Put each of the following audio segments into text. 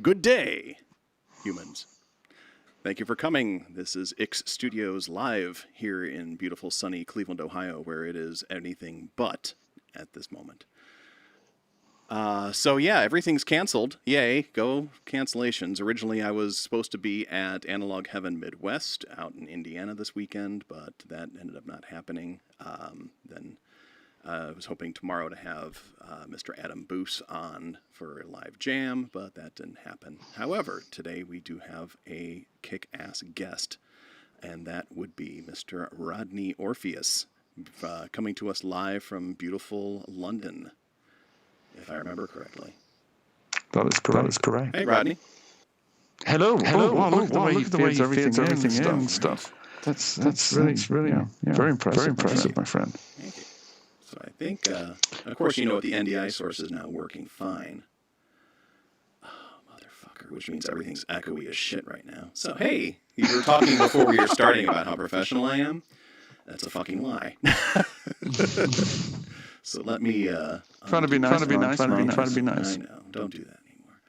Good day, humans. Thank you for coming. This is Ix Studios live here in beautiful sunny Cleveland, Ohio, where it is anything but at this moment. So yeah, everything's canceled. Yay, go cancellations. Originally, I was supposed to be at Analog Heaven Midwest out in Indiana this weekend, but that ended up not happening. Then I was hoping tomorrow to have Mr. Adam Boos on for a live jam, but that didn't happen. However, today we do have a kick-ass guest, and that would be Mr. Rodney Orpheus, coming to us live from beautiful London, if I remember correctly. That is correct. That is correct. Hey, Rodney. Hello. Wow, look at the way he fits everything in and stuff. That's really very impressive, my friend. Thank you. So I think, of course, you know what, the NDI source is now working fine. Oh, motherfucker, which means everything's echoey as shit right now. So, hey, you were talking before we were starting about how professional I am. That's a fucking lie. So let me... trying to be nice. I know, don't do that anymore.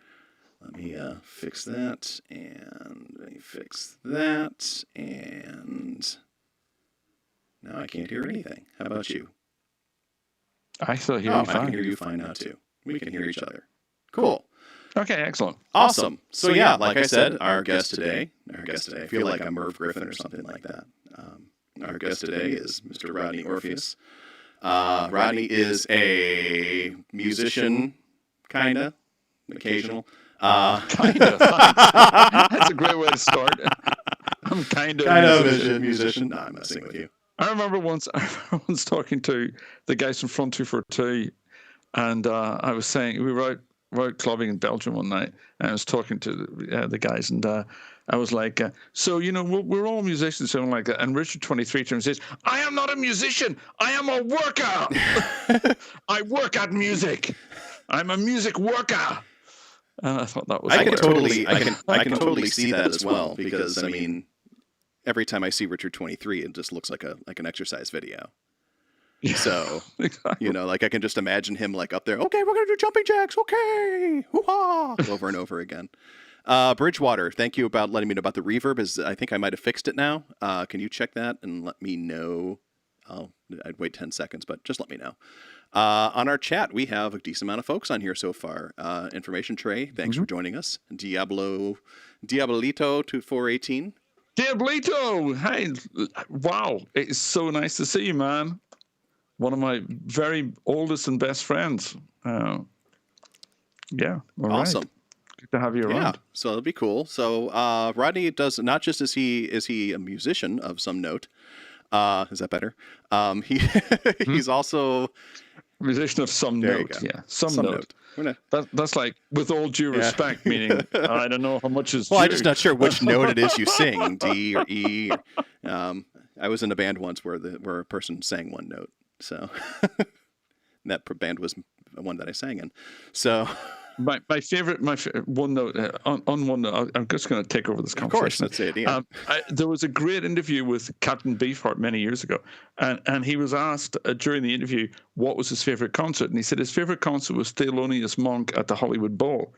Let me fix that, and let me fix that, and... Now I can't hear anything. How about you? I still hear you fine. I can hear you fine now, too. We can hear each other. Cool. Okay, excellent. Awesome. So yeah, like I said, our guest today, I feel like I'm Merv Griffin or something like that. Our guest today is Mr. Rodney Orpheus. Rodney is a musician, kinda, occasional. Kinda. That's a great way to start. I'm kind of a musician. No, I'm messing with you. I remember once talking to the guys from Front 242, and I was saying we were out clubbing in Belgium one night, and I was talking to the guys, and I was like, so, you know, we're all musicians, something like that. And Richard 23 turns and says, I am not a musician. I am a worker. I work at music. I'm a music worker. And I thought that was I can totally see that as well, because, I mean, every time I see Richard 23, it just looks like an exercise video. Yeah, so, exactly. You know, like I can just imagine him like up there, okay, we're going to do jumping jacks. Okay. Hoo-ha. Over and over again. Bridgewater, thank you about letting me know about the reverb. I think I might have fixed it now. Can you check that and let me know? I'd wait 10 seconds, but just let me know. On our chat, we have a decent amount of folks on here so far. Information Trey, thanks for joining us. Diabolito 2418. Diabolito, hey, wow, it's so nice to see you, man. One of my very oldest and best friends. Yeah, all awesome. Right. Good to have you around. Yeah, so it'll be cool. So Rodney does not just is he a musician of some note. Is that better? He's also a musician of some note. Yeah, some note. That's like, with all due respect, meaning I don't know how much is. Well, I'm just not sure which note it is you sing, D or E. I was in a band once where a person sang one note, so that band was the one that I sang in. So. My favorite one note on one note. I'm just going to take over this conversation. Of course, that's it. Yeah. There was a great interview with Captain Beefheart many years ago, and he was asked during the interview what was his favorite concert, and he said his favorite concert was Thelonious Monk at the Hollywood Bowl.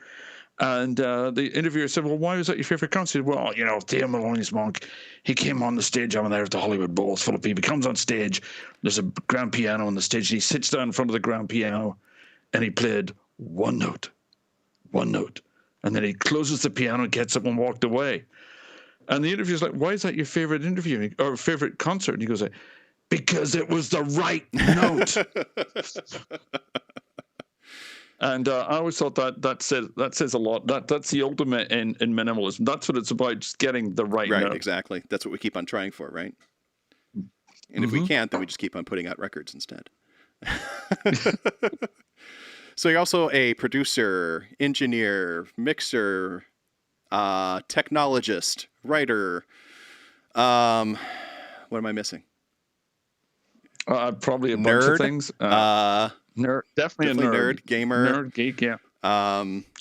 And the interviewer said, "Well, why was that your favorite concert?" "Well, you know, Thelonious Monk, he came on the stage over there at the Hollywood Bowl. It's full of people. He comes on stage. There's a grand piano on the stage, and he sits down in front of the grand piano, and he played one note. And then he closes the piano and gets up and walked away. And the interviewer's like, why is that your favorite interview or favorite concert? And he goes, because it was the right note. And I always thought that says a lot. That's the ultimate in minimalism. That's what it's about, just getting the right note. Right, exactly. That's what we keep on trying for, right? And if we can't, then we just keep on putting out records instead. So you're also a producer, engineer, mixer, technologist, writer. What am I missing? Probably a bunch of things. Nerd, definitely a nerd. Gamer. Nerd, geek, yeah.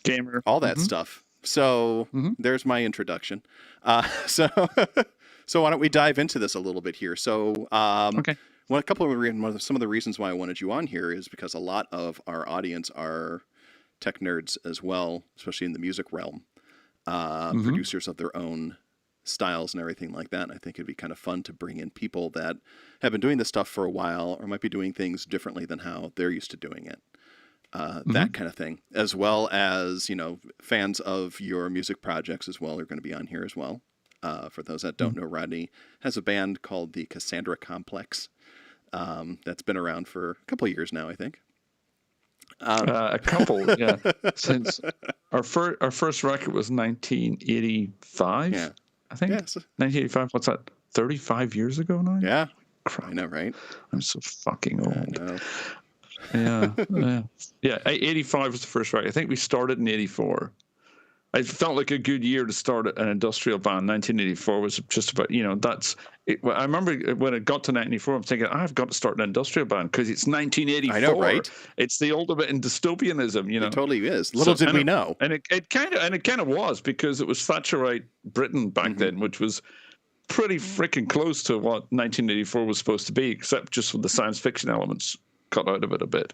Gamer. All that stuff. So there's my introduction. So why don't we dive into this a little bit here? So okay. Well, some of the reasons why I wanted you on here is because a lot of our audience are tech nerds as well, especially in the music realm, producers of their own styles and everything like that. And I think it'd be kind of fun to bring in people that have been doing this stuff for a while or might be doing things differently than how they're used to doing it. That kind of thing, as well as, fans of your music projects as well are going to be on here as well. For those that don't know, Rodney has a band called the Cassandra Complex that's been around for a couple of years now, I think. A couple, yeah. Since our first record was 1985, I think. Yeah, 1985. What's that? 35 years ago now. Yeah, crap. I know, right? I'm so fucking old. I know. Yeah. 85 was the first record. I think we started in 84. It felt like a good year to start an industrial band. 1984 was just about, that's it. I remember when it got to 1984, I'm thinking, I've got to start an industrial band because it's 1984. I know, right? It's the ultimate in dystopianism, It totally is. Little did we know. And it kind of was, because it was Thatcherite Britain back then, which was pretty freaking close to what 1984 was supposed to be, except just with the science fiction elements cut out of it a bit.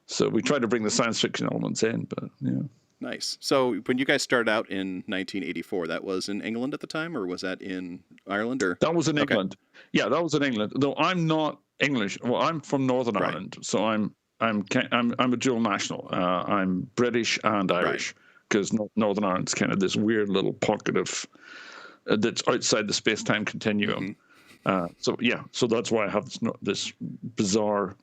So we tried to bring the science fiction elements in, but yeah. Nice. So when you guys started out in 1984, that was in England at the time, or was that in Ireland? Or that was in England. Yeah, that was in England. Though I'm not English. Well, I'm from Northern Ireland, so I'm a dual national. I'm British and Irish, because Northern Ireland's kind of this weird little pocket of that's outside the space-time continuum. So that's why I have this bizarre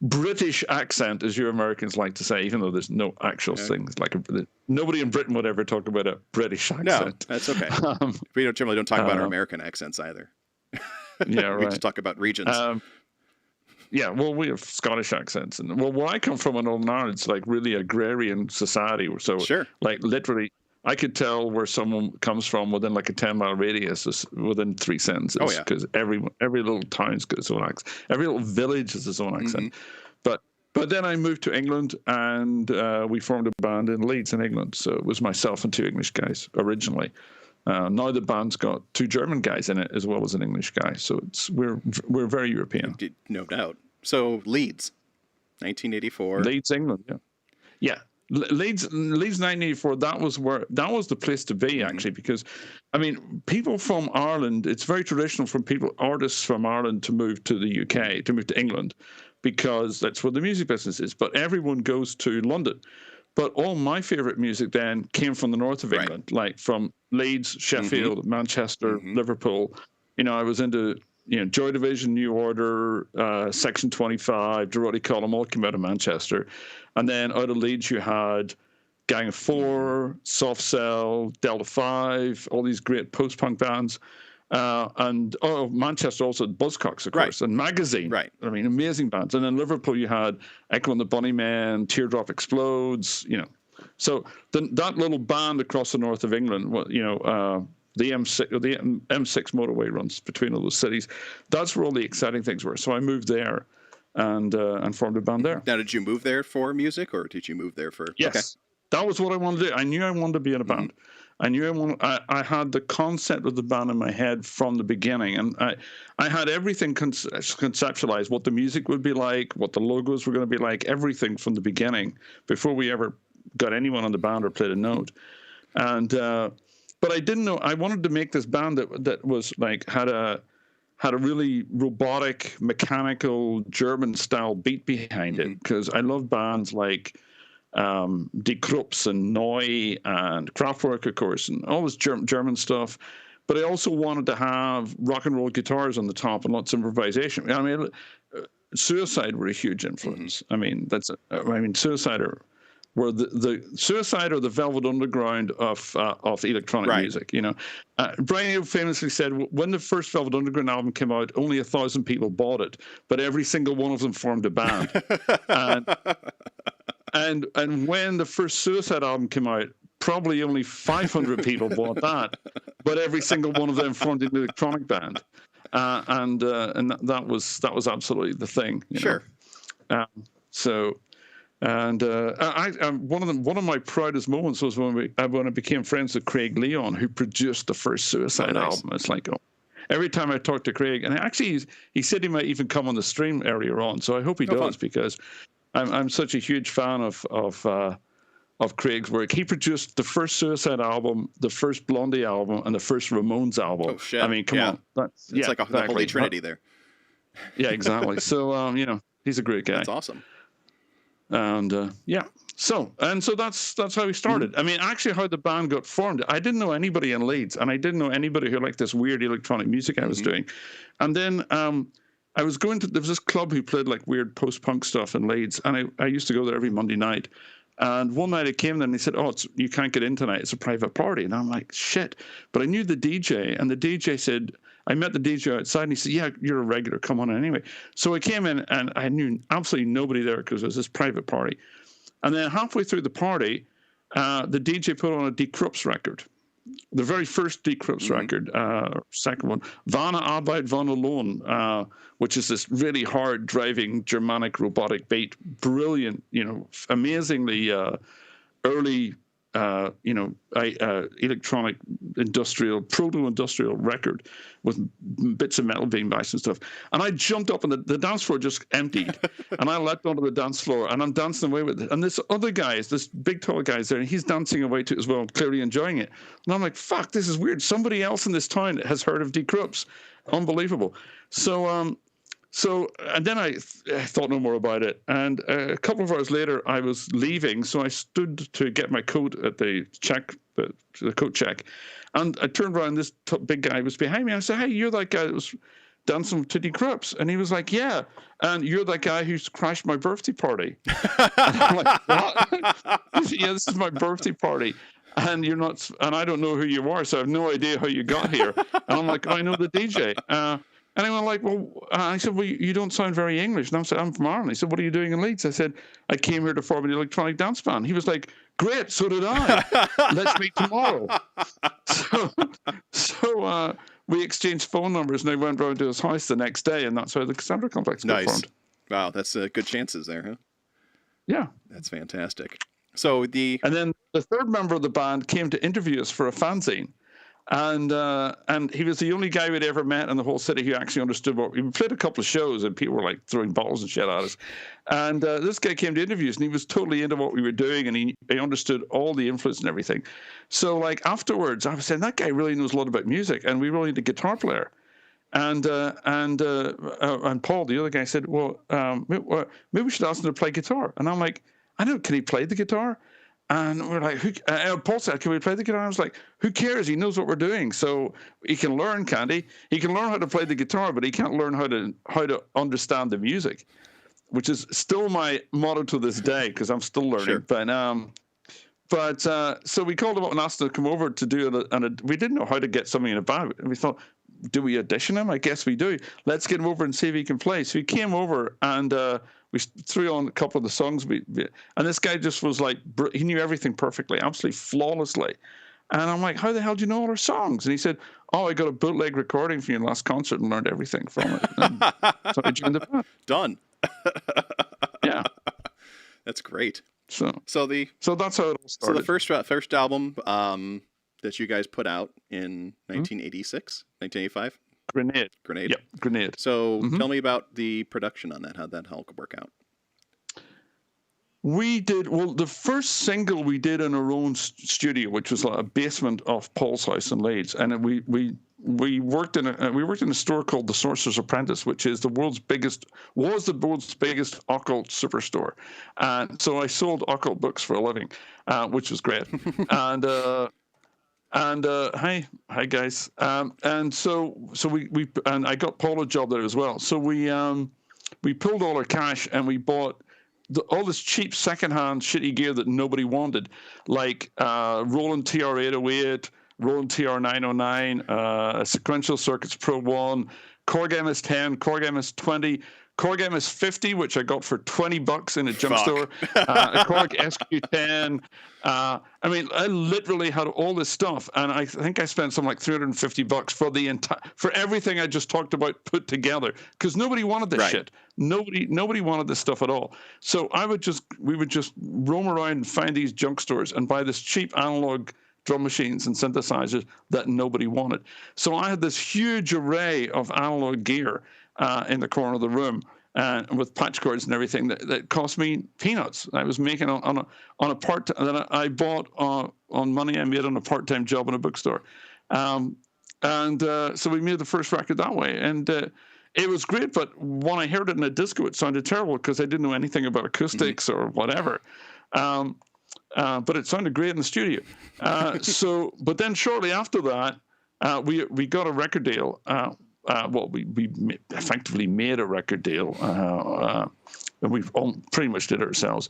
British accent, as you Americans like to say, even though there's no actual thing. Like nobody in Britain would ever talk about a British accent. No, that's okay. We generally don't talk about our American accents either. Yeah, right. We just talk about regions. Well, we have Scottish accents, and where I come from in Northern Ireland, it's like really agrarian society. So, like literally, I could tell where someone comes from within like a 10-mile radius, within 3 sentences, because every little town's got its own accent. Every little village has its own accent. But then I moved to England, and we formed a band in Leeds in England. So it was myself and 2 English guys originally. Now the band's got 2 German guys in it as well as an English guy. So we're very European. No doubt. So Leeds, 1984. Leeds, England. Yeah. Leeds 1984, that was the place to be, actually, because people from Ireland, it's very traditional for artists from Ireland to move to the UK, to move to England, because that's where the music business is. But everyone goes to London. But all my favorite music then came from the north of England, like from Leeds, Sheffield, Manchester, Liverpool. I was into Joy Division, New Order, Section 25, Dorothy Column, all came out of Manchester. And then out of Leeds, you had Gang of Four, Soft Cell, Delta 5, all these great post-punk bands. And Manchester also had Buzzcocks, of course, and Magazine. Right. Amazing bands. And then Liverpool, you had Echo and the Bunnymen, Teardrop Explodes, So that little band across the north of England, the M6 motorway runs between all those cities. That's where all the exciting things were. So I moved there and formed a band there. Now, did you move there for music, or did you move there for? Yes, that was what I wanted to do. I knew I wanted to be in a band. I knew I had the concept of the band in my head from the beginning, and I had everything conceptualized, what the music would be like, what the logos were going to be like, everything from the beginning before we ever got anyone on the band or played a note. And but I didn't know. I wanted to make this band that was like had a really robotic, mechanical German style beat behind it, because I love bands like Die Krups and Neu and Kraftwerk, of course, and all this German stuff. But I also wanted to have rock and roll guitars on the top and lots of improvisation. Suicide were a huge influence. Suicide were the Suicide or the Velvet Underground of electronic music. Brian Eno famously said when the first Velvet Underground album came out, only 1,000 people bought it, but every single one of them formed a band. And when the first Suicide album came out, probably only 500 people bought that, but every single one of them formed an electronic band. And that was absolutely the thing. Sure. One of my proudest moments was when I became friends with Craig Leon, who produced the first Suicide album. It's like, every time I talk to Craig, and actually he said he might even come on the stream earlier on, so I hope he does, because I'm such a huge fan of of Craig's work. He produced the first Suicide album, the first Blondie album, and the first Ramones album. Oh shit! I mean, come on, it's like the Holy Trinity there. Yeah, exactly. So he's a great guy. That's awesome. And so that's how we started. I mean, actually, how the band got formed. I didn't know anybody in Leeds, and I didn't know anybody who liked this weird electronic music I was doing. And then I was going to, there was this club who played like weird post-punk stuff in Leeds, and I used to go there every Monday night. And one night I came there and he said, "Oh, you can't get in tonight. It's a private party." And I'm like, "Shit!" But I knew the DJ, and the DJ said, I met the DJ outside, and he said, "Yeah, you're a regular. Come on in anyway." So I came in, and I knew absolutely nobody there because it was this private party. And then halfway through the party, the DJ put on a Die Krups record, the very first Die Krups record, second one, Vanna Arbeit von Alone, which is this really hard driving Germanic robotic beat, brilliant, amazingly early, electronic industrial, proto-industrial record with bits of metal being bashed and stuff. And I jumped up, and the dance floor just emptied. And I leapt onto the dance floor, and I'm dancing away with it. And this other guy, this big tall guy is there, and he's dancing away to it as well, clearly enjoying it. And I'm like, fuck, this is weird. Somebody else in this town has heard of Die Krups. Unbelievable. So and then I thought no more about it. And a couple of hours later, I was leaving, so I stood to get my coat at the coat check. And I turned around, this big guy was behind me. I said, "Hey, you're that guy that was dancing to Die Krups?" And he was like, "Yeah, and you're that guy who's crashed my birthday party." And I'm like, "What?" He said, "Yeah, this is my birthday party. And you're not, and I don't know who you are, so I have no idea how you got here." And I'm like, "I know the DJ." And he went like, I said, "Well, you don't sound very English." And I said, "I'm from Ireland." He said, "What are you doing in Leeds?" I said, "I came here to form an electronic dance band." He was like, "Great, so did I. Let's meet tomorrow." So we exchanged phone numbers, and I went round to his house the next day, and that's how the Cassandra Complex got formed. Wow, that's good chances there, huh? Yeah. That's fantastic. And then the third member of the band came to interview us for a fanzine. And he was the only guy we'd ever met in the whole city who actually understood we played a couple of shows, and people were like throwing bottles and shit at us. And this guy came to interview us, and he was totally into what we were doing, and he understood all the influence and everything. So like afterwards, I was saying, that guy really knows a lot about music, and we really need a guitar player. And Paul, the other guy, said, "Well, maybe we should ask him to play guitar." And I'm like, "Can he play the guitar?" And we're like, Paul said, "Can we play the guitar?" I was like, "Who cares? He knows what we're doing, so he can learn, can't he? He can learn how to play the guitar, but he can't learn how to understand the music," which is still my motto to this day because I'm still learning. Sure. So we called him up and asked him to come over to do it, and we didn't know how to get something in a band. And we thought, do we audition him? I guess we do. Let's get him over and see if he can play. So he came over, and we threw on a couple of the songs. And this guy just was like, he knew everything perfectly, absolutely flawlessly. And I'm like, "How the hell do you know all our songs?" And he said, "Oh, I got a bootleg recording from your last concert and learned everything from it." And so I joined the band. Done. Yeah. That's great. So that's how it all started. So the first album that you guys put out in 1986, 1985? Grenade. Yep, Grenade. So tell me about the production on that. How'd that all work out? We did, the first single we did in our own studio, which was like a basement of Paul's house in Leeds. And we worked in a store called The Sorcerer's Apprentice, which is was the world's biggest occult superstore. And so I sold occult books for a living, which was great. Hi guys. And so we I got Paul a job there as well. So we pulled all our cash and we bought all this cheap secondhand shitty gear that nobody wanted, like Roland TR-808, Roland TR-909, Sequential Circuits Pro 1, Korg MS-10, Korg MS-20, Korg MS-50, which I got for $20 in a junk store, a Korg SQ-10. I mean, I literally had all this stuff, and I think I spent something like $350 for everything I just talked about put together, because nobody wanted this shit. Nobody wanted this stuff at all. So we would just roam around and find these junk stores and buy this cheap analog drum machines and synthesizers that nobody wanted. So I had this huge array of analog gear in the corner of the room. and with patch cords and everything that cost me peanuts. I was making on a part that I bought on money I made on a part-time job in a bookstore, so we made the first record that way, and it was great. But when I heard it in a disco, it sounded terrible because I didn't know anything about acoustics or whatever. But it sounded great in the studio. But then shortly after that, we got a record deal. We effectively made a record deal, and we pretty much did it ourselves,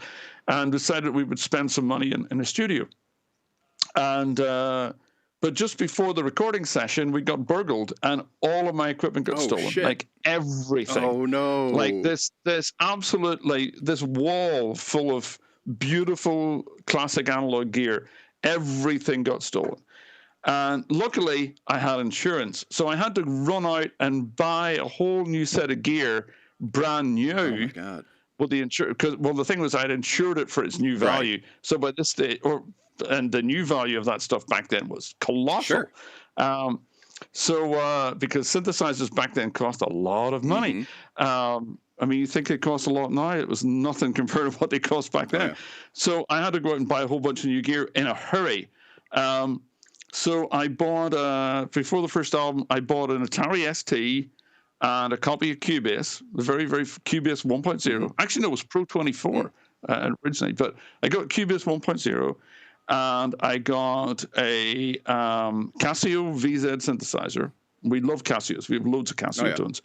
and decided we would spend some money in a studio. But just before the recording session, we got burgled, and all of my equipment got stolen. Shit. Like everything. Oh no! Like this absolute, like this wall full of beautiful classic analog gear. Everything got stolen. And luckily, I had insurance. So I had to run out and buy a whole new set of gear, brand new. Oh, my God. With the the thing was I'd insured it for its new value. Right. So by this stage, and the new value of that stuff back then was colossal. Sure. Because synthesizers back then cost a lot of money. I mean, you think they cost a lot now? It was nothing compared to what they cost back then. Oh, yeah. So I had to go out and buy a whole bunch of new gear in a hurry. So I bought, before the first album, I bought an Atari ST and a copy of Cubase, the very, very Cubase 1.0. Actually, no, it was Pro 24 originally, but I got Cubase 1.0, and I got a Casio VZ synthesizer. We love Casios. We have loads of Casio tones.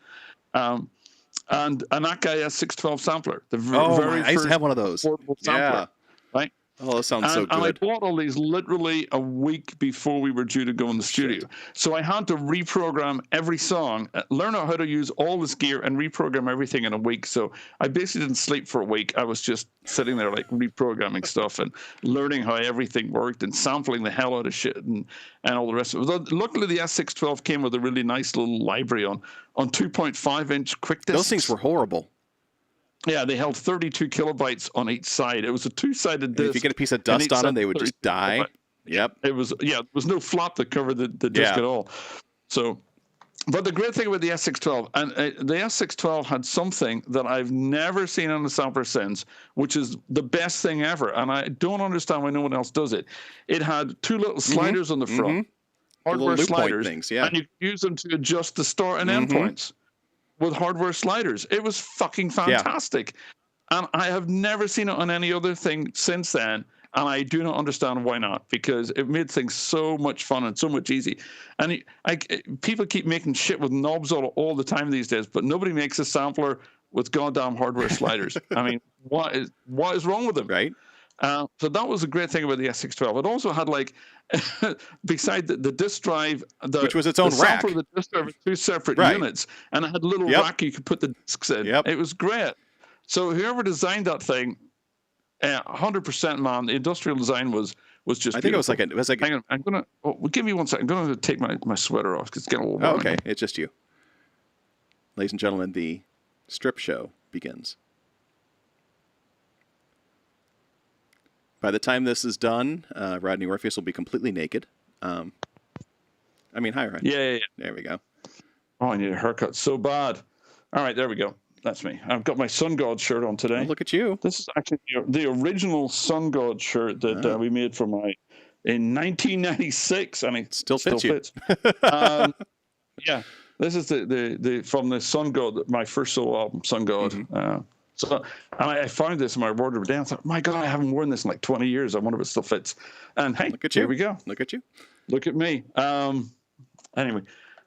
And an Akai S612 sampler. The very I used to have one of those. Portable sampler, right? Oh, that sounds so good. And I bought all these literally a week before we were due to go in the studio. Shit. So I had to reprogram every song, learn out how to use all this gear, and reprogram everything in a week. So I basically didn't sleep for a week. I was just sitting there like reprogramming stuff and learning how everything worked and sampling the hell out of shit and all the rest of it. Luckily, the S612 came with a really nice little library on 2.5-inch quick discs. Those things were horrible. Yeah, they held 32 kilobytes on each side. It was a two-sided disc. If you get a piece of dust on them, they would just die. Kilobytes. Yep. There was no flap that covered the disc at all. So, but the great thing about the S612, and the S612 had something that I've never seen on the sampler since, which is the best thing ever. And I don't understand why no one else does it. It had two little sliders on the front, hardware sliders, things, and you could use them to adjust the start and end points. With hardware sliders. It was fucking fantastic. Yeah. And I have never seen it on any other thing since then. And I do not understand why not, because it made things so much fun and so much easy. And people keep making shit with knobs all the time these days, but nobody makes a sampler with goddamn hardware sliders. I mean, what is wrong with them? Right. So that was a great thing about the S612. It also had beside the disk drive, which was its own rack. The disk drive with two separate units, and it had a little rack you could put the discs in. Yep. It was great. So whoever designed that thing, 100% man, the industrial design was just. I think beautiful. It was like. Hang on, I'm gonna. Give me 1 second. I'm gonna take my sweater off because it's getting a little warm. Okay, it's just you. Ladies and gentlemen, the strip show begins. By the time this is done, Rodney Orpheus will be completely naked. Hi, Rodney. Yeah. There we go. Oh, I need a haircut so bad. All right, there we go. That's me. I've got my Sun God shirt on today. Oh, look at you. This is actually the original Sun God shirt that we made in 1996, and it still fits. Yeah, this is the from the Sun God, my first solo album, Sun God. Mm-hmm. So I found this in my wardrobe today. I thought, my God, I haven't worn this in like 20 years. I wonder if it still fits. And hey, here we go. Look at you. Look at me. Anyway,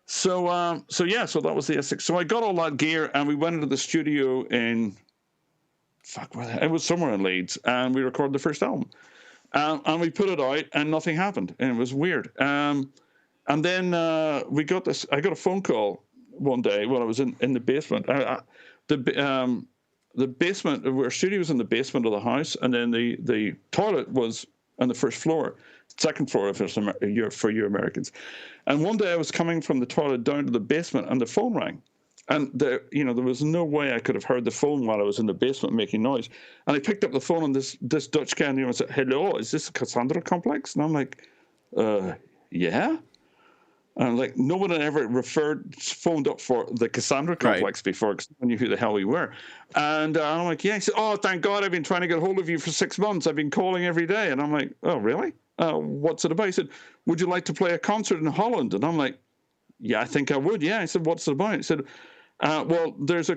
so that was the S6. So I got all that gear, and we went into the studio it was somewhere in Leeds, and we recorded the first album. And we put it out, and nothing happened, and it was weird. And then I got a phone call one day when I was in the basement. The basement, our studio was in the basement of the house, and then the toilet was on the first floor, second floor for you Americans. And one day I was coming from the toilet down to the basement, and the phone rang. And there was no way I could have heard the phone while I was in the basement making noise. And I picked up the phone, and this Dutch guy and said, "Hello, is this Cassandra Complex?" And I'm like, yeah. And like no one had ever phoned up for the Cassandra Complex before, because no one knew who the hell we were. And I'm like, yeah. He said, oh, thank God, I've been trying to get hold of you for 6 months. I've been calling every day. And I'm like, oh, really? What's it about? He said, would you like to play a concert in Holland? And I'm like, yeah, I think I would. Yeah. I said, what's it about? He said, well, there's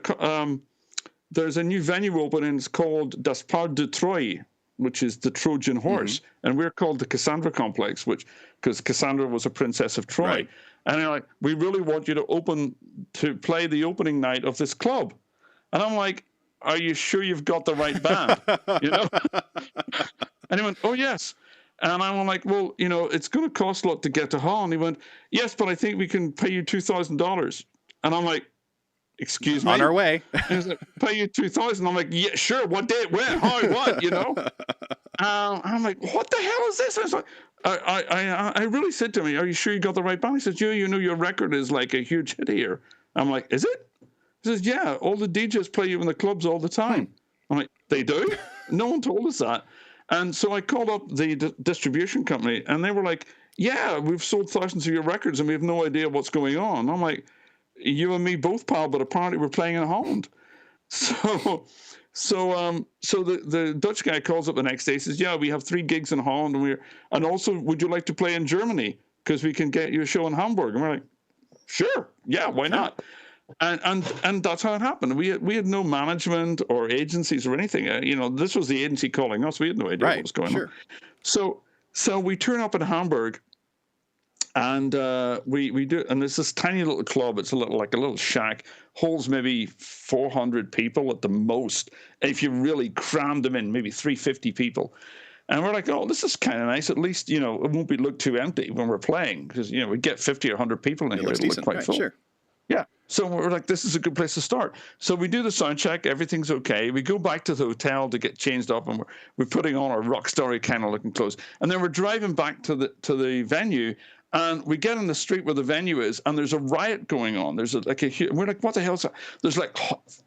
a new venue opening. It's called Das Pferd de Troie, which is the Trojan horse. And we're called the Cassandra Complex, because Cassandra was a princess of Troy. Right. And they're like, we really want you to play the opening night of this club. And I'm like, are you sure you've got the right band? And he went, oh, yes. And I'm like, well, it's going to cost a lot to get to Holland. He went, yes, but I think we can pay you $2,000. And I'm like, excuse me? On our way. And he's like, pay you $2,000. I'm like, yeah, sure. What date? When? How? What? I'm like, what the hell is this? And it's like, I really said to him, are you sure you got the right band? He says, your record is like a huge hit here. I'm like, is it? He says, yeah, all the DJs play you in the clubs all the time. I'm like, they do? No one told us that. And so I called up the distribution company, and they were like, yeah, we've sold thousands of your records, and we have no idea what's going on. I'm like, you and me both, pal, but apparently we're playing in Holland. So the Dutch guy calls up the next day, says, yeah, we have 3 gigs in Holland, and also, would you like to play in Germany? Because we can get you a show in Hamburg. And we're like, sure, yeah, why not? And that's how it happened. We had no management or agencies or anything. This was the agency calling us. We had no idea what was going on. So we turn up in Hamburg, and we do, and there's this tiny little club. It's like a little shack, holds maybe 400 people at the most. If you really crammed them in, maybe 350 people. And we're like, oh, this is kind of nice. At least, it won't be look too empty when we're playing, because, we get 50 or 100 people in here. It'll look quite full. Sure. Yeah. So we're like, this is a good place to start. So we do the sound check. Everything's okay. We go back to the hotel to get changed up, and we're putting on our rock star kind of looking clothes. And then we're driving back to the venue, and we get in the street where the venue is, and there's a riot going on. There's we're like, what the hell is that? There's like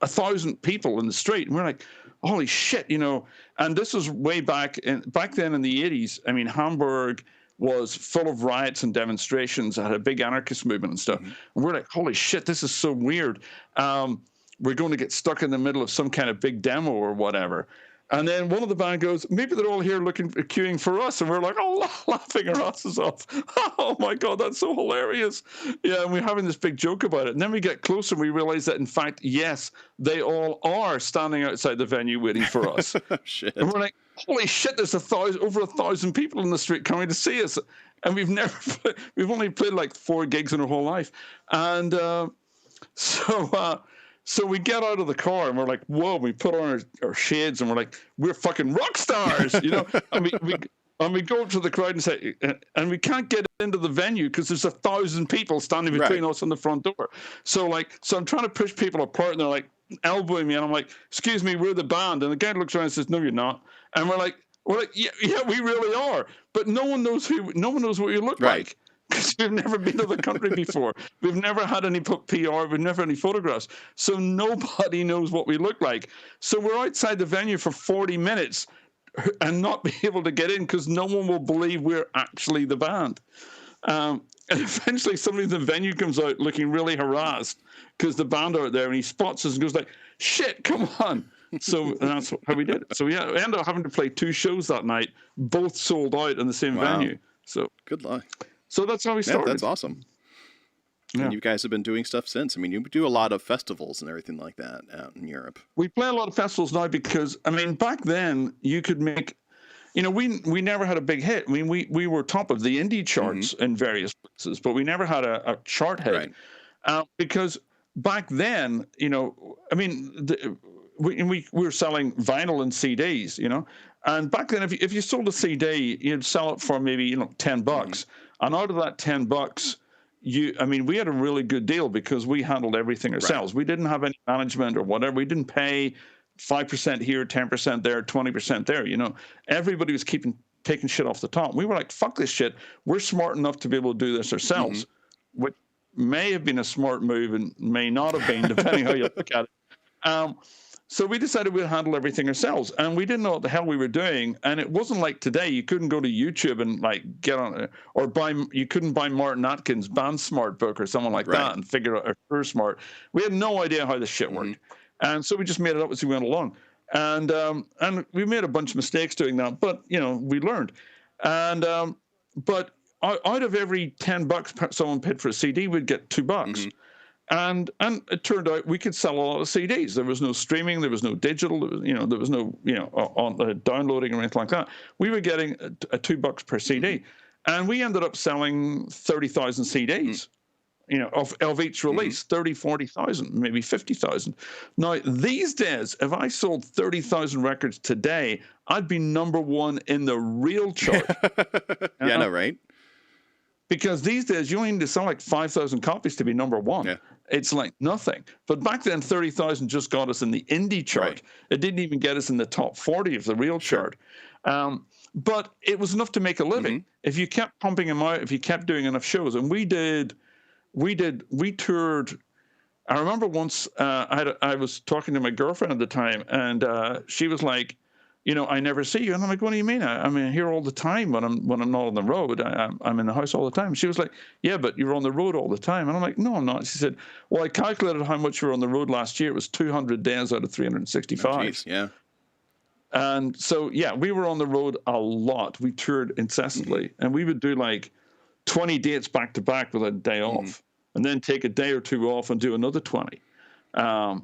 1,000 people in the street. And we're like, holy shit, And this was way back then in the 80s. I mean, Hamburg was full of riots and demonstrations. It had a big anarchist movement and stuff. And we're like, holy shit, this is so weird. We're going to get stuck in the middle of some kind of big demo or whatever. And then one of the band goes, maybe they're all here queuing for us. And we're like, oh, laughing our asses off. Oh, my God, that's so hilarious. Yeah, and we're having this big joke about it. And then we get closer and we realize that, in fact, yes, they all are standing outside the venue waiting for us. Shit. And we're like, holy shit, there's over 1,000 people in the street coming to see us. And we've only played like 4 gigs in our whole life. And so we get out of the car and we're like, whoa, we put on our shades and we're like, we're fucking rock stars, and we go up to the crowd and say, and we can't get into the venue because there's 1,000 people standing between us and the front door. So I'm trying to push people apart, and they're like elbowing me, and I'm like, excuse me, we're the band. And the guy looks around and says, no, you're not. And we're like, yeah, we really are. But no one knows what you look like. Because we've never been to the country before. We've never had any PR. We've never had any photographs. So nobody knows what we look like. So we're outside the venue for 40 minutes and not be able to get in because no one will believe we're actually the band. And eventually somebody in the venue comes out looking really harassed because the band are out there, and he spots us and goes like, shit, come on. So that's how we did it. So we ended up having to play 2 shows that night, both sold out in the same venue. So good luck. So that's how we started. Yeah, that's awesome. Yeah. And you guys have been doing stuff since. I mean, you do a lot of festivals and everything like that out in Europe. We play a lot of festivals now because, I mean, back then you could make, we never had a big hit. I mean, we were top of the indie charts in various places, but we never had a chart hit. Right. Because back then, I mean, we were selling vinyl and CDs, and back then if you sold a CD, you'd sell it for maybe, $10. And out of that $10, we had a really good deal because we handled everything ourselves. Right. We didn't have any management or whatever. We didn't pay 5% here, 10% there, 20% there. Everybody was taking shit off the top. We were like, fuck this shit. We're smart enough to be able to do this ourselves, which may have been a smart move and may not have been, depending how you look at it. So we decided we'd handle everything ourselves, and we didn't know what the hell we were doing. And it wasn't like today. You couldn't go to YouTube and like get on it, or you couldn't buy Martin Atkins' Band Smart book or something like that and figure out our Smart. We had no idea how this shit worked, and so we just made it up as we went along. And we made a bunch of mistakes doing that, but we learned. And but out of every $10 someone paid for a CD, we'd get $2. And it turned out we could sell a lot of CDs. There was no streaming, there was no digital, there was no on downloading or anything like that. We were getting a $2 per CD, and we ended up selling 30,000 CDs. Of each release, 30, 40,000, maybe 50,000. Now, these days, if I sold 30,000 records today, I'd be number one in the real chart. Yeah, I know, right? Because these days, you only need to sell like 5,000 copies to be number one. Yeah. It's like nothing. But back then, 30,000 just got us in the indie chart. Right. It didn't even get us in the top 40 of the real chart. But it was enough to make a living. If you kept pumping them out, if you kept doing enough shows. And we toured. I remember once I was talking to my girlfriend at the time, and she was like, I never see you. And I'm like, what do you mean? I'm here all the time when I'm not on the road. I'm in the house all the time. She was like, yeah, but you're on the road all the time. And I'm like, no, I'm not. She said, well, I calculated how much you were on the road last year. It was 200 days out of 365. Oh, geez, yeah. And so, yeah, we were on the road a lot. We toured incessantly. And we would do like 20 dates back to back with a day off, and then take a day or two off and do another 20.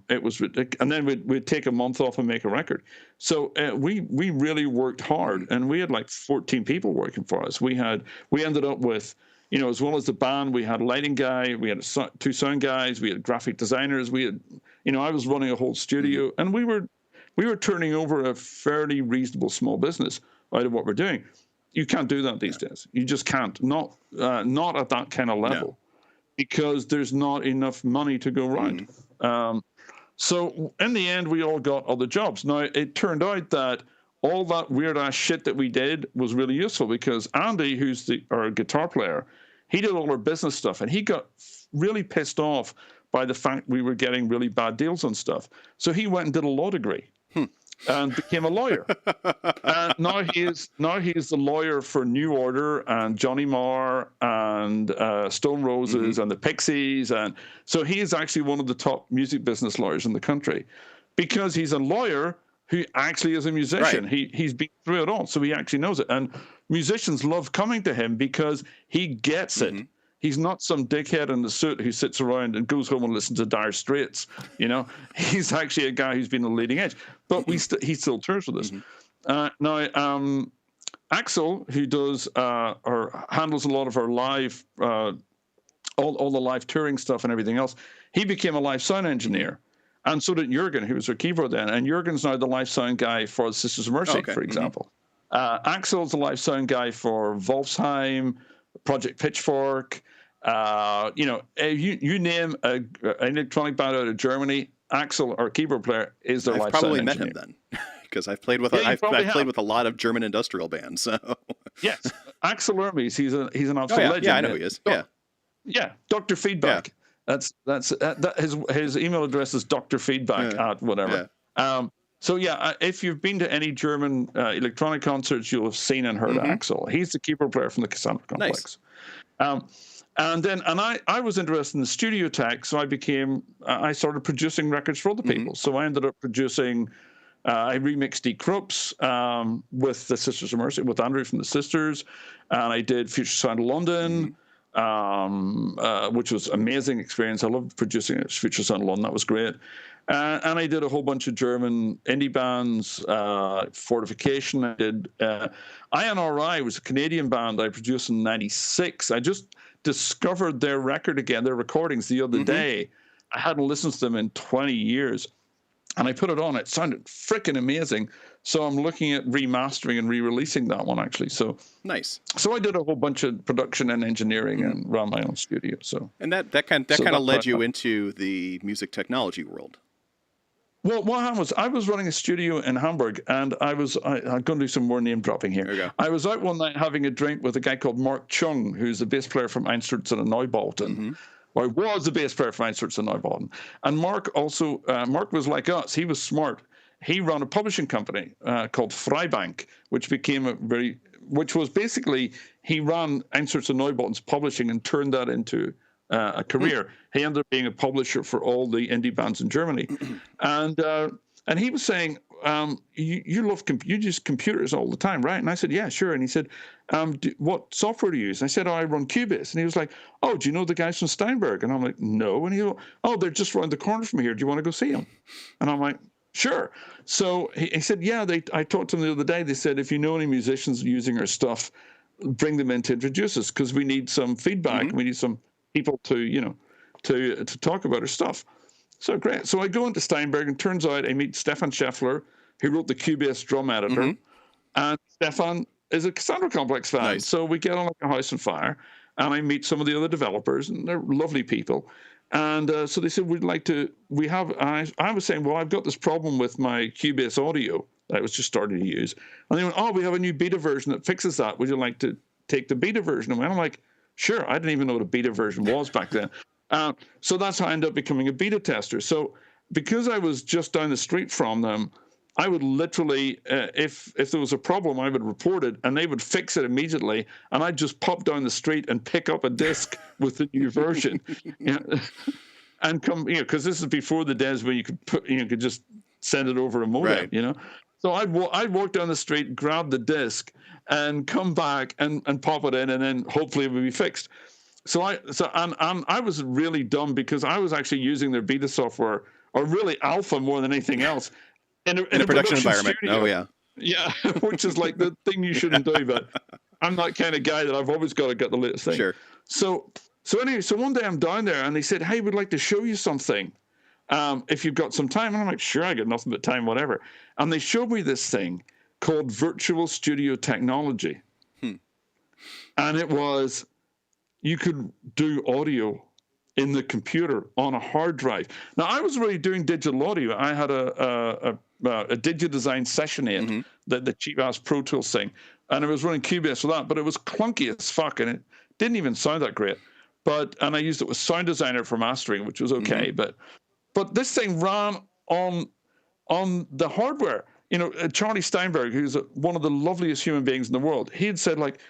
It was ridiculous. And then we'd take a month off and make a record. So we really worked hard, and we had like 14 people working for us. We ended up with, as well as the band, we had a lighting guy, we had two sound guys, we had graphic designers, we had, I was running a whole studio, and we were turning over a fairly reasonable small business out of what we're doing. You can't do that these days. You just can't. Not at that kind of level, because there's not enough money to go around. So in the end, we all got other jobs. Now, it turned out that all that weird ass shit that we did was really useful, because Andy, who's our guitar player, he did all our business stuff, and he got really pissed off by the fact we were getting really bad deals on stuff. So he went and did a law degree. And became a lawyer. And now he is the lawyer for New Order and Johnny Marr and Stone Roses and the Pixies, and so he is actually one of the top music business lawyers in the country, because he's a lawyer who actually is a musician. Right. He's been through it all, so he actually knows it. And musicians love coming to him because he gets it. He's not some dickhead in the suit who sits around and goes home and listens to Dire Straits. He's actually a guy who's been on the leading edge. But he still tours with us. Now, Axel, who does or handles a lot of our live, all the live touring stuff and everything else, he became a live sound engineer. And so did Jürgen, who was our keyboard then. And Jürgen's now the live sound guy for the Sisters of Mercy, for example. Axel's the live sound guy for Wolfsheim, Project Pitchfork. You name an electronic band out of Germany, Axel, our keyboard player, is their live sound engineer. I've probably met him then, because I've played with a lot of German industrial bands. So yes, Axel Hermes, he's an absolute legend. Yeah, I know who he is. Yeah, Dr. Feedback. Yeah. His email address is drfeedback at whatever. Yeah. So if you've been to any German electronic concerts, you'll have seen and heard Axel. He's the keyboard player from the Cassandra Complex. Nice. And I was interested in the studio tech, so I started producing records for other people. So I ended up producing, I remixed Die Krups with the Sisters of Mercy, with Andrew from the Sisters, and I did Future Sound London, which was an amazing experience. I loved producing Future Sound London. That was great. And I did a whole bunch of German indie bands, Fortification. I did INRI was a Canadian band I produced in '96. I just discovered their record again, their recordings the other day. I hadn't listened to them in 20 years. And I put it on. It sounded freaking amazing. So I'm looking at remastering and re-releasing that one, actually. So nice. So I did a whole bunch of production and engineering and ran my own studio. So and that kind of led you into the music technology world. Well, what happened was I was running a studio in Hamburg, and I'm going to do some more name dropping here. There you go. I was out one night having a drink with a guy called Mark Chung, who's the bass player from Einstürzen and Neubauten. or he was the bass player for Einstürze Neubauten. And Mark was like us. He was smart. He ran a publishing company called Freibank, which was basically, he ran Einstürze Neubauten's publishing and turned that into a career. He ended up being a publisher for all the indie bands in Germany. And he was saying, you use computers all the time, right? And I said, yeah, sure. And he said, what software do you use? And I said, I run Cubase. And he was like, oh, do you know the guys from Steinberg? And I'm like, no. And he goes, oh, they're just around the corner from here. Do you want to go see them? And I'm like, sure. So he said, yeah, I talked to them the other day. They said, if you know any musicians using our stuff, bring them in to introduce us, because we need some feedback. Mm-hmm. We need some people to talk about our stuff. So great. So I go into Steinberg, and turns out I meet Stefan Scheffler, who wrote the Cubase drum editor. Mm-hmm. And Stefan is a Cassandra Complex fan. Nice. So we get on like a house on fire, and I meet some of the other developers, and they're lovely people. And so they said, I was saying, well, I've got this problem with my Cubase audio that I was just starting to use. And they went, oh, we have a new beta version that fixes that. Would you like to take the beta version? And I'm like, sure. I didn't even know what a beta version was back then. So that's how I ended up becoming a beta tester. So because I was just down the street from them, I would literally, if there was a problem, I would report it, and they would fix it immediately. And I'd just pop down the street and pick up a disc with the new version, and come, because this is before the days where you could just send it over a modem, right. So I'd walk down the street, grab the disc, and come back and pop it in, and then hopefully it would be fixed. So I was really dumb, because I was actually using their beta software, or really alpha more than anything else, in a production environment. Studio. Oh yeah, yeah, which is like the thing you shouldn't do. But I'm that kind of guy that I've always got to get the latest thing. Sure. So anyway, so one day I'm down there, and they said, "Hey, we'd like to show you something, if you've got some time." And I'm like, "Sure, I got nothing but time, whatever." And they showed me this thing called Virtual Studio Technology, and it was, you could do audio in the computer on a hard drive. Now, I was already doing digital audio. I had a Digidesign Session 8, the cheap-ass Pro Tools thing, and I was running Cubase for that, but it was clunky as fuck, and it didn't even sound that great. And I used it with Sound Designer for mastering, which was okay, but this thing ran on the hardware. Charlie Steinberg, who's one of the loveliest human beings in the world, he had said, like,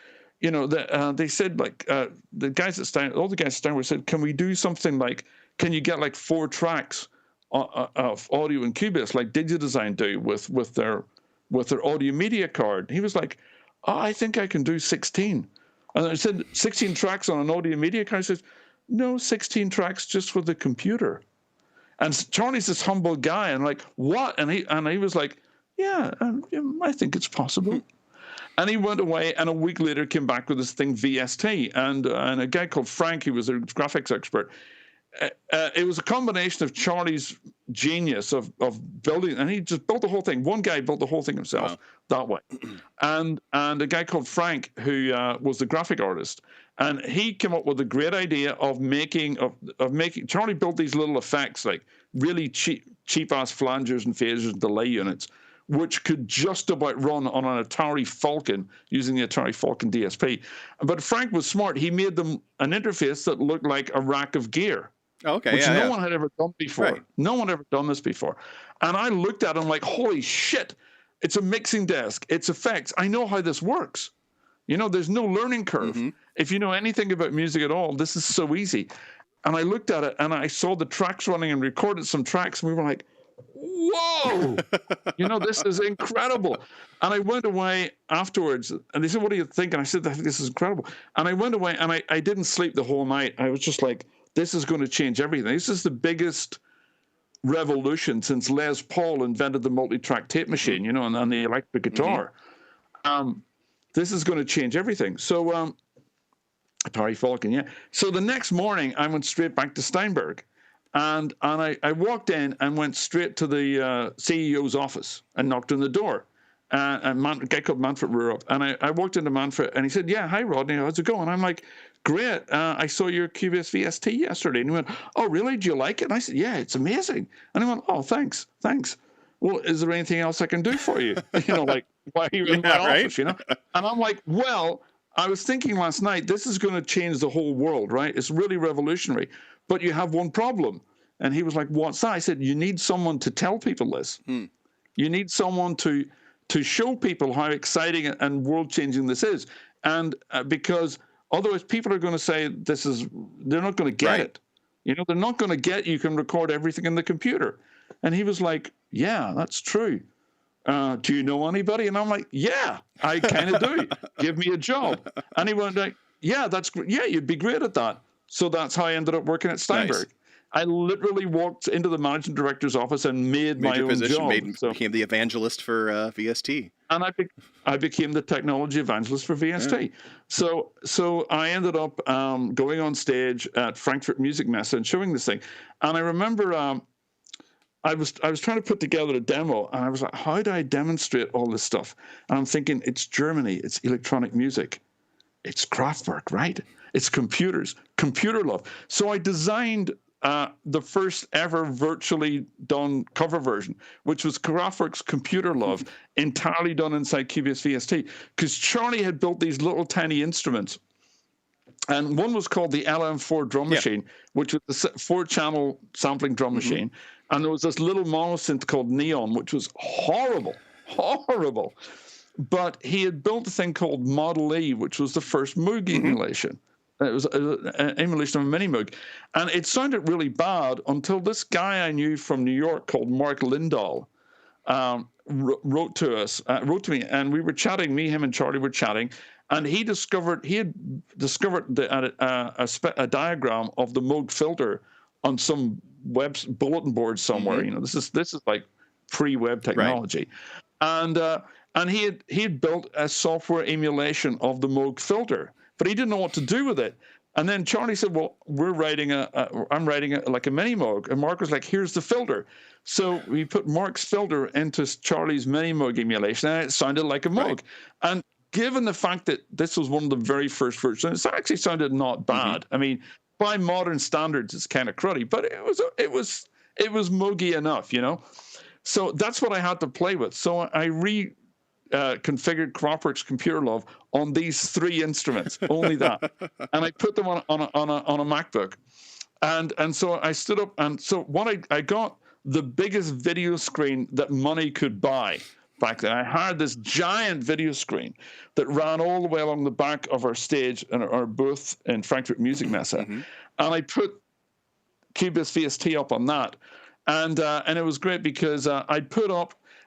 they said, like, the guys at Steinberg said, can we do something like, can you get like 4 tracks of audio in Cubase like Digidesign do with their audio media card? He was like, oh, I think I can do 16. And I said, 16 tracks on an audio media card? He says, no, 16 tracks just for the computer. And Charlie's this humble guy, and like, what? And he was like, yeah, I think it's possible. And he went away, and a week later came back with this thing, VST, and a guy called Frank, who was a graphics expert. It was a combination of Charlie's genius of building, and he just built the whole thing. One guy built the whole thing himself that way, and a guy called Frank, who was the graphic artist, and he came up with a great idea of making. Charlie built these little effects, like really cheap ass flangers and phasers and delay units, which could just about run on an Atari Falcon using the Atari Falcon DSP. But Frank was smart. He made them an interface that looked like a rack of gear. Okay, which no one had ever done before. Right. No one had ever done this before. And I looked at it, I'm like, holy shit, it's a mixing desk. It's effects. I know how this works. There's no learning curve. If you know anything about music at all, this is so easy. And I looked at it, and I saw the tracks running and recorded some tracks, and we were like, whoa, this is incredible. And I went away afterwards, and they said, what do you think? And I said, I think this is incredible. And I went away, and I didn't sleep the whole night. I was just like, this is going to change everything. This is the biggest revolution since Les Paul invented the multi-track tape machine, and the electric guitar. This is going to change everything. So Atari Falcon, yeah. So the next morning, I went straight back to Steinberg. And I walked in and went straight to the CEO's office and knocked on the door. And a guy called Manfred Rurup. And I walked into Manfred, and he said, yeah, hi, Rodney, how's it going? I'm like, great. I saw your Cubase VST yesterday. And he went, oh, really? Do you like it? And I said, yeah, it's amazing. And he went, oh, thanks. Well, is there anything else I can do for you? Like, why are you in my office, And I'm like, well, I was thinking last night, this is going to change the whole world, right? It's really revolutionary. But you have one problem. And he was like, what's that? I said, you need someone to tell people this. You need someone to show people how exciting and world-changing this is. And because otherwise people are going to say they're not going to get it. You know, they're not going to get you can record everything in the computer. And he was like, yeah, that's true. Do you know anybody? And I'm like, yeah, I kind of do. Give me a job. And he went like, yeah, that's great. Yeah, you'd be great at that. So that's how I ended up working at Steinberg. Nice. I literally walked into the managing director's office and made my own job. Became the evangelist for VST. And I became the technology evangelist for VST. Yeah. So I ended up going on stage at Frankfurt Music Messe and showing this thing. And I remember I was trying to put together a demo, and I was like, how do I demonstrate all this stuff? And I'm thinking, it's Germany, it's electronic music, it's Kraftwerk, right? It's computers, computer love. So I designed the first ever virtually done cover version, which was Kraftwerk's Computer Love, entirely done inside Cubase VST, because Charlie had built these little tiny instruments. And one was called the LM4 drum machine, which was the 4-channel sampling drum machine. And there was this little monosynth called Neon, which was horrible. But he had built a thing called Model E, which was the first Moog emulation. It was an emulation of a mini Moog. And it sounded really bad until this guy I knew from New York called Mark Lindahl wrote to me, and we were chatting, him and Charlie were chatting, and he had discovered a diagram of the Moog filter on some bulletin board somewhere. You know, this is like pre-web technology, and he had built a software emulation of the Moog filter, but he didn't know what to do with it. And then Charlie said, well, I'm writing like a mini Moog. And Mark was like, here's the filter. So we put Mark's filter into Charlie's mini Moog emulation, and it sounded like a Moog. And given the fact that this was one of the very first versions, it actually sounded not bad. I mean, by modern standards, it's kind of cruddy, but it was Moogy enough, you know? So that's what I had to play with. So I configured Kraftwerk's Computer Love on these 3 instruments, only that, and I put them on a MacBook, and so I stood up, and so what I got the biggest video screen that money could buy back then. I had this giant video screen that ran all the way along the back of our stage and our booth in Frankfurt Music Messe, and I put Cubase VST up on that, and it was great because when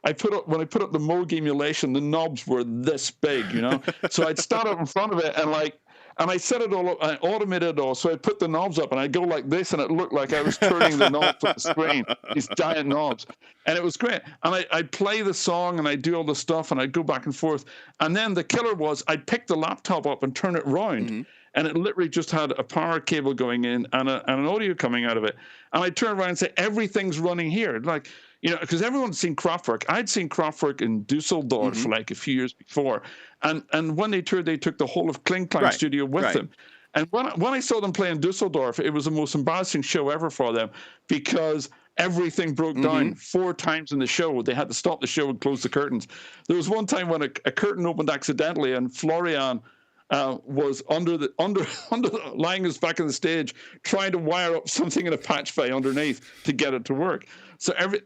I put up the Moog emulation, the knobs were this big, you know. So I'd stand up in front of it and I set it all up, I automated it all. So I put the knobs up and I'd go like this, and it looked like I was turning the knobs on the screen, these giant knobs. And it was great. And I'd play the song and I'd do all the stuff and I'd go back and forth. And then the killer was I'd pick the laptop up and turn it round. And it literally just had a power cable going in and an audio coming out of it. And I'd turn around and say, everything's running here. Like, you know, because everyone's seen Kraftwerk. I'd seen Kraftwerk in Dusseldorf for like a few years before. And when they toured, they took the whole of Kling Klang studio with them. And when I saw them play in Dusseldorf, it was the most embarrassing show ever for them because everything broke down 4 times in the show. They had to stop the show and close the curtains. There was one time when a curtain opened accidentally and Florian was lying his back on the stage, trying to wire up something in a patch bay underneath to get it to work.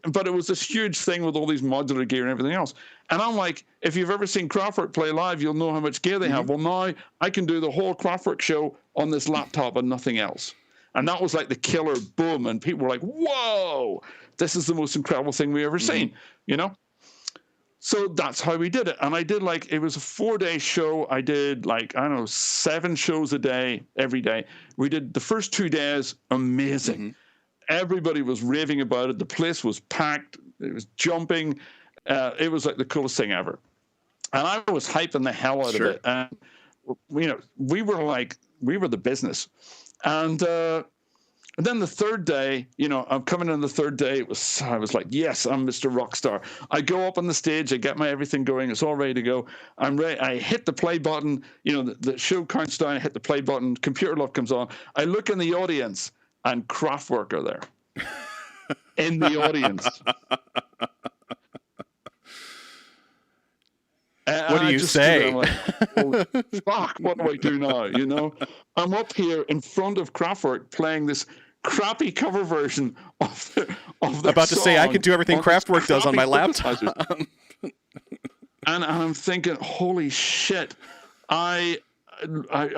But it was this huge thing with all these modular gear and everything else. And I'm like, if you've ever seen Kraftwerk play live, you'll know how much gear they have. Well, now I can do the whole Kraftwerk show on this laptop and nothing else. And that was like the killer boom. And people were like, whoa, this is the most incredible thing we've ever seen, you know? So that's how we did it. And I did it was a 4-day show. I did 7 shows a day, every day. We did the first 2 days, amazing. Everybody was raving about it. The place was packed. It was jumping. It was like the coolest thing ever. And I was hyping the hell out of it. And, you know, we were the business. And then the 3rd day, you know, I'm coming in the 3rd day. I was like, yes, I'm Mr. Rockstar. I go up on the stage. I get my everything going. It's all ready to go. I'm ready. I hit the play button. You know, the show counts down. I hit the play button. Computer Love comes on. I look in the audience, and Kraftwerk are there in the audience. What do you say? I'm like, oh, fuck, what do I do now? You know, I'm up here in front of Kraftwerk playing this crappy cover version of their about to say I can do everything Kraftwerk does on my laptop. And I'm thinking, holy shit, I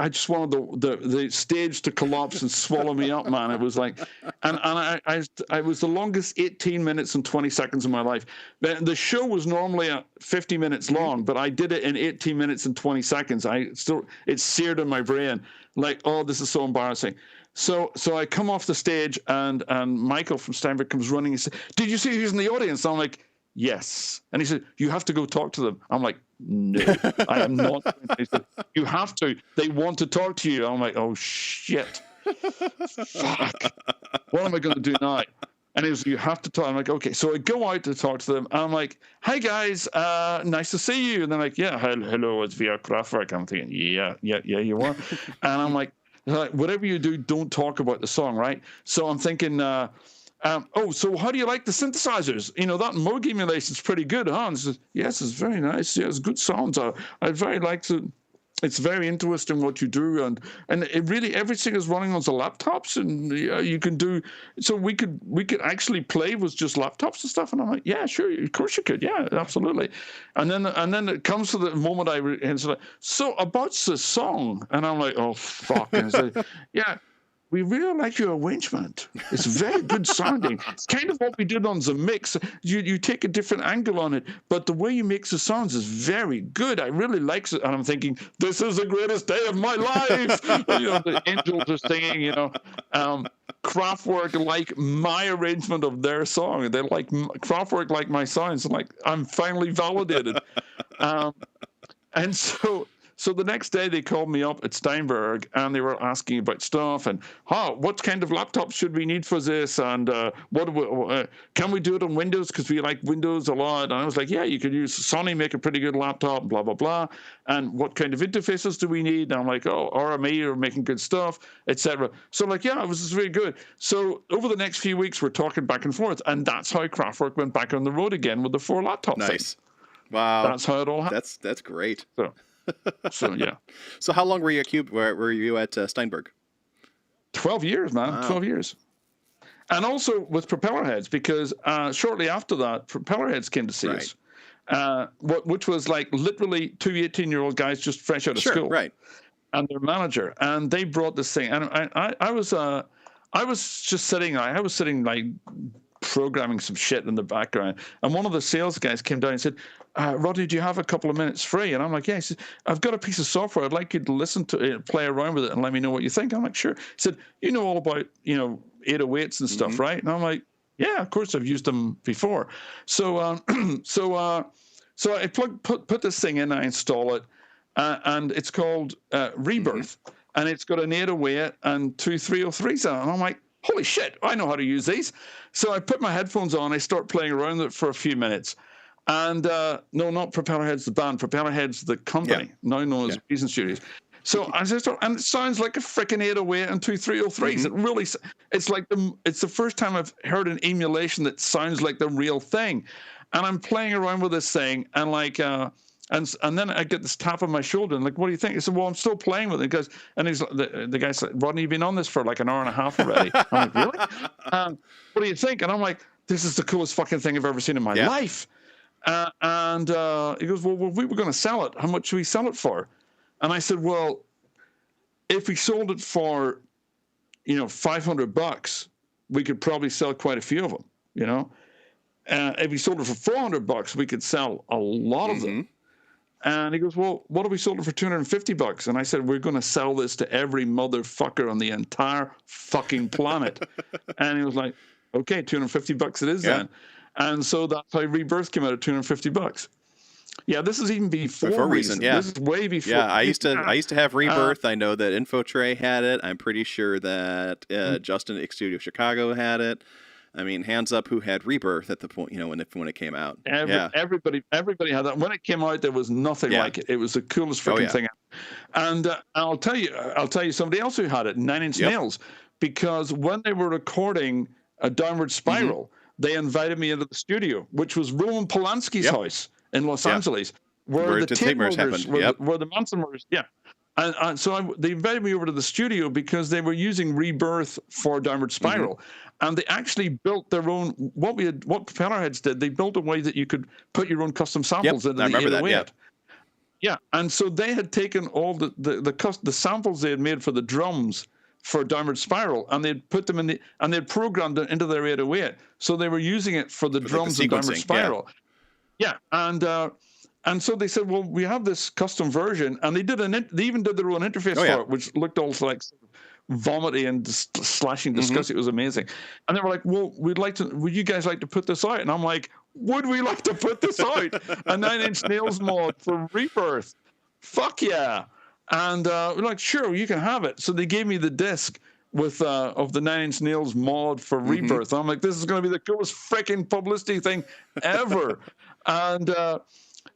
just wanted the stage to collapse and swallow me up, man. It was like, and I was the longest 18 minutes and 20 seconds of my life. The show was normally 50 minutes long, but I did it in 18 minutes and 20 seconds. It's seared in my brain. Like, oh, this is so embarrassing. So I come off the stage and Michael from Steinberg comes running and says, "Did you see who's in the audience?" I'm like, "Yes." And he said, "You have to go talk to them." I'm like, "No, I am not." He said, "You have to. They want to talk to you." I'm like, "Oh shit, fuck! What am I going to do now?" And he was, "You have to talk." I'm like, "Okay." So I go out to talk to them. And I'm like, "Hi guys, nice to see you." And they're like, "Yeah, hello, it's via Kraftwerk." I'm thinking, yeah, you are. And I'm like, "Whatever you do, don't talk about the song, right?" So I'm thinking, "Oh, so how do you like the synthesizers? You know, that Moog emulation is pretty good, huh?" And he says, "Yes, it's very nice. Yeah, it's good sounds. I very like to. It's very interesting what you do, and it really everything is running on the laptops, and you can do. So we could actually play with just laptops and stuff." And I'm like, "Yeah, sure, of course you could. Yeah, absolutely." And then it comes to the moment and it's like, "So about the song," and I'm like, "Oh fuck!" And it's like, "Yeah. We really like your arrangement. It's very good sounding. It's kind of what we did on the mix. You take a different angle on it, but the way you mix the sounds is very good. I really like it." And I'm thinking, this is the greatest day of my life. You know, the angels are singing, you know. Kraftwerk like my arrangement of their song. They like Kraftwerk like my sounds. I'm like, I'm finally validated. And so the next day they called me up at Steinberg and they were asking about stuff and what kind of laptop should we need for this, and can we do it on Windows because we like Windows a lot. And I was like, yeah, you could use Sony, make a pretty good laptop, blah blah blah. And what kind of interfaces do we need? And I'm like, oh, RMA are making good stuff, etc. So like, yeah, it was just really good. So over the next few weeks we're talking back and forth, and that's how Kraftwerk went back on the road again with the 4 laptop Nice thing. Wow, that's how it all happened. That's great. So yeah. So how long were you at Cube? Were you at Steinberg? 12 years, man. Wow. 12 years. And also with Propellerheads, because shortly after that, Propellerheads came to see us, which was like literally 2 18-year-old guys just fresh out of school, right? And their manager, and they brought this thing, and I was just sitting like programming some shit in the background, and one of the sales guys came down and said, "Rodney, do you have a couple of minutes free?" And I'm like, "Yeah." He said, "I've got a piece of software. I'd like you to listen to it, play around with it, and let me know what you think." I'm like, "Sure." He said, "You know all about 808s and stuff, right?" And I'm like, "Yeah, of course I've used them before." So so I put this thing in, I install it, and it's called Rebirth, and it's got an 808 and 2 303s on it, and I'm like, holy shit, I know how to use these. So I put my headphones on, I start playing around with it for a few minutes. And no, not Propellerheads, the band, Propellerheads, the company, now known as Reason Studios. So I just and it sounds like a freaking 808 and 2 303s. It really, it's the first time I've heard an emulation that sounds like the real thing. And I'm playing around with this thing, and like, and then I get this tap on my shoulder, and like, "What do you think?" I said, "Well, I'm still playing with it." He goes, and the guy said, "Rodney, you've been on this for like an hour and a half already." I'm like, "Really?" "What do you think?" And I'm like, "This is the coolest fucking thing I've ever seen in my life." And he goes, well, we were going to sell it. How much should we sell it for? And I said, well, if we sold it for, $500, we could probably sell quite a few of them, if we sold it for $400, we could sell a lot of them. And he goes, well, what if we sold it for $250? And I said, we're going to sell this to every motherfucker on the entire fucking planet. And he was like, okay, $250 it is then. And so that's how Rebirth came out at $250. Yeah, this is even before Reason. Yeah, this is way before. Yeah, I used to have Rebirth. I know that InfoTray had it. I'm pretty sure that Justin at Studio Chicago had it. I mean, hands up, who had Rebirth at the point, when it came out? Everybody had that. When it came out, there was nothing like it. It was the coolest freaking thing. And I'll tell you somebody else who had it, Nine Inch Nails, because when they were recording a Downward Spiral, they invited me into the studio, which was Roman Polanski's house in Los Angeles, where the tape murders happened. where the Manson murders, yeah. And so they invited me over to the studio because they were using Rebirth for Downward Spiral, and they actually built their own. What Propellerheads did, they built a way that you could put your own custom samples into the 808. Yeah, and so they had taken all the samples they had made for the drums for Downward Spiral, and they'd put them and they'd programmed it into their 808. So they were using it for the drums and Downward Spiral. Yeah, and so they said, well, we have this custom version, and they even did their own interface for it, which looked all like vomity and slashing disgusting. It was amazing. And they were like, well, would you guys like to put this out? And I'm like, would we like to put this out? A 9 Inch Nails mod for Rebirth. Fuck yeah. And we're like, sure, you can have it. So they gave me the disc with of the 9 Inch Nails mod for Rebirth. I'm like, this is going to be the coolest freaking publicity thing ever.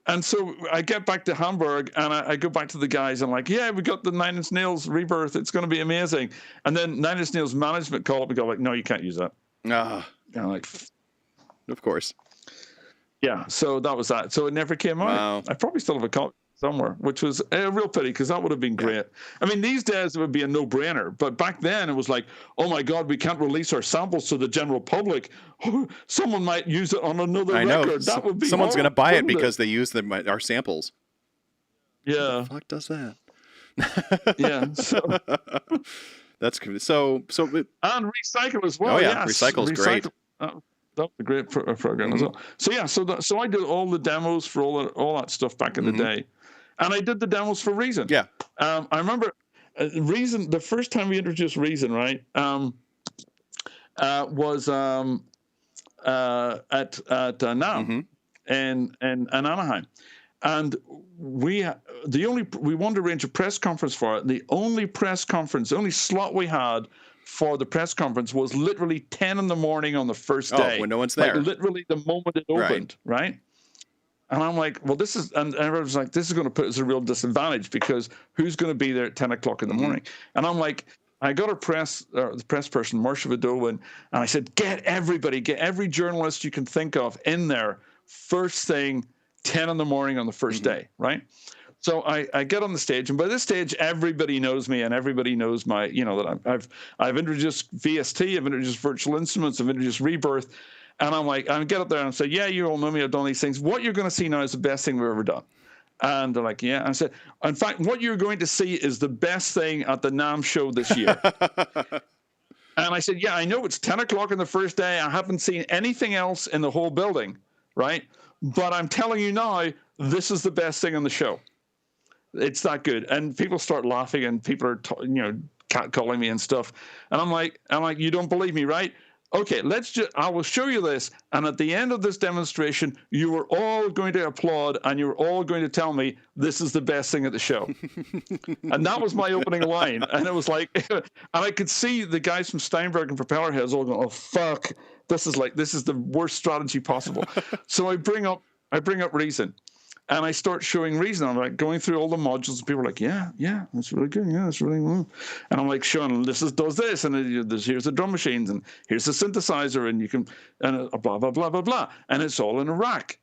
And so I get back to Hamburg, and I go back to the guys. I'm like, yeah, we got the 9 Inch Nails Rebirth. It's going to be amazing. And then 9 Inch Nails management call up and go like, no, you can't use that. And I'm like, of course. Yeah, so that was that. So it never came out. I probably still have a copy somewhere, which was a real pity because that would have been great. I mean, these days it would be a no-brainer, but back then it was like, oh my God, we can't release our samples to the general public. Someone might use it on another record. That would be someone's going to buy it because they use our samples. Yeah. Who the fuck does that? Yeah. So that's good. So and Recycle as well. Oh yeah, yes. Recycle's great. That was a great program as well. So yeah, so I did all the demos for all that stuff back in the day, and I did the demos for Reason. Yeah, I remember Reason. The first time we introduced Reason, right, was at NAMM in Anaheim, and we wanted to arrange a press conference for it. The only slot we had for the press conference was literally 10 in the morning on the first day. When no one's there. Like literally the moment it opened, right? And I'm like, well, and everyone's like, this is going to put us at a real disadvantage because who's going to be there at 10 o'clock in the morning? And I'm like, I got the press person, Marsha Vidolin, and I said, get every journalist you can think of in there first thing, 10 in the morning on the first day, right? So I get on the stage, and by this stage, everybody knows me, and everybody knows that I've introduced VST, I've introduced virtual instruments, I've introduced Rebirth, and I'm like, I get up there and I say, yeah, you all know me, I've done these things. What you're going to see now is the best thing we've ever done. And they're like, yeah. And I said, in fact, what you're going to see is the best thing at the NAMM show this year. And I said, yeah, I know it's 10 o'clock on the first day. I haven't seen anything else in the whole building, right? But I'm telling you now, this is the best thing on the show. It's that good. And people start laughing, and people are, catcalling me and stuff. And I'm like, you don't believe me, right? Okay, I will show you this. And at the end of this demonstration, you are all going to applaud, and you're all going to tell me this is the best thing at the show. And that was my opening line. And it was like, and I could see the guys from Steinberg and Propellerheads all going, oh, fuck. This is the worst strategy possible. So I bring up Reason. And I start showing Reason. I'm like going through all the modules, and people are like, yeah, that's really good. Yeah, that's really good. And I'm like showing does this, and here's the drum machines, and here's the synthesizer, and you can, and blah, blah, blah, blah, blah. And it's all in a rack,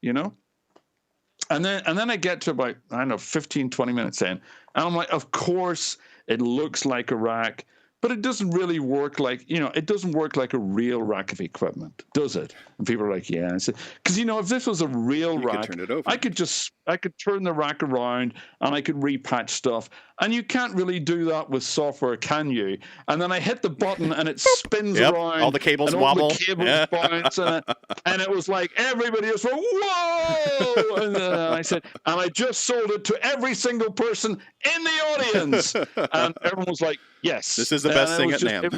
And then I get to about, 15, 20 minutes in, and I'm like, of course it looks like a rack, but it doesn't really work like, it doesn't work like a real rack of equipment, does it? And people are like, yeah. Because, if this was a real rack, turn it over. I could turn the rack around and I could repatch stuff. And you can't really do that with software, can you? And then I hit the button and it spins around. All the cables wobble. All the cables bounce. And it was like, everybody was like, whoa! And I said, and I just sold it to every single person in the audience. And everyone was like, yes. This is the best thing at NAMM.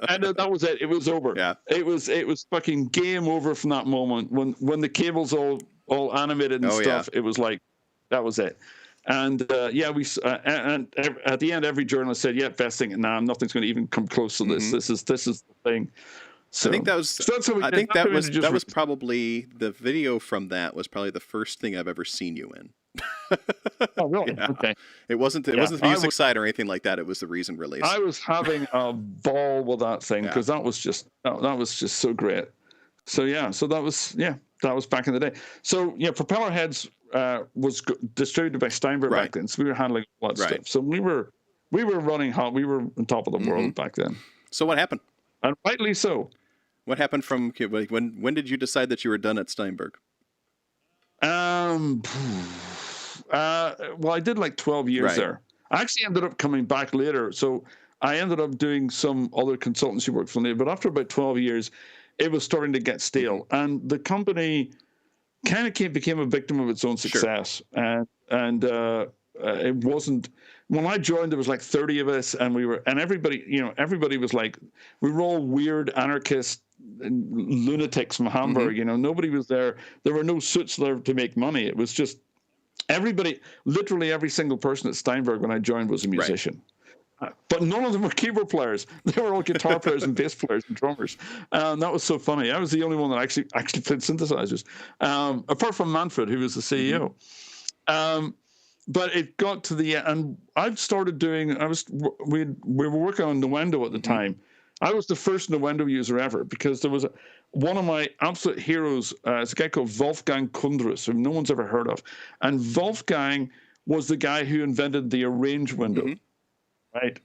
And that was it. It was over. Yeah. It was fucking game over from that moment. When the cables all animated and stuff, it was like, that was it. And and at the end, every journalist said, "Yeah, best thing at NAMM. Nothing's going to even come close to this. This is the thing." So I think that was probably the video from that was probably the first thing I've ever seen you in. Oh, really? Yeah. Okay. It wasn't the music side or anything like that. It was the Reason release. I was having a ball with that thing because that was just so great. So that was back in the day. So Propellerheads was distributed by Steinberg back then, so we were handling a lot of stuff. So we were running hot. We were on top of the world back then. So what happened? And rightly so. What happened from when did you decide that you were done at Steinberg? Well, I did like 12 years there. I actually ended up coming back later. So I ended up doing some other consultancy work from there. But after about 12 years, it was starting to get stale. And the company kind of became a victim of its own success. And it wasn't... When I joined, there was like 30 of us, and everybody was like, we were all weird anarchist lunatics from Hamburg. Nobody was there. There were no suits there to make money. It was just everybody, literally every single person at Steinberg when I joined was a musician. But none of them were keyboard players. They were all guitar players and bass players and drummers. That was so funny. I was the only one that actually played synthesizers, apart from Manfred, who was the CEO. But it got to the end, and I've started doing. We were working on Nuendo at the time. I was the first Nuendo user ever because there was one of my absolute heroes. It's a guy called Wolfgang Kundras, who no one's ever heard of, and Wolfgang was the guy who invented the arrange window. Right.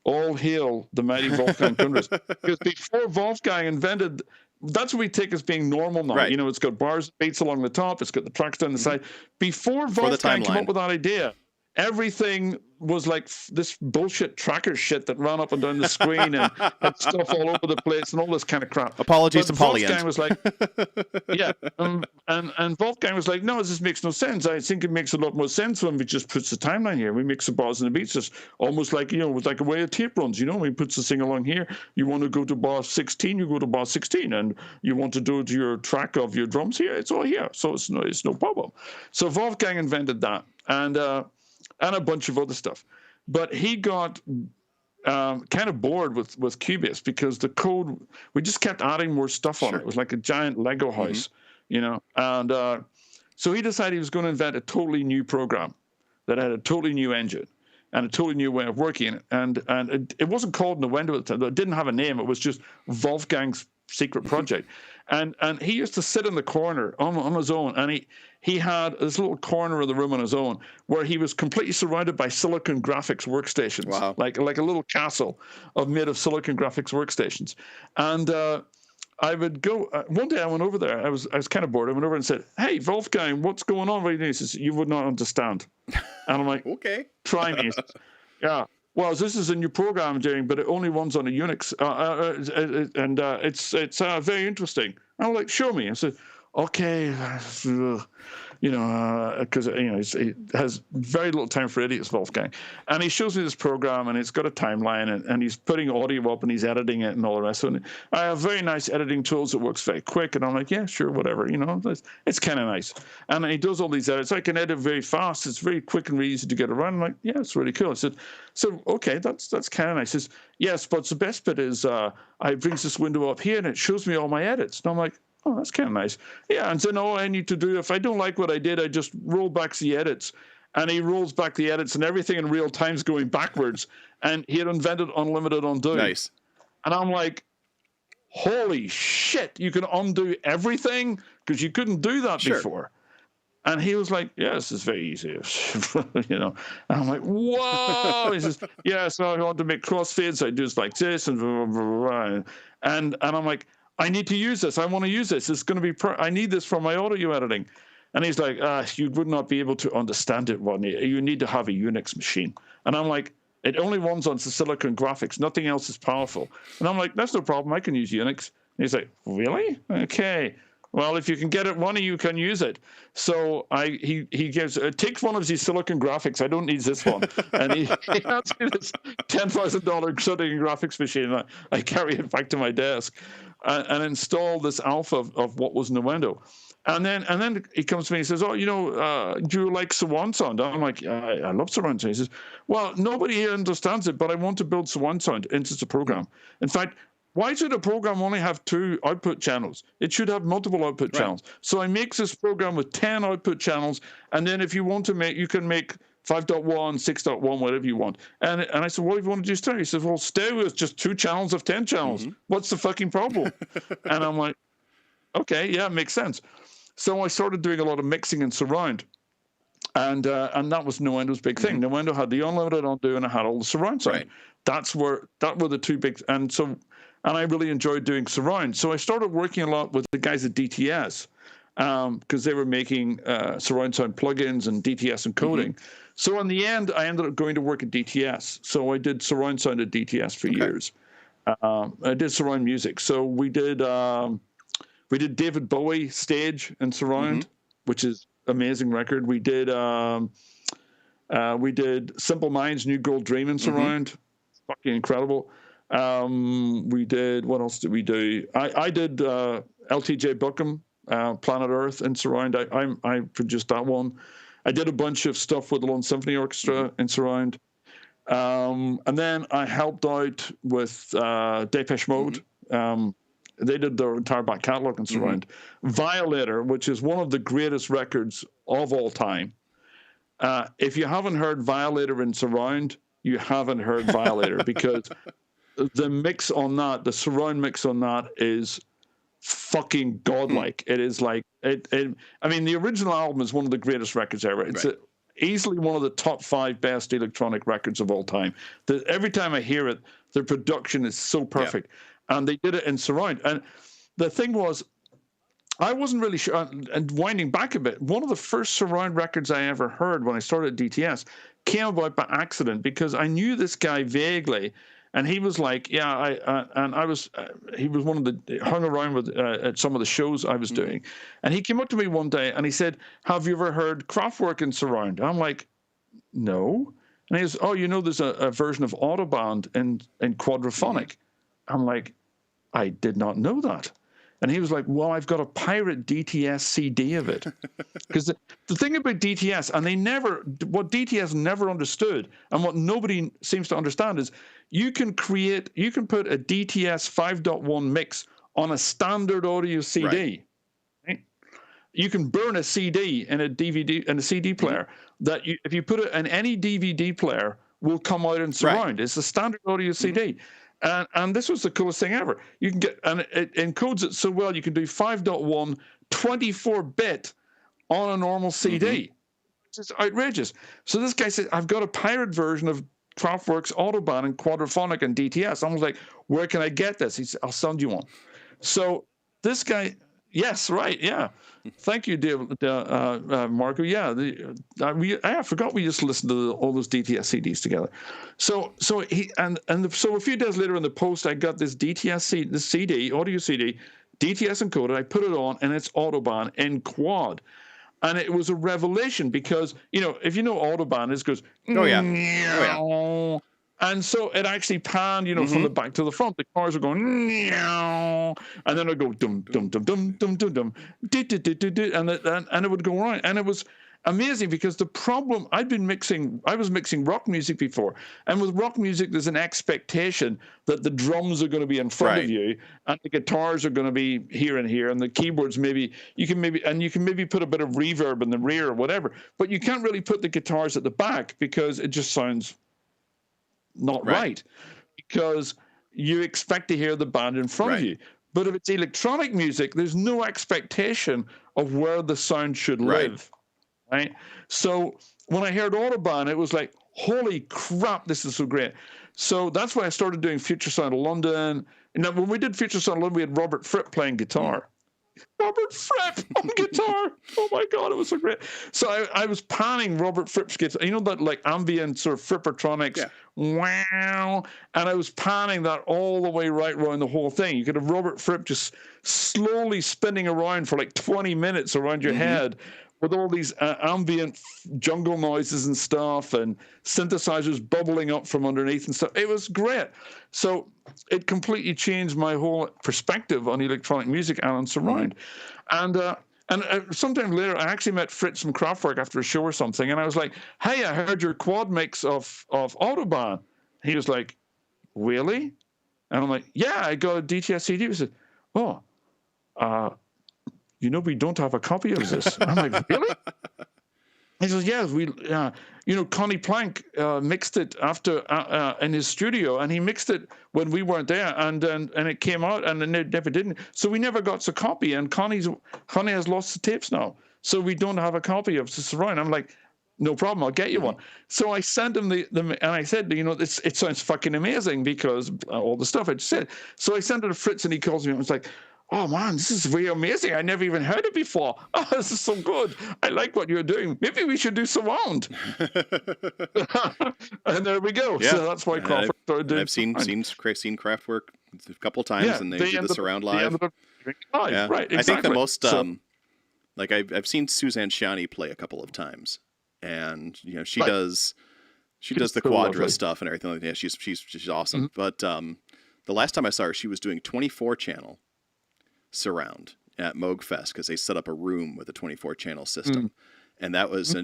All hail the mighty Wolfgang Kundras. Because before Wolfgang invented, that's what we take as being normal now. It's got bars and beats along the top. It's got the tracks down the side. Before Wolfgang came up with that idea, everything was like this bullshit tracker shit that ran up and down the screen and had stuff all over the place and all this kind of crap. Apologies to Polyend. Wolfgang was like, and Wolfgang was like, no, this makes no sense. I think it makes a lot more sense when we just puts the timeline here. We mix the bars and the beats, just almost like, with like a way a tape runs, we puts the thing along here. You want to go to bar 16, you go to bar 16, and you want to do your track of your drums here, it's all here. So it's no problem. So Wolfgang invented that. And a bunch of other stuff. But he got kind of bored with Cubase because the code, we just kept adding more stuff on it. It was like a giant Lego house, And so he decided he was going to invent a totally new program that had a totally new engine and a totally new way of working. And it wasn't called Nuendo at the time. It didn't have a name. It was just Wolfgang's secret project. And he used to sit in the corner on his own, and he had this little corner of the room on his own where he was completely surrounded by Silicon Graphics workstations, like a little castle made of Silicon Graphics workstations. And I would go. One day I went over there. I was kind of bored. I went over and said, "Hey, Wolfgang, what's going on right now?" He says, "You would not understand." And I'm like, "Okay, try me." Says, yeah. Well, this is a new program I'm doing, but it only runs on a Unix, and it's very interesting. I'm like, show me. I said, okay, because he has very little time for idiots, Wolfgang. And he shows me this program, and it's got a timeline, and he's putting audio up, and he's editing it, and all the rest of it. I have very nice editing tools that works very quick, and I'm like, yeah, sure, whatever, it's kind of nice. And he does all these edits. I can edit very fast. It's very quick and very easy to get around. I'm like, yeah, it's really cool. I said, so okay, that's kind of nice. He says, yes, but the best bit is I brings this window up here, and it shows me all my edits. And I'm like, oh, that's kind of nice. Yeah, and then all I need to do, if I don't like what I did, I just roll back the edits. And he rolls back the edits, and everything in real time is going backwards. And he had invented unlimited undo. Nice. And I'm like, holy shit, you can undo everything? Because you couldn't do that before. And he was like, yeah, this is very easy. And I'm like, whoa. He says, yeah, so I want to make crossfades. I do this like this, and blah, blah, blah. And I'm like, I need to use this. I want to use this. It's going to be, I need this for my audio editing. And he's like, you would not be able to understand it, Rodney. You need to have a Unix machine. And I'm like, it only runs on the Silicon Graphics. Nothing else is powerful. And I'm like, that's no problem. I can use Unix. And he's like, really? Okay. Well, if you can get it running, you can use it. So he gives, take one of these Silicon Graphics. I don't need this one. And he hands me this $10,000 Silicon Graphics machine. And I carry it back to my desk and install this alpha of what was Nuendo. And then he comes to me and says, oh, do you like surround sound? I'm like, I love surround sound. He says, well, nobody here understands it, but I want to build surround sound into the program. In fact, why should a program only have 2 output channels? It should have multiple output channels. So I make this program with 10 output channels, and then if you want to make, you can make 5.1, 6.1, whatever you want. And I said, what do you want to do stereo? He says, well, stereo is just 2 channels of 10 channels. Mm-hmm. What's the fucking problem? And I'm like, okay, yeah, it makes sense. So I started doing a lot of mixing and surround. And that was Nuendo's big thing. Nuendo had the unlimited undo, and it had all the surround sound. Right. That were the two big, and I really enjoyed doing surround. So I started working a lot with the guys at DTS because they were making surround sound plugins and DTS encoding. So in the end, I ended up going to work at DTS. So I did surround sound at DTS for years. I did surround music. So we did David Bowie stage and surround, which is amazing record. We did Simple Minds, New Gold Dream and surround, fucking incredible. We did, what else did we do? I did LTJ Buckham, Planet Earth and surround. I produced that one. I did a bunch of stuff with the London Symphony Orchestra in surround. And then I helped out with Depeche Mode. They did their entire back catalogue in surround. Violator, which is one of the greatest records of all time. If you haven't heard Violator in surround, you haven't heard Violator because the mix on that, the surround mix on that is fucking godlike. It is like, I mean, the original album is one of the greatest records ever. It's easily one of the top 5 best electronic records of all time. Every time I hear it, the production is so perfect. And they did it in surround. And the thing was, I wasn't really sure, and winding back a bit, one of the first surround records I ever heard when I started at DTS came about by accident because I knew this guy vaguely, and he was like, he was one of the, hung around with at some of the shows I was doing, and he came up to me one day and he said, have you ever heard Kraftwerk in surround? I'm like, no. And he goes, oh, you know, there's a version of Autobahn in quadraphonic. I'm like, I did not know that. And he was like, well, I've got a pirate DTS CD of it. Because the thing about DTS, and what DTS never understood, and what nobody seems to understand is you can put a DTS 5.1 mix on a standard audio CD. Right? You can burn a CD in a DVD, in a CD player, that if you put it in any DVD player, will come out in surround. It's a standard audio CD. And this was the coolest thing ever. You can get, and it encodes it so well, you can do 5.1 24-bit on a normal CD. Which is outrageous. So this guy said, I've got a pirate version of Kraftwerk's Autobahn and quadraphonic and DTS. I was like, where can I get this? He said, I'll send you one. So this guy, yes, right, yeah. Thank you, Marco. Yeah, I forgot we just listened to all those DTS CDs together. So a few days later in the post, I got this DTS the CD, audio CD, DTS encoded. I put it on, and it's Autobahn in quad. And it was a revelation because, you know, if you know Autobahn, it goes, and so it actually panned, you know, from the back to the front. The cars are going, and then it would go dum dum dum dum dum dum dum, and it would go around, and it was amazing because the problem I was mixing rock music before, and with rock music there's an expectation that the drums are going to be in front of you, and the guitars are going to be here and here, and the keyboards you can maybe put a bit of reverb in the rear or whatever, but you can't really put the guitars at the back because it just sounds not right, because you expect to hear the band in front of you. But if it's electronic music, there's no expectation of where the sound should live. Right? So when I heard Autobahn, it was like, holy crap, this is so great. So that's why I started doing Future Sound of London. And when we did Future Sound of London, we had Robert Fripp playing guitar. Robert Fripp on guitar. Oh my God, it was so great. So I was panning Robert Fripp's guitar. You know that like ambient sort of Frippertronics, wow. And I was panning that all the way right around the whole thing. You could have Robert Fripp just slowly spinning around for like 20 minutes around your head with all these ambient jungle noises and stuff, and synthesizers bubbling up from underneath and stuff. It was great. So it completely changed my whole perspective on electronic music and on surround. And sometime later, I actually met Fritz from Kraftwerk after a show or something, and I was like, hey, I heard your quad mix of Autobahn. He was like, really? And I'm like, yeah, I got a DTS CD. He said, oh, you know, we don't have a copy of this. I'm like, really? He says, yes, Connie Plank mixed it after in his studio, and he mixed it when we weren't there, and it came out, and it never didn't. So we never got a copy, and Connie has lost the tapes now, so we don't have a copy of the surround. I'm like, no problem, I'll get you one. So I sent him and I said, it sounds fucking amazing because all the stuff I just said. So I sent it to Fritz, and he calls me and was like, oh man, this is really amazing. I never even heard it before. Oh, this is so good. I like what you're doing. Maybe we should do surround. And there we go. Yeah. So that's why Crawford started doing. I've seen Kraftwerk a couple times, and they did the surround live. Yeah. Right. Exactly. I think the most like I've seen Suzanne Shani play a couple of times, and she does the quadra stuff and everything like that. She's awesome. But the last time I saw her, she was doing 24 channel surround at Moog Fest, because they set up a room with a 24 channel system, and that was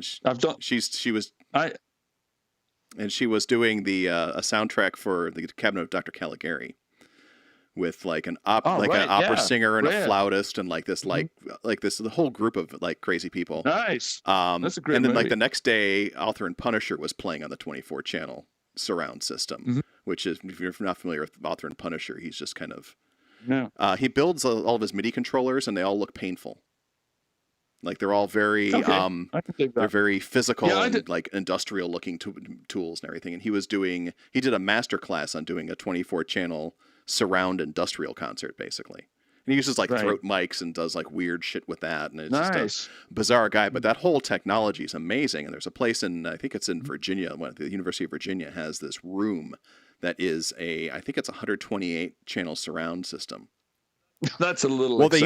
she was doing the a soundtrack for the Cabinet of Dr. Caligari, with like an opera singer and a flautist and like this the whole group of like crazy people. Nice. That's a great And then movie. like the next day, Author and Punisher was playing on the 24 channel surround system, which is, if you're not familiar with Author and Punisher, he's just kind of he builds all of his MIDI controllers, and they all look painful. Like they're all very they're very physical and like industrial looking tools and everything. And he did a master class on doing a 24 channel surround industrial concert, basically. And he uses like throat mics and does like weird shit with that, and it's just a bizarre guy. But that whole technology is amazing. And there's a place I think it's in Virginia, the University of Virginia has this room that is I think it's a 128 channel surround system. That's a little well, excessive.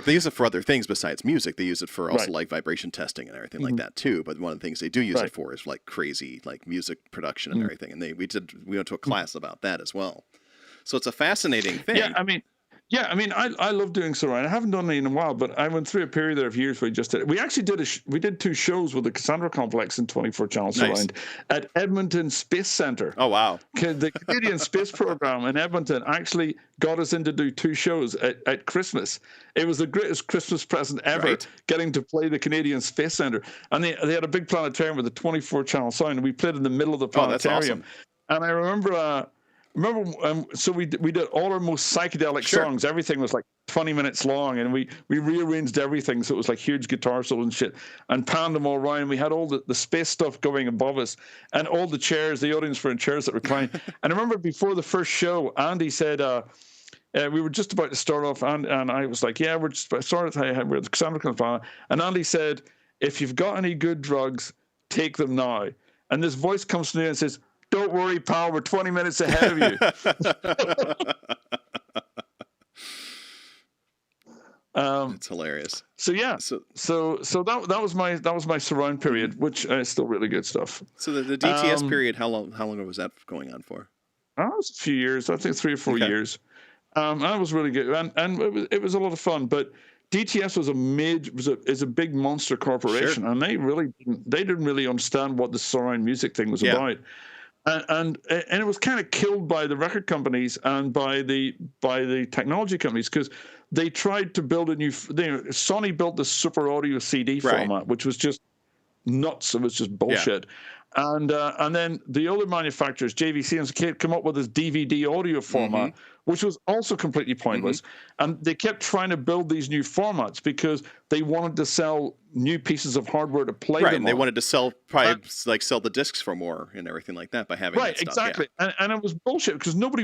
They use it for other things besides music. They use it for also like vibration testing and everything like that too. But one of the things they do use it for is like crazy like music production and everything. And we went to a class about that as well. So it's a fascinating thing. Yeah, I mean, I love doing surround. I haven't done it in a while, but I went through a period there of years where we just did it. We actually did 2 shows with the Cassandra Complex in 24 channel surround at Edmonton Space Center. Oh wow! The Canadian Space Program in Edmonton actually got us in to do 2 shows at Christmas. It was the greatest Christmas present ever, getting to play the Canadian Space Center. And they had a big planetarium with a 24 channel sound, and we played in the middle of the planetarium. That's awesome. And I remember. So we did all our most psychedelic songs. Everything was like 20 minutes long, and we rearranged everything so it was like huge guitar solos and shit, and panned them all around. We had all the space stuff going above us, and all the chairs, the audience were in chairs that reclined. And I remember before the first show, Andy said, we were just about to start off, and I was like, yeah, we're just about to start. We're at the Cassandra Complex. And Andy said, if you've got any good drugs, take them now. And this voice comes to me and says, don't worry, pal, we're 20 minutes ahead of you. It's hilarious. So yeah, so that was my surround period, which is still really good stuff. So the DTS period, how long was that going on for? It was a few years, I think 3 or 4 years. That was really good, and it was a lot of fun. But DTS is a big monster corporation, and they didn't really understand what the surround music thing was about. And it was kind of killed by the record companies and by the technology companies, because they tried to build a new. Sony built the Super Audio CD format, which was just nuts. It was just bullshit. And then the other manufacturers, JVC and Kate, come up with this DVD audio format, which was also completely pointless. And they kept trying to build these new formats because they wanted to sell new pieces of hardware to play them and they wanted to sell the discs for more and everything like that by having that stuff. Exactly. And it was bullshit because nobody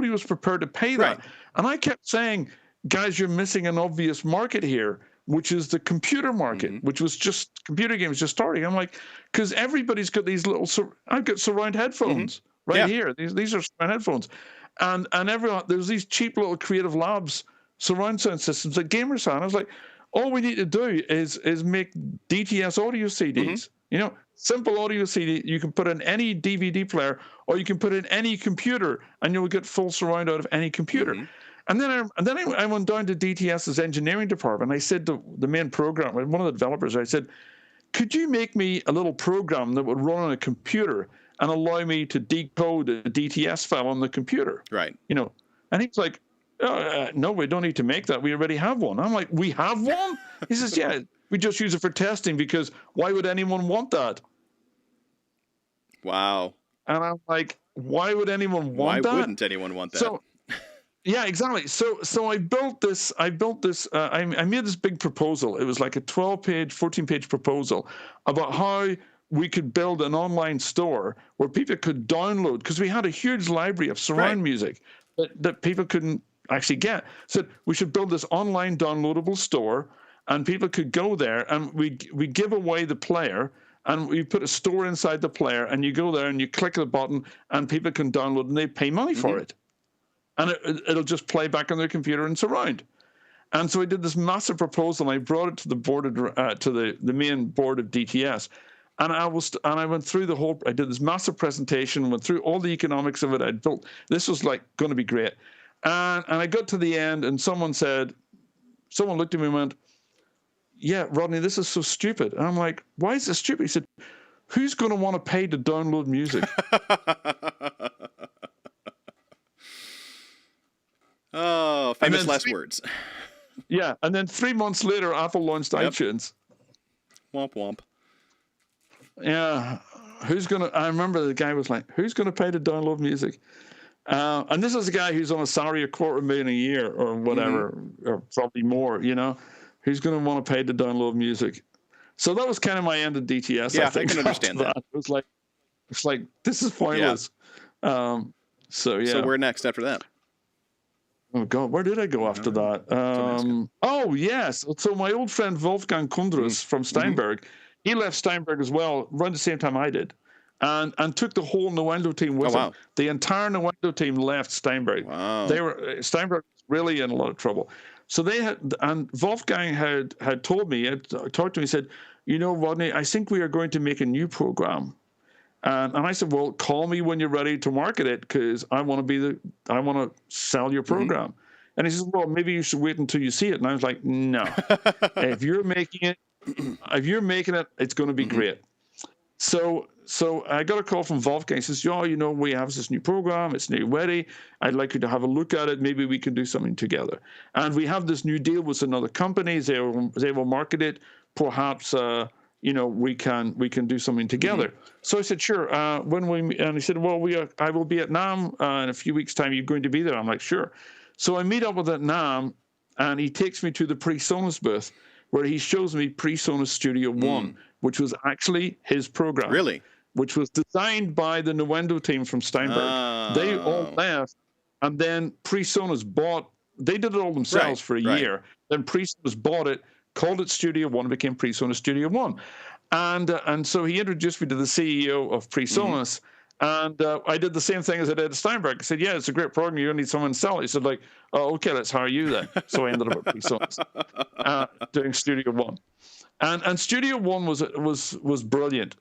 was prepared to pay that. And I kept saying, guys, you're missing an obvious market here, which is the computer market, which was just computer games just starting. I'm like, because everybody's got these little, I've got surround headphones here. These are surround headphones. And everyone, there's these cheap little Creative Labs surround sound systems that gamers have. And I was like, all we need to do is make DTS audio CDs. Simple audio CD. You can put in any DVD player, or you can put in any computer, and you'll get full surround out of any computer. And then I went down to DTS's engineering department. I said to the main programmer, one of the developers, I said, could you make me a little program that would run on a computer and allow me to decode a DTS file on the computer? Right. And he's like, no, we don't need to make that. We already have one. I'm like, we have one? He says, yeah, we just use it for testing, because why would anyone want that? Wow. And I'm like, why would anyone want that? Why wouldn't anyone want that? So, yeah, exactly. So I built this. I made this big proposal. It was like a 12-page, 14-page proposal about how we could build an online store where people could download, because we had a huge library of surround music that people couldn't actually get. So we should build this online downloadable store, and people could go there, and we give away the player, and we put a store inside the player, and you go there and you click the button, and people can download, and they pay money for it, and it'll just play back on their computer and surround. And so I did this massive proposal, and I brought it to the board of, to the main board of DTS, and I went through the whole. I did this massive presentation, went through all the economics of it. I'd built. This was like going to be great, and I got to the end, and someone looked at me and went, "Yeah, Rodney, this is so stupid." And I'm like, "Why is this stupid?" He said, "Who's going to want to pay to download music?" Oh, famous last words. Yeah, and then 3 months later, Apple launched iTunes. Womp womp. Yeah, I remember the guy was like, "Who's going to pay to download music?" And this is a guy who's on a salary of $250,000 a year or whatever, or probably more, who's going to want to pay to download music. So that was kind of my end of DTS. Yeah, I think I can understand that. It's like, this is pointless. Yeah. So where next after that? Oh, God, where did I go after that? Oh, yes. So my old friend Wolfgang Kundras from Steinberg, he left Steinberg as well around the same time I did, and took the whole Nuendo team with him. The entire Nuendo team left Steinberg. Wow. Steinberg was really in a lot of trouble. So and Wolfgang had told me, had talked to me, he said, Rodney, I think we are going to make a new program. And I said, well, call me when you're ready to market it, because I want to sell your program. And he says, well, maybe you should wait until you see it. And I was like, no, if you're making it, it's going to be great. So I got a call from Wolfgang. He says, we have this new program. It's new ready. I'd like you to have a look at it. Maybe we can do something together. And we have this new deal with another company. They will market it. Perhaps, we can do something together. So I said, sure. And he said, well, I will be at NAM in a few weeks' time. You're going to be there. I'm like, sure. So I meet up with at NAM, and he takes me to the Presonus booth, where he shows me Presonus Studio One, which was actually his program. Really? Which was designed by the Nuendo team from Steinberg. They all left, and then Presonus they did it all themselves for a year. Then Presonus bought it, called it Studio One, became Presonus Studio One. And so he introduced me to the CEO of Presonus, and I did the same thing as I did at Steinberg. I said, yeah, it's a great program. You're going to need someone to sell it. He said, oh, okay, let's hire you then. So I ended up at Presonus doing Studio One. And Studio One was brilliant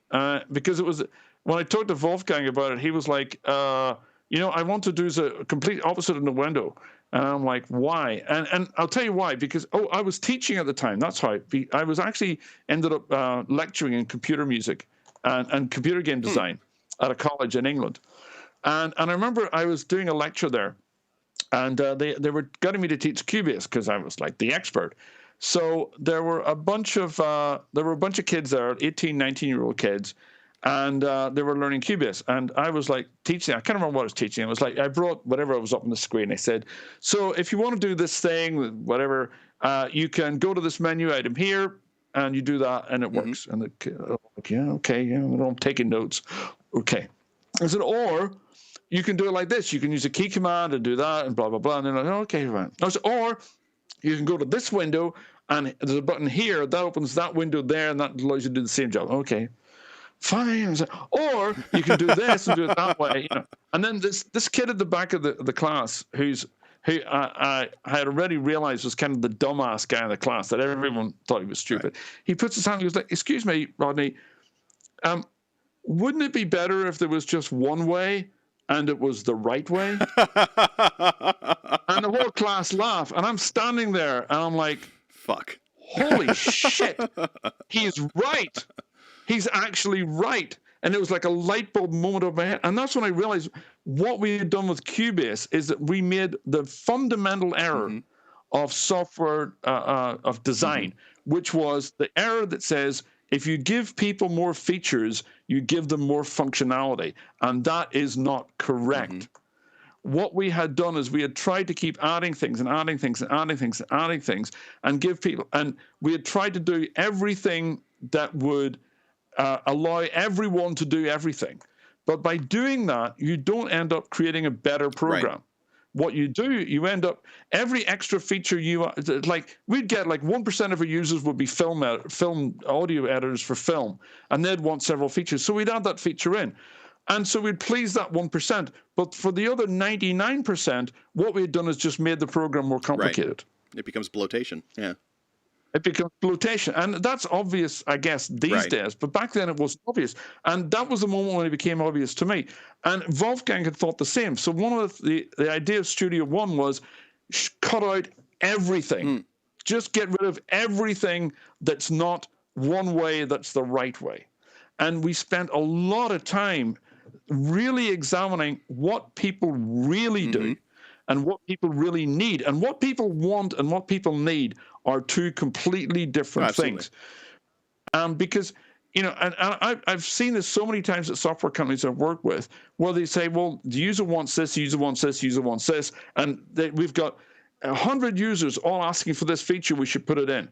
because it was, when I talked to Wolfgang about it, he was like, I want to do the complete opposite of Nuendo. And I'm like, why? And I'll tell you why. Because, I was teaching at the time. That's how I was actually ended up lecturing in computer music and computer game design at a college in England. And I remember I was doing a lecture there, and they were getting me to teach Cubase because I was like the expert. So there were a bunch of kids there, 18, 19-year-old kids, and they were learning Cubase. And I was like teaching. I can't remember what I was teaching. It was like I brought whatever was up on the screen. I said, so if you want to do this thing, whatever, you can go to this menu item here, and you do that, and it works. And the kid, I'm taking notes. Okay. I said, or you can do it like this. You can use a key command and do that, and blah, blah, blah. And then okay, fine. I said, or you can go to this window, and there's a button here that opens that window there, and that allows you to do the same job. Okay, fine. Or you can do this and do it that way. And then this kid at the back of the class, who I had already realized was kind of the dumbass guy in the class that everyone thought he was stupid. Right. He puts his hand. He was like, "Excuse me, Rodney. Wouldn't it be better if there was just one way and it was the right way?" And the whole class laughed, and I'm standing there, and I'm like, fuck. Holy shit. He's right. He's actually right. And it was like a light bulb moment of my head. And that's when I realized what we had done with Cubase is that we made the fundamental error of software, of design, which was the error that says, if you give people more features, you give them more functionality. And that is not correct. What we had done is we had tried to keep adding things and adding things and adding things and adding things and give people, and we had tried to do everything that would allow everyone to do everything. But by doing that, you don't end up creating a better program. Right. What you do, you end up, every extra feature like we'd get like 1% of our users would be film audio editors for film, and they'd want several features. So we'd add that feature in. And so we'd please that 1%. But for the other 99%, what we had done is just made the program more complicated. Right. It becomes bloatation. Yeah. It becomes bloatation. And that's obvious, I guess, these days. But back then it wasn't obvious. And that was the moment when it became obvious to me. And Wolfgang had thought the same. So one of the idea of Studio One was cut out everything. Just get rid of everything that's not one way, that's the right way. And we spent a lot of time really examining what people really do and what people really need. And what people want and what people need are two completely different things. Because, and I've seen this so many times at software companies I've worked with, where they say, well, the user wants this, the user wants this, the user wants this, and we've got 100 users all asking for this feature, we should put it in.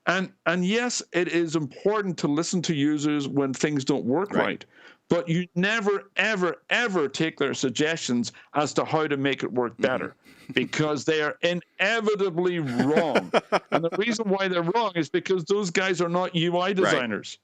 And yes, it is important to listen to users when things don't work right. But you never, ever, ever take their suggestions as to how to make it work better, because they are inevitably wrong. And the reason why they're wrong is because those guys are not UI designers.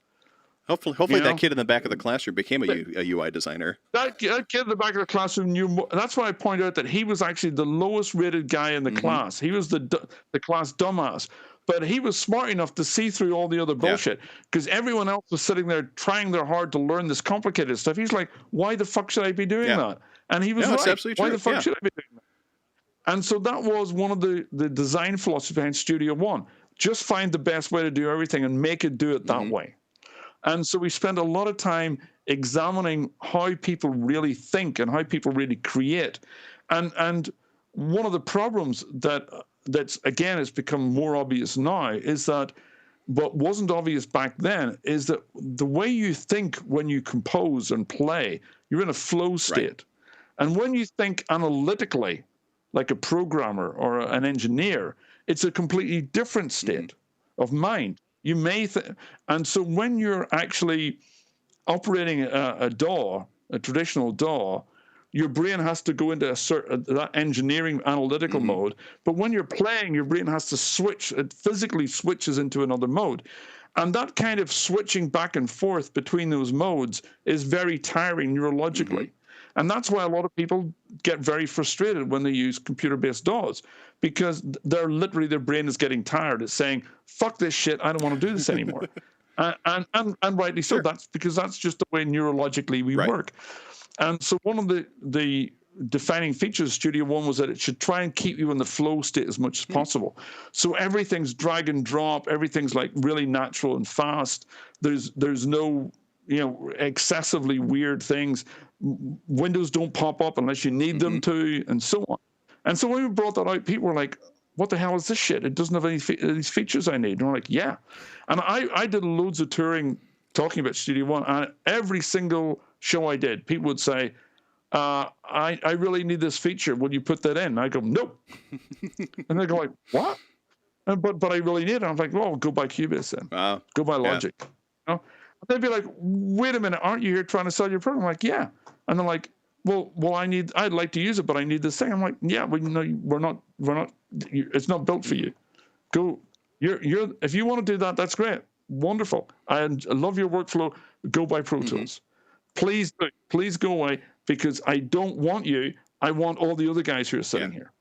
Hopefully that kid in the back of the classroom became a UI designer. That kid in the back of the classroom knew more. That's why I point out that he was actually the lowest rated guy in the class. He was the class dumbass. But he was smart enough to see through all the other bullshit, because everyone else was sitting there trying their hard to learn this complicated stuff. He's like, why the fuck should I be doing that? And he was right. Absolutely why true. The fuck should I be doing that? And so that was one of the design philosophies behind Studio One. Just find the best way to do everything and make it do it that way. And so we spent a lot of time examining how people really think and how people really create. And one of the problems that's again has become more obvious now is that what wasn't obvious back then is that the way you think when you compose and play, you're in a flow state. And when you think analytically, like a programmer or an engineer, it's a completely different state of mind. You may and so when you're actually operating a DAW, a traditional DAW, your brain has to go into that engineering analytical mode. But when you're playing, your brain has to switch. It physically switches into another mode. And that kind of switching back and forth between those modes is very tiring neurologically. And that's why a lot of people get very frustrated when they use computer-based DAWs, because their brain is getting tired. It's saying, fuck this shit, I don't want to do this anymore. and rightly so. That's because that's just the way neurologically we work. And so one of the defining features of Studio One was that it should try and keep you in the flow state as much as possible. So everything's drag and drop. Everything's like really natural and fast. There's no excessively weird things. Windows don't pop up unless you need them to, and so on. And so when we brought that out, people were like, what the hell is this shit? It doesn't have any these features I need. And we're like, yeah. And I did loads of touring talking about Studio One, and every single show I did, people would say, I really need this feature. Will you put that in? And I go, nope. And they go like, what? But I really need it. I'm like, well, go buy Cubase then. Wow. Go buy Logic. They'd be like, wait a minute, aren't you here trying to sell your program? I'm like, yeah. And they're like, well, I'd like to use it, but I need this thing. I'm like, yeah, we're not. It's not built for you. Go. If you want to do that, that's great. Wonderful. I love your workflow. Go buy Pro Tools. Please go away, because I don't want you. I want all the other guys who are sitting here,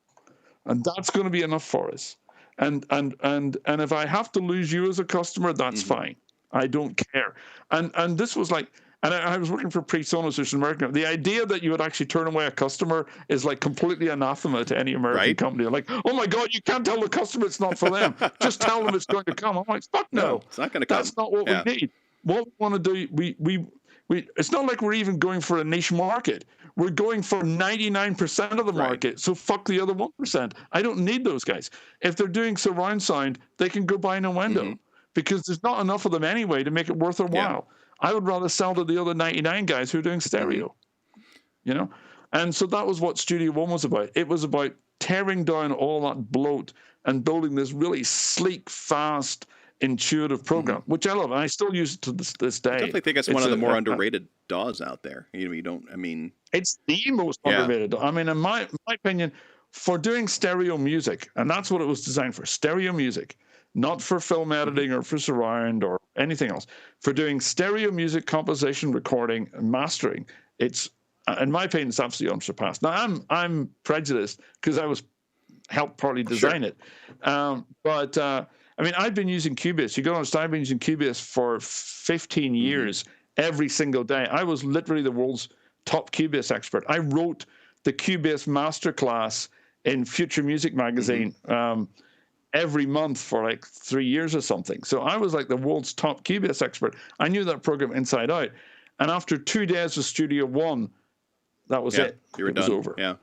and that's going to be enough for us. And if I have to lose you as a customer, that's fine. I don't care. And this was like, and I was working for Presonus, which is American. The idea that you would actually turn away a customer is like completely anathema to any American company. Like, oh my God, you can't tell the customer it's not for them. Just tell them it's going to come. I'm like, fuck no. It's not going to come. That's not what we need. What we want to do, we it's not like we're even going for a niche market. We're going for 99% of the market. So fuck the other 1%. I don't need those guys. If they're doing surround sound, they can go buy an window, because there's not enough of them anyway to make it worth their while. I would rather sell to the other 99 guys who are doing stereo, And so that was what Studio One was about. It was about tearing down all that bloat and building this really sleek, fast, intuitive program, which I love, and I still use it to this day. I definitely think it's one of the more underrated DAWs out there. It's the most underrated. I mean, in my opinion, for doing stereo music, and that's what it was designed for, stereo music, not for film editing or for surround or anything else. For doing stereo music composition, recording, and mastering, it's, in my opinion, it's absolutely unsurpassed. Now, I'm prejudiced because I helped partly design it. But I mean, I've been using Cubase. You go on I've been using Cubase for 15 years, every single day. I was literally the world's top Cubase expert. I wrote the Cubase masterclass in Future Music magazine every month for like 3 years or something. So I was like the world's top Cubase expert. I knew that program inside out. And after 2 days of Studio One, that was it. You were done. It was over. Yeah.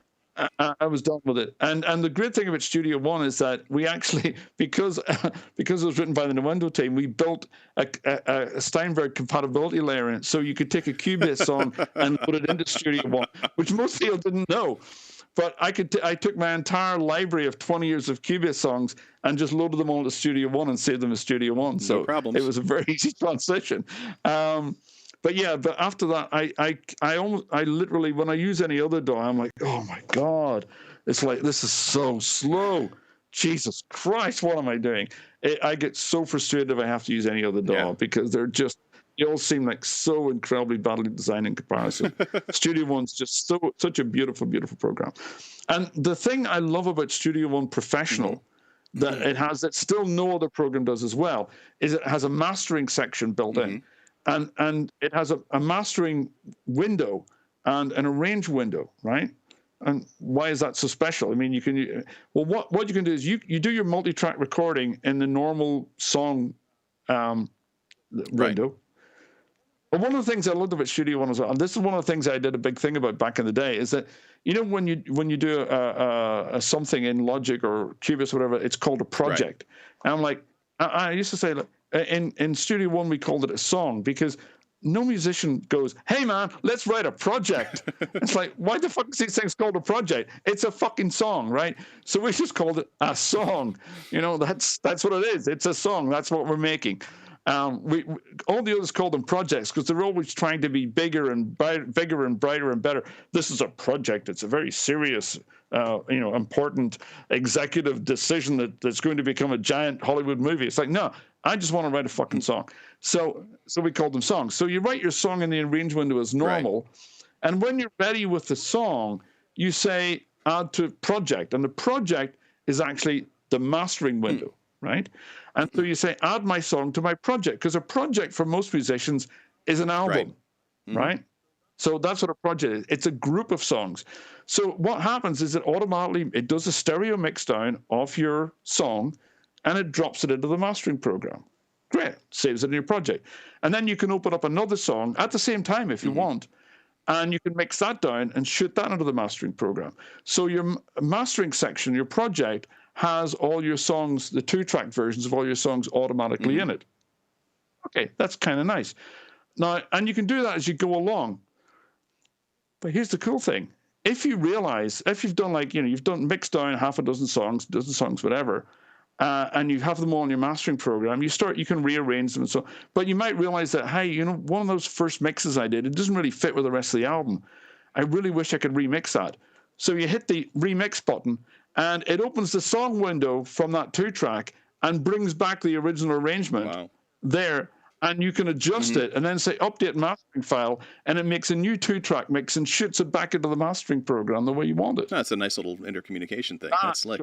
I was done with it. And the great thing about Studio One is that we actually, because it was written by the Nuendo team, we built a Steinberg compatibility layer in it, so you could take a Cubase song and put it into Studio One, which most people didn't know. But I took my entire library of 20 years of Cubase songs and just loaded them all into Studio One and saved them in Studio One. So it was a very easy transition. But yeah, but after that, I literally, when I use any other DAW, I'm like, oh my God, it's like, this is so slow. Jesus Christ, what am I doing? I get so frustrated if I have to use any other DAW because they all seem like so incredibly badly designed in comparison. Studio One's just such a beautiful, beautiful program. And the thing I love about Studio One Professional that it has, that still no other program does as well, is it has a mastering section built in. And it has a mastering window and an arrange window, right? And why is that so special? I mean, what you can do is you do your multi-track recording in the normal song window. But one of the things I loved about Studio One as well, and this is one of the things I did a big thing about back in the day, is that when you do a something in Logic or Cubase or whatever, it's called a project. And I'm like, I used to say, look, in Studio One, we called it a song because no musician goes, hey, man, let's write a project. It's like, why the fuck is these things called a project? It's a fucking song, right? So we just called it a song. That's what it is. It's a song. That's what we're making. All the others call them projects because they're always trying to be bigger and brighter and better. This is a project. It's a very serious, important executive decision that's going to become a giant Hollywood movie. It's like, no, I just want to write a fucking song. So we call them songs. So you write your song in the arrange window as normal. And when you're ready with the song, you say add to project. And the project is actually the mastering window, right? And so you say, add my song to my project, because a project for most musicians is an album, right? So that's what a project is. It's a group of songs. So what happens is it does a stereo mix down of your song, and it drops it into the mastering program. Great, saves it in your project. And then you can open up another song at the same time if you want, and you can mix that down and shoot that into the mastering program. So your mastering section, your project, has all your songs, the 2-track versions of all your songs automatically in it. Okay, that's kind of nice. Now, and you can do that as you go along. But here's the cool thing. If you've done you've done mixed down half a dozen songs, whatever, and you have them all in your mastering program, you can rearrange them. But you might realize that, hey, one of those first mixes I did, it doesn't really fit with the rest of the album. I really wish I could remix that. So you hit the remix button, and it opens the song window from that 2-track and brings back the original arrangement there, and you can adjust it and then say update mastering file, and it makes a new 2-track mix and shoots it back into the mastering program the way you want it. That's a nice little intercommunication thing. That's slick.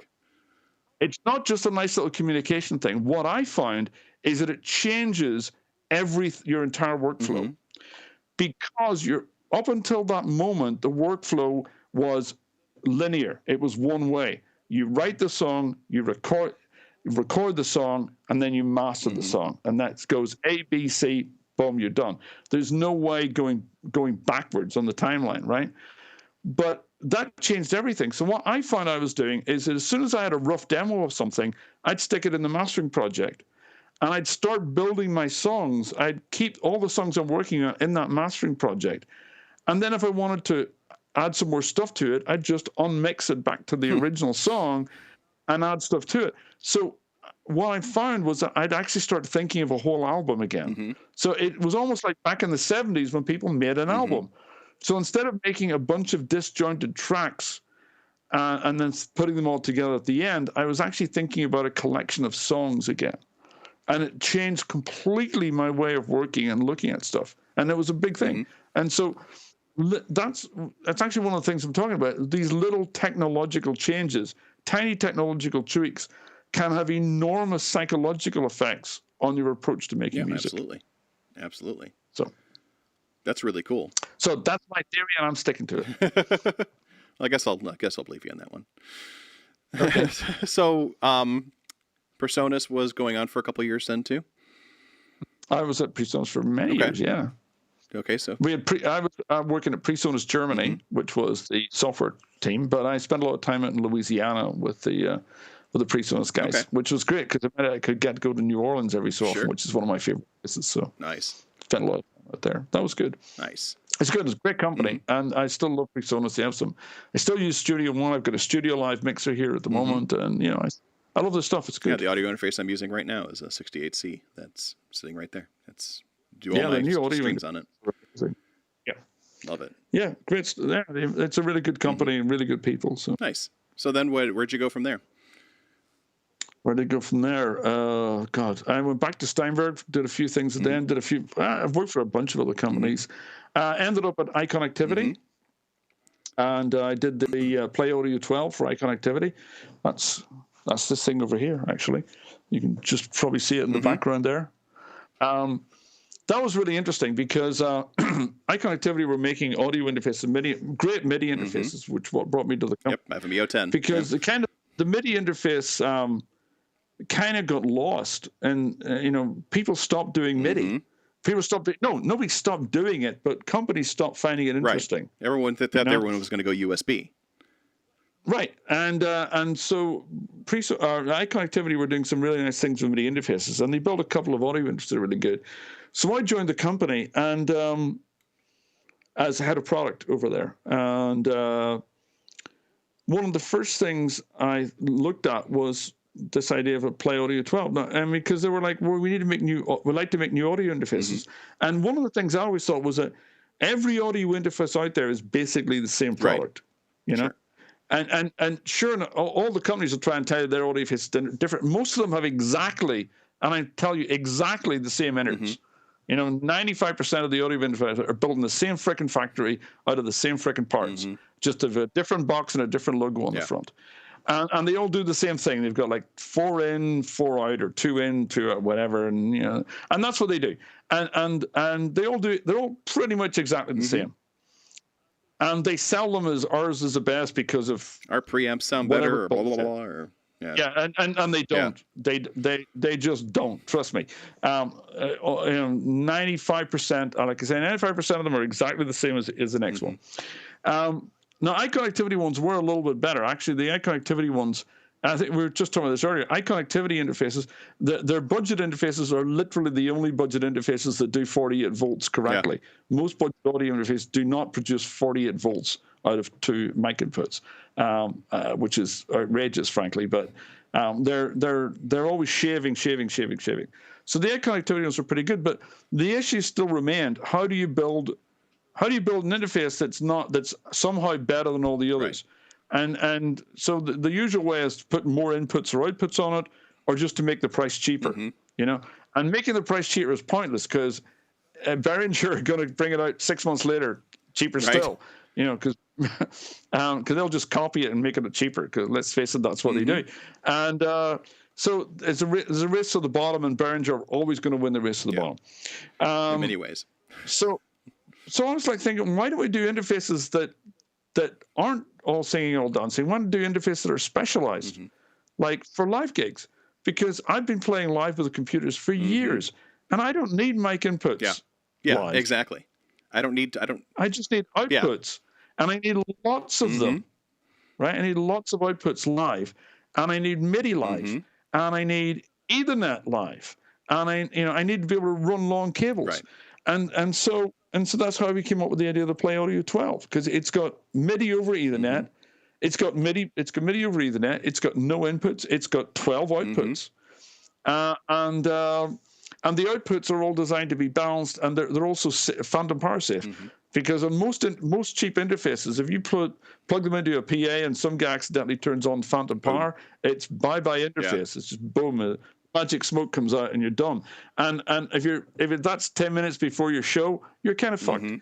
It's not just a nice little communication thing. What I found is that it changes your entire workflow, because up until that moment, the workflow was linear. It was one way. You write the song, you record the song, and then you master the song. And that goes A, B, C, boom, you're done. There's no way going backwards on the timeline, right? But that changed everything. So what I found I was doing is that as soon as I had a rough demo of something, I'd stick it in the mastering project. And I'd start building my songs. I'd keep all the songs I'm working on in that mastering project. And then if I wanted to add some more stuff to it, I'd just unmix it back to the original song and add stuff to it. So what I found was that I'd actually start thinking of a whole album again. So it was almost like back in the 70s when people made an album. So instead of making a bunch of disjointed tracks and then putting them all together at the end, I was actually thinking about a collection of songs again. And it changed completely my way of working and looking at stuff. And it was a big thing. And so that's actually one of the things I'm talking about. These little technological changes, tiny technological tweaks, can have enormous psychological effects on your approach to making music. Absolutely. So that's really cool. So that's my theory, and I'm sticking to it. I guess I'll believe you on that one. Okay. So, Presonus was going on for a couple of years then too. I was at Presonus for many years. Yeah. Okay, so we had I was working at Presonus Germany, which was the software team, but I spent a lot of time in Louisiana with the Presonus guys, which was great because I could go to New Orleans every so often, which is one of my favorite places. So nice. Spent a lot of time out there. That was good. Nice. It's good. It's a great company, and I still love Presonus. They have some. I still use Studio One. I've got a Studio Live mixer here at the moment, and I love this stuff. It's good. Yeah, the audio interface I'm using right now is a 68C. That's sitting right there. That's do all the my new audio strings on it. Yeah, love it. Yeah, great. Yeah, it's a really good company and really good people. So nice. So then, where'd you go from there? Where did I go from there? God, I went back to Steinberg, did a few things then, did a few. I've worked for a bunch of other companies. Ended up at iConnectivity, and I did the Play Audio 12 for iConnectivity. That's this thing over here, actually. You can just probably see it in the background there. That was really interesting because iConnectivity were making audio interfaces, great MIDI interfaces, which what brought me to the company. Yep, I have a Mio 10. Because the MIDI interface kind of got lost, and people stopped doing MIDI. People stopped. Nobody stopped doing it, but companies stopped finding it interesting. Right. Everyone thought everyone was going to go USB. Right, and so iConnectivity were doing some really nice things with MIDI interfaces, and they built a couple of audio interfaces that are really good. So I joined the company and as head of product over there, and one of the first things I looked at was this idea of a Play Audio 12. And because they were like, well, we'd like to make new audio interfaces. And one of the things I always thought was that every audio interface out there is basically the same product, Sure. And sure, all the companies will try and tell you their audio interface is different. Most of them have exactly the same innards. 95% of the audio interfaces are built in the same frickin' factory out of the same frickin' parts, just have a different box and a different logo on the front. And they all do the same thing. They've got like 4 in, 4 out, or 2 in, 2 out, whatever, and that's what they do. And they all do. They're all pretty much exactly the same. And they sell them as ours is the best because of our preamps sound better, or blah blah blah. Or, and they don't. They just don't. Trust me. 95%, like I say, 95% of them are exactly the same as the next one. Now, iConnectivity ones were a little bit better. Actually, the iConnectivity ones, I think we were just talking about this earlier, iConnectivity interfaces, their budget interfaces are literally the only budget interfaces that do 48 volts correctly. Most budget audio interfaces do not produce 48 volts out of 2 mic inputs, which is outrageous, frankly. But they're always shaving. So the iConnectivity ones were pretty good, but the issue still remained: how do you build an interface that's somehow better than all the others? And so the usual way is to put more inputs or outputs on it, or just to make the price cheaper, And making the price cheaper is pointless because Behringer are going to bring it out 6 months later, cheaper still, because they'll just copy it and make it cheaper. Because let's face it, that's what they do. And so there's a race to the bottom, and Behringer are always going to win the race to the bottom. In many ways. So I was like thinking, why do we do interfaces that aren't all singing, all dancing? Why don't we do interfaces that are specialized, like for live gigs? Because I've been playing live with the computers for years, and I don't need mic inputs. Yeah, live. Exactly. I just need outputs, and I need lots of them, right? I need lots of outputs live, and I need MIDI live, and I need Ethernet live, and I need to be able to run long cables, and so that's how we came up with the idea of the Play Audio 12, because it's got MIDI over Ethernet, it's got MIDI over Ethernet, it's got no inputs, it's got 12 outputs, And the outputs are all designed to be balanced, and they're also phantom power safe. Mm-hmm. Because on most cheap interfaces, if you plug them into a PA and some guy accidentally turns on phantom power, it's bye-bye interface. Yeah. It's just boom, magic smoke comes out and you're done. And if that's 10 minutes before your show, you're kind of fucked.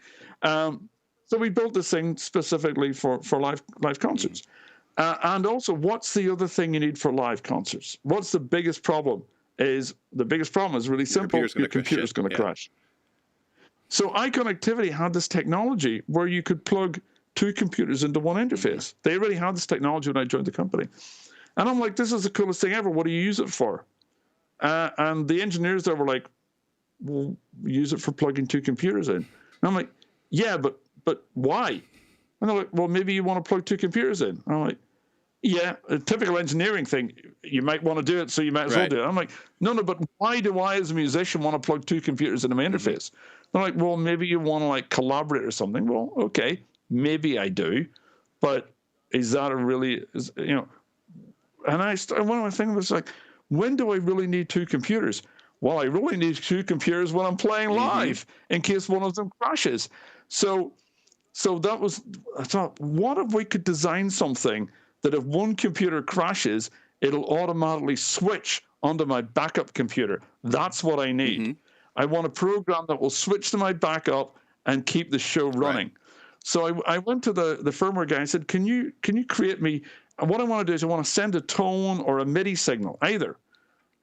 So we built this thing specifically for live concerts. And also, what's the other thing you need for live concerts? What's the biggest problem? The biggest problem is really simple. Your computer's going to crash. So iConnectivity had this technology where you could plug two computers into one interface. They already had this technology when I joined the company. And I'm like, this is the coolest thing ever. What do you use it for? And the engineers there were like, well, use it for plugging two computers in. And I'm like, yeah, but why? And they're like, well, maybe you want to plug two computers in. And I'm like, yeah, a typical engineering thing. You might want to do it, so you might as well do it. I'm like, no, but why do I, as a musician, want to plug two computers into my interface? They're like, well, maybe you want to like collaborate or something. Well, okay, maybe I do, but is that And one of my things was like, when do I really need two computers? Well, I really need two computers when I'm playing live in case one of them crashes. So that was, I thought, what if we could design something that if one computer crashes, it'll automatically switch onto my backup computer. That's what I need. I want a program that will switch to my backup and keep the show running. So I went to the firmware guy and said, can you create me, and what I want to do is I want to send a tone or a MIDI signal, either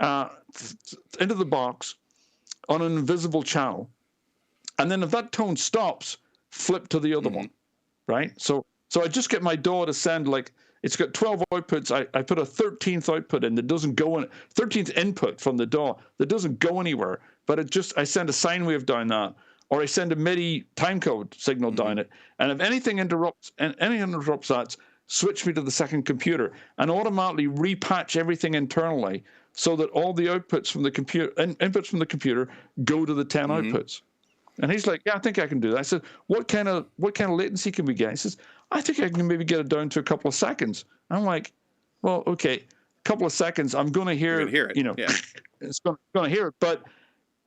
into the box on an invisible channel. And then if that tone stops, flip to the other one, right? So I just get my DAW to send, like, it's got 12 outputs. I put a 13th output in that doesn't go in, 13th input from the DAW that doesn't go anywhere, but I send a sine wave down that, or I send a MIDI timecode signal down it. And if anything interrupts that, switch me to the second computer and automatically repatch everything internally so that all the outputs from the computer, inputs from the computer, go to the 10 outputs. And he's like, yeah, I think I can do that. I said, what kind of latency can we get? He says, I think I can maybe get it down to a couple of seconds. I'm like, well, okay, a couple of seconds. I'm going to hear it. It's going to hear it. But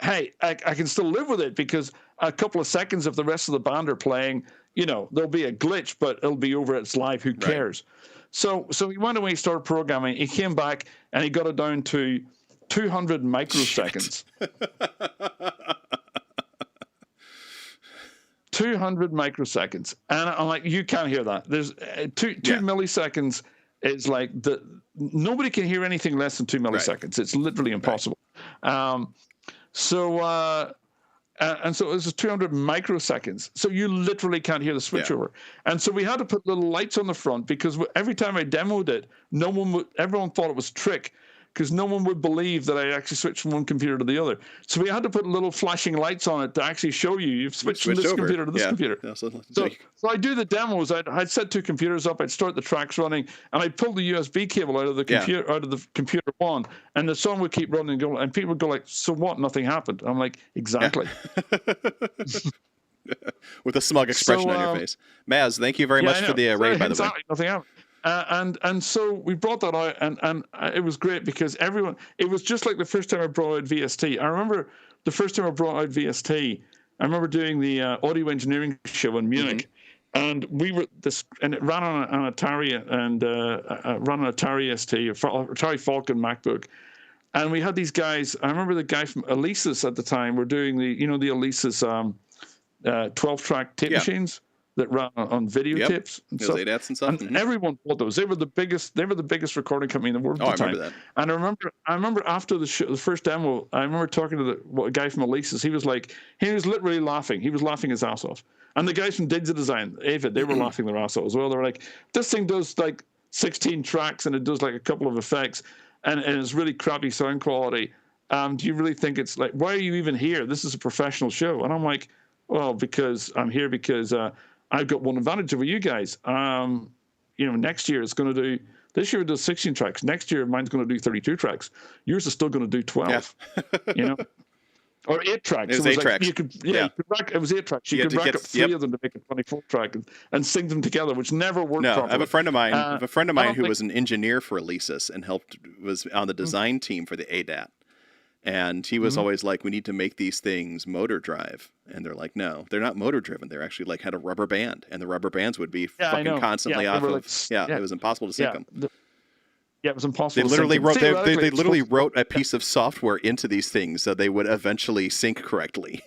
hey, I can still live with it because a couple of seconds, if the rest of the band are playing, there'll be a glitch, but it'll be over. It's live. Who cares? So he went away, started programming. He came back and he got it down to 200 microseconds. 200 microseconds. And I'm like, you can't hear that. There's two milliseconds is like nobody can hear anything less than 2 milliseconds. It's literally impossible. So it was 200 microseconds. So you literally can't hear the switchover. And so we had to put little lights on the front because every time I demoed it, everyone thought it was a trick, because no one would believe that I actually switched from one computer to the other. So we had to put little flashing lights on it to actually show you've switched from this computer to this computer. Yeah, so I do the demos. I'd set two computers up. I'd start the tracks running, and I'd pull the USB cable out of the computer one, and the song would keep running and go. And people would go like, "So what? Nothing happened." I'm like, "Exactly." With a smug expression on your face. Maz, thank you very much for the raid, by the way. Nothing happened. And so we brought that out, and it was great because it was just like the first time I brought out VST. I remember the first time I brought out VST, I remember doing the audio engineering show in Munich, and and it ran on an Atari and ran an Atari ST, Atari Falcon MacBook. And we had these guys. I remember the guy from Alesis at the time were doing the Alesis 12-track tape machines that ran on videotapes and stuff. ADATs and stuff. And everyone bought those. They were the biggest recording company in the world at the time. I remember that. And I remember after the first demo, I remember talking to the guy from Alesis. He was literally laughing. He was laughing his ass off. And the guys from Digital Design, Avid, they were laughing their ass off as well. They were like, this thing does like 16 tracks and it does like a couple of effects and it's really crappy sound quality. Do you really think it's like, why are you even here? This is a professional show. And I'm like, well, because I'm here because I've got one advantage over you guys. Next year it's going to do. This year it does 16 tracks. Next year mine's going to do 32 tracks. Yours is still going to do 12. Yeah. Or 8 tracks. It was 8 tracks. It was 8 tracks. You could rack up 3 of them to make a 24 track and sing them together, which never worked properly. I have a friend of mine. Who was an engineer for Alesis and was on the design team for the ADAT. And he was always like, we need to make these things motor drive. And they're like, no, they're not motor driven. They're actually like had a rubber band, and the rubber bands would be fucking constantly off of. It was impossible to sync them. It was impossible. They literally wrote a piece of software into these things so they would eventually sync correctly.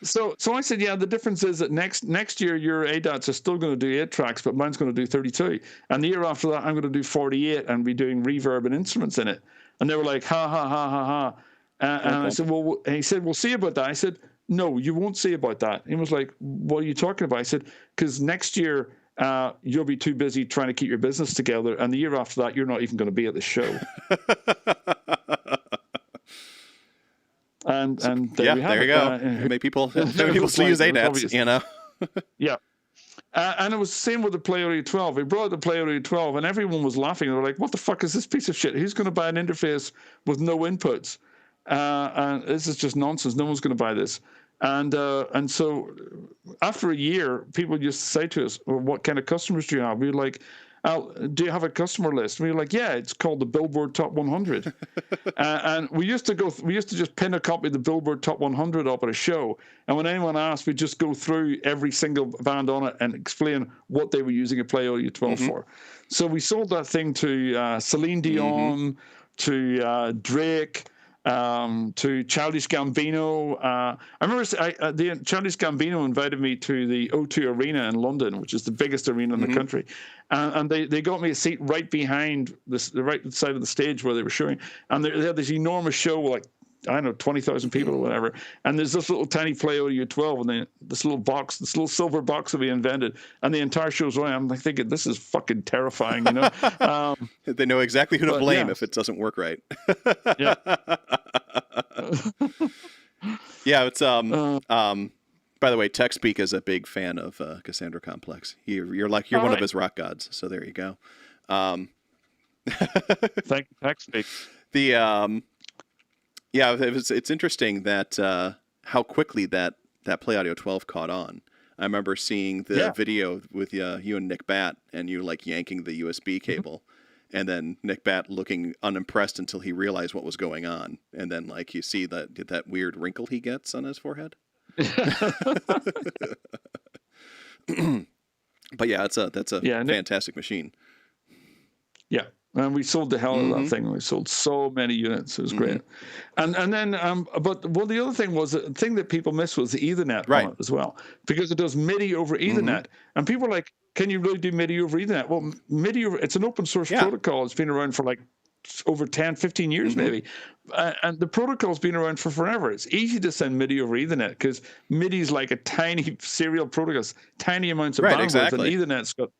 So I said, the difference is that next year your ADATs are still going to do 8 tracks, but mine's going to do 32. And the year after that, I'm going to do 48 and be doing reverb and instruments in it. And they were like, ha, ha, ha, ha, ha. And I said, well, and he said, we'll see about that. I said, no, you won't see about that. He was like, what are you talking about? I said, because next year you'll be too busy trying to keep your business together. And the year after that, you're not even going to be at the show. And there you go. Many people still use ADATs, you know. And it was the same with the Play Audio 12. We brought the Play Audio 12, and everyone was laughing. They were like, "What the fuck is this piece of shit? Who's going to buy an interface with no inputs? And this is just nonsense. No one's going to buy this." And so after a year, people used to say to us, well, "What kind of customers do you have?" We were like, do you have a customer list? We were like, yeah, it's called the Billboard Top 100. And we used to just pin a copy of the Billboard Top 100 up at a show. And when anyone asked, we'd just go through every single band on it and explain what they were using a Play Audio 12 for. So we sold that thing to Celine Dion, to Drake, to Childish Gambino. I remember the Childish Gambino invited me to the O2 Arena in London, which is the biggest arena in the country. And they got me a seat right behind the right side of the stage where they were showing. And they had this enormous show, like, I don't know, 20,000 people or whatever. And there's this little tiny Play Audio 12 and then this little silver box that we invented. And the entire show's running. I'm like thinking, this is fucking terrifying, you know? They know exactly who to blame if it doesn't work right. It's by the way, TechSpeak is a big fan of Cassandra Complex. You're one of his rock gods, so there you go. Thank you, TechSpeak. It's interesting that how quickly that Play Audio 12 caught on. I remember seeing the video with you and Nick Batt, and you like yanking the USB cable, and then Nick Batt looking unimpressed until he realized what was going on, and then like you see that weird wrinkle he gets on his forehead. But that's a fantastic machine. Yeah. And we sold the hell out of that thing. We sold so many units. It was great. And then, but the other thing was, the thing that people missed was the Ethernet on it as well, because it does MIDI over Ethernet. And people are like, can you really do MIDI over Ethernet? Well, it's an open source protocol. It's been around for like over 10, 15 years maybe. And the protocol's been around for forever. It's easy to send MIDI over Ethernet because MIDI is like a tiny serial protocol, tiny amounts of bandwidth, exactly. and Ethernet's got...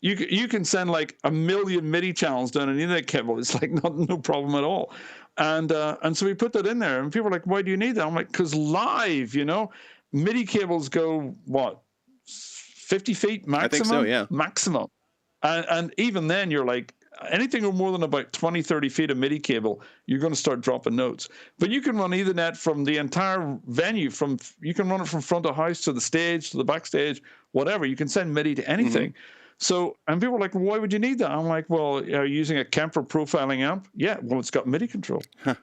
You can send like 1 million MIDI channels down an Ethernet cable. It's like no problem at all. And so we put that in there, and people are like, why do you need that? I'm like, because live, MIDI cables go, what, 50 feet maximum? I think so, yeah. Maximum. And even then, you're like, anything more than about 20, 30 feet of MIDI cable, you're going to start dropping notes. But you can run Ethernet from the entire venue. You can run it from front of house to the stage, to the backstage, whatever. You can send MIDI to anything. So, and people are like, well, why would you need that? I'm like, well, are you using a Kemper profiling amp? Yeah, well, it's got MIDI control.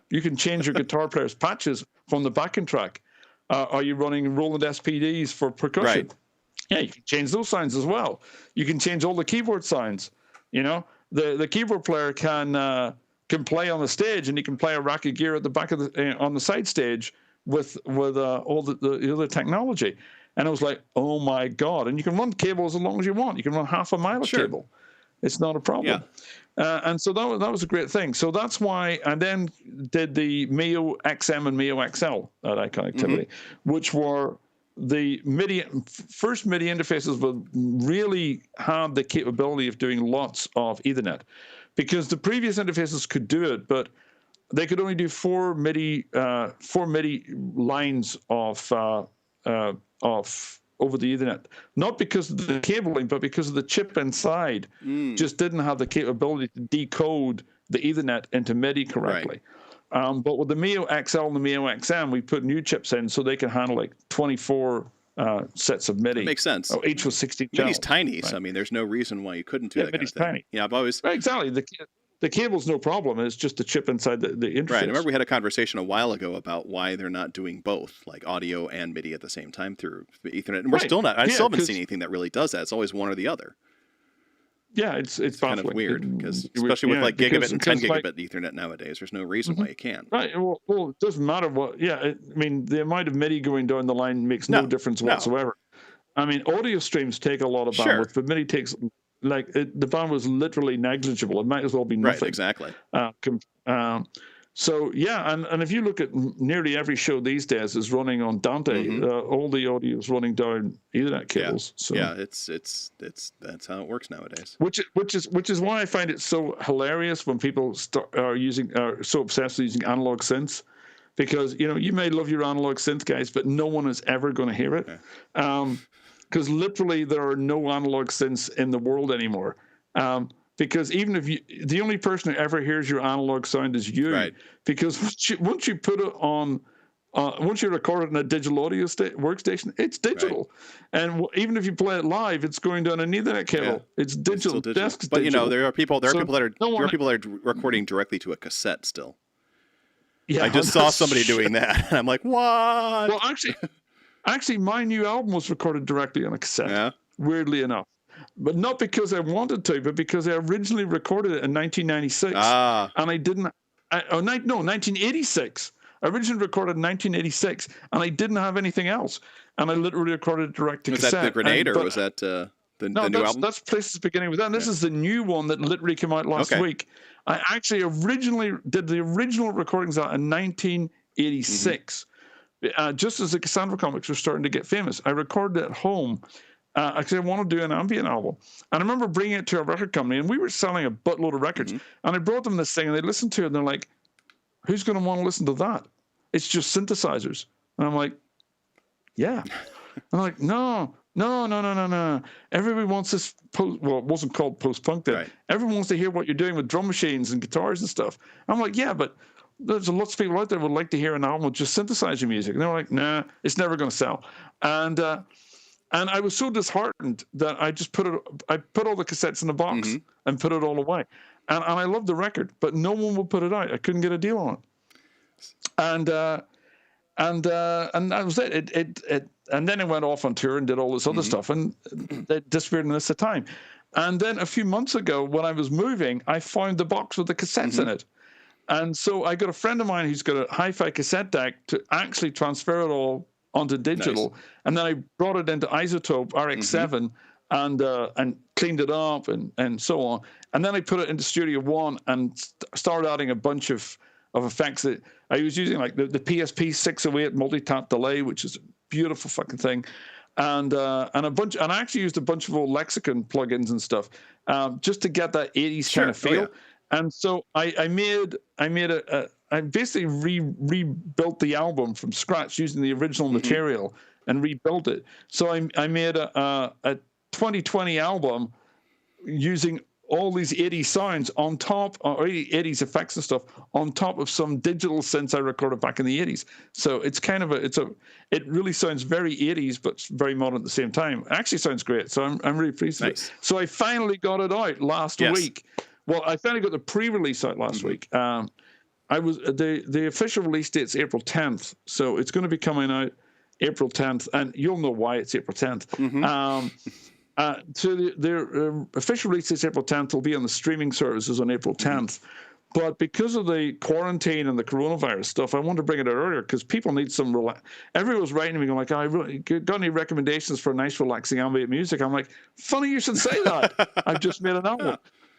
You can change your guitar player's patches from the backing track. Are you running Roland SPDs for percussion? Right. Yeah, you can change those sounds as well. You can change all the keyboard sounds. The keyboard player can play on the stage, and he can play a rack of gear at the back of on the side stage with all the other technology. And I was like, oh my God. And you can run cables as long as you want. You can run half a mile of cable. It's not a problem. Yeah. And so that was a great thing. So that's why I then did the Mio XM and Mio XL at iConnectivity, which were the first MIDI interfaces that really had the capability of doing lots of Ethernet. Because the previous interfaces could do it, but they could only do four MIDI lines of over the Ethernet, not because of the cabling, but because of the chip inside just didn't have the capability to decode the Ethernet into MIDI correctly. Right. But with the Mio XL and the Mio XM, we put new chips in so they can handle like 24 sets of MIDI. That makes sense. Each was 16 channels. MIDI's tiny, so I mean, there's no reason why you couldn't do that MIDI's kind of thing. tiny. Yeah, I've always... Exactly. the cable's no problem. It's just the chip inside the interface. Right. I remember we had a conversation a while ago about why they're not doing both, like audio and MIDI at the same time through Ethernet. And we're still not. I still haven't seen anything that really does that. It's always one or the other. Yeah, it's kind of weird because especially with like gigabit and 10 gigabit Ethernet nowadays, there's no reason why you can't. Right. Well, it doesn't matter what. Yeah, I mean, the amount of MIDI going down the line makes no difference whatsoever. I mean, audio streams take a lot of bandwidth, but MIDI takes the bandwidth is literally negible. It might as well be nothing. Right. Exactly. So yeah, and if you look at nearly every show these days is running on Dante, all the audio is running down Ethernet cables. Yeah, that's how it works nowadays. Which is why I find it so hilarious when people are so obsessed with using analog synths, because you may love your analog synth guys, but no one is ever going to hear it, because literally there are no analog synths in the world anymore. Because even if the only person who ever hears your analog sound is you, right. Because once you put it on, once you record it in a digital audio workstation, it's digital, and even if you play it live, it's going down an Ethernet cable. Yeah. It's digital. But digital. There are people that are recording directly to a cassette still. Yeah, I just saw somebody doing that, and I'm like, what? Well, actually, my new album was recorded directly on a cassette. Yeah. Weirdly enough. But not because I wanted to, but because I originally recorded it in 1996. And I didn't. 1986. I originally recorded in 1986, and I didn't have anything else. And I literally recorded it direct to cassette. Was that the Grenade, or was that the new album? That's Places Beginning with That. And this is the new one that literally came out last week. I actually originally did the original recordings out in 1986, just as the Cassandra Complex were starting to get famous. I recorded it at home. Actually, I want to do an ambient album. And I remember bringing it to a record company, and we were selling a buttload of records. And I brought them this thing, and they listened to it, and they're like, who's going to want to listen to that? It's just synthesizers. And I'm like, yeah. I'm like, no. Everybody wants this it wasn't called post-punk then. Right. Everyone wants to hear what you're doing with drum machines and guitars and stuff. I'm like, yeah, but there's lots of people out there who would like to hear an album with just synthesizer music. And they're like, nah, it's never going to sell. And I was so disheartened that I just put all the cassettes in the box and put it all away. And I loved the record, but no one would put it out. I couldn't get a deal on it. And that was it. And then I went off on tour and did all this other stuff, and it disappeared in this time. And then a few months ago, when I was moving, I found the box with the cassettes in it. And so I got a friend of mine who's got a hi-fi cassette deck to actually transfer it all onto digital. Nice. And then I brought it into Isotope RX7 and cleaned it up and so on. And then I put it into Studio One and started adding a bunch of effects that I was using, like the PSP 608 multi-tap delay, which is a beautiful fucking thing. And I actually used a bunch of old Lexicon plugins and stuff just to get that 80s kind of feel. Oh, yeah. And so I basically rebuilt the album from scratch using the original material and rebuilt it. So I made a 2020 album using all these 80s sounds on top, or 80s effects and stuff on top of some digital synths I recorded back in the 80s. So it's kind of it really sounds very 80s, but very modern at the same time. It actually sounds great. So I'm really pleased with it. So I finally got it out last week. Well, I finally got the pre-release out last week. The official release date's April 10th, so it's going to be coming out April 10th, and you'll know why it's April 10th. So the official release is April 10th. It'll be on the streaming services on April 10th. But because of the quarantine and the coronavirus stuff, I want to bring it out earlier because people need some Everyone was writing to me going like, I really got any recommendations for nice, relaxing ambient music? I'm like, funny you should say that. I've just made an album.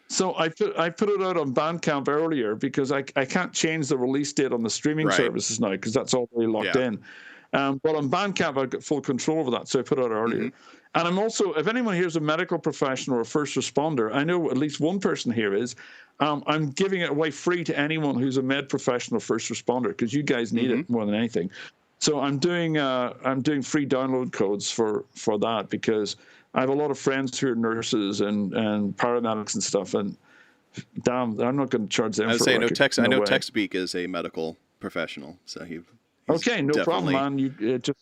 So I put it out on Bandcamp earlier because I can't change the release date on the streaming services now because that's already locked in. But on Bandcamp, I've got full control over that, so I put it out earlier. And I'm also, if anyone here is a medical professional or a first responder, I know at least one person here is, I'm giving it away free to anyone who's a med professional first responder because you guys need it more than anything. So I'm doing free download codes for that because I have a lot of friends who are nurses and paramedics and stuff, and damn, I'm not going to charge them. I know TechSpeak is a medical professional, so he's okay, no problem, man. You just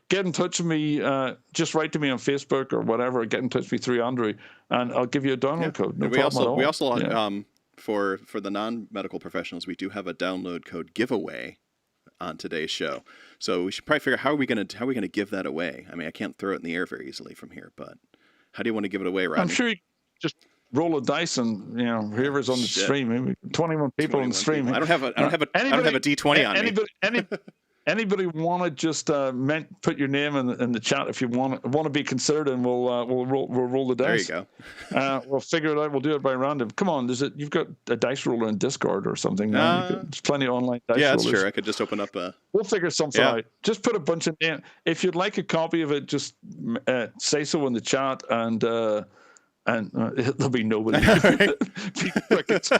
get in touch with me. Just write to me on Facebook or whatever. Get in touch with me through Andrew, and I'll give you a download code. No problem at all. We also for the non-medical professionals, we do have a download code giveaway on today's show. So we should probably figure out how are we gonna give that away. I mean, I can't throw it in the air very easily from here, but how do you want to give it away, Rodney? I'm sure you just roll a dice and whoever's on the stream, maybe 21 people on the stream. People. I don't have a D20 on me. Anybody want to just put your name in the chat if you want to be considered, and we'll roll the dice. There you go. We'll figure it out. We'll do it by random. Come on, you've got a dice roller in Discord or something. There's plenty of online dice rollers. Yeah, that's true. I could just open up a. We'll figure something out. Just put a bunch of names. If you'd like a copy of it, just say so in the chat, and there'll be nobody. Crickets.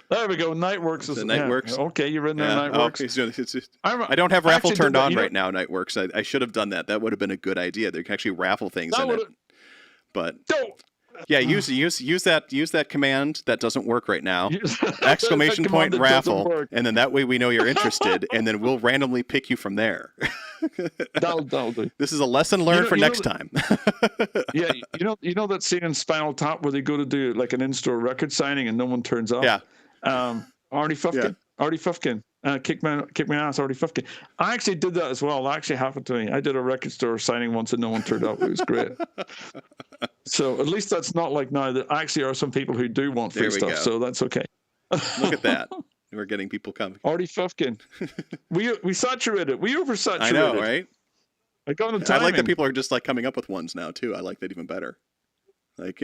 There we go. Nightworks. Nightworks. Okay, you're in there, Nightworks. I don't have raffle turned on right now, Nightworks. I should have done that. That would have been a good idea. They can actually raffle things in it. But yeah, use that command that doesn't work right now. Exclamation point raffle, and then that way we know you're interested, and then we'll randomly pick you from there. That'll do. This is a lesson learned for next time. Yeah, you know that scene in Spinal Tap where they go to do like an in-store record signing and no one turns up. Yeah. Artie Fufkin, kick my ass, Artie Fufkin. I actually did that as well. That actually happened to me. I did a record store signing once and no one turned up. It was great. So at least that's not like now. There actually are some people who do want free stuff, so that's okay. Look at that. We're getting people coming. Artie Fufkin. We saturated. We oversaturated. I know, right? I got the timing. I like that people are just like coming up with ones now too. I like that even better. Like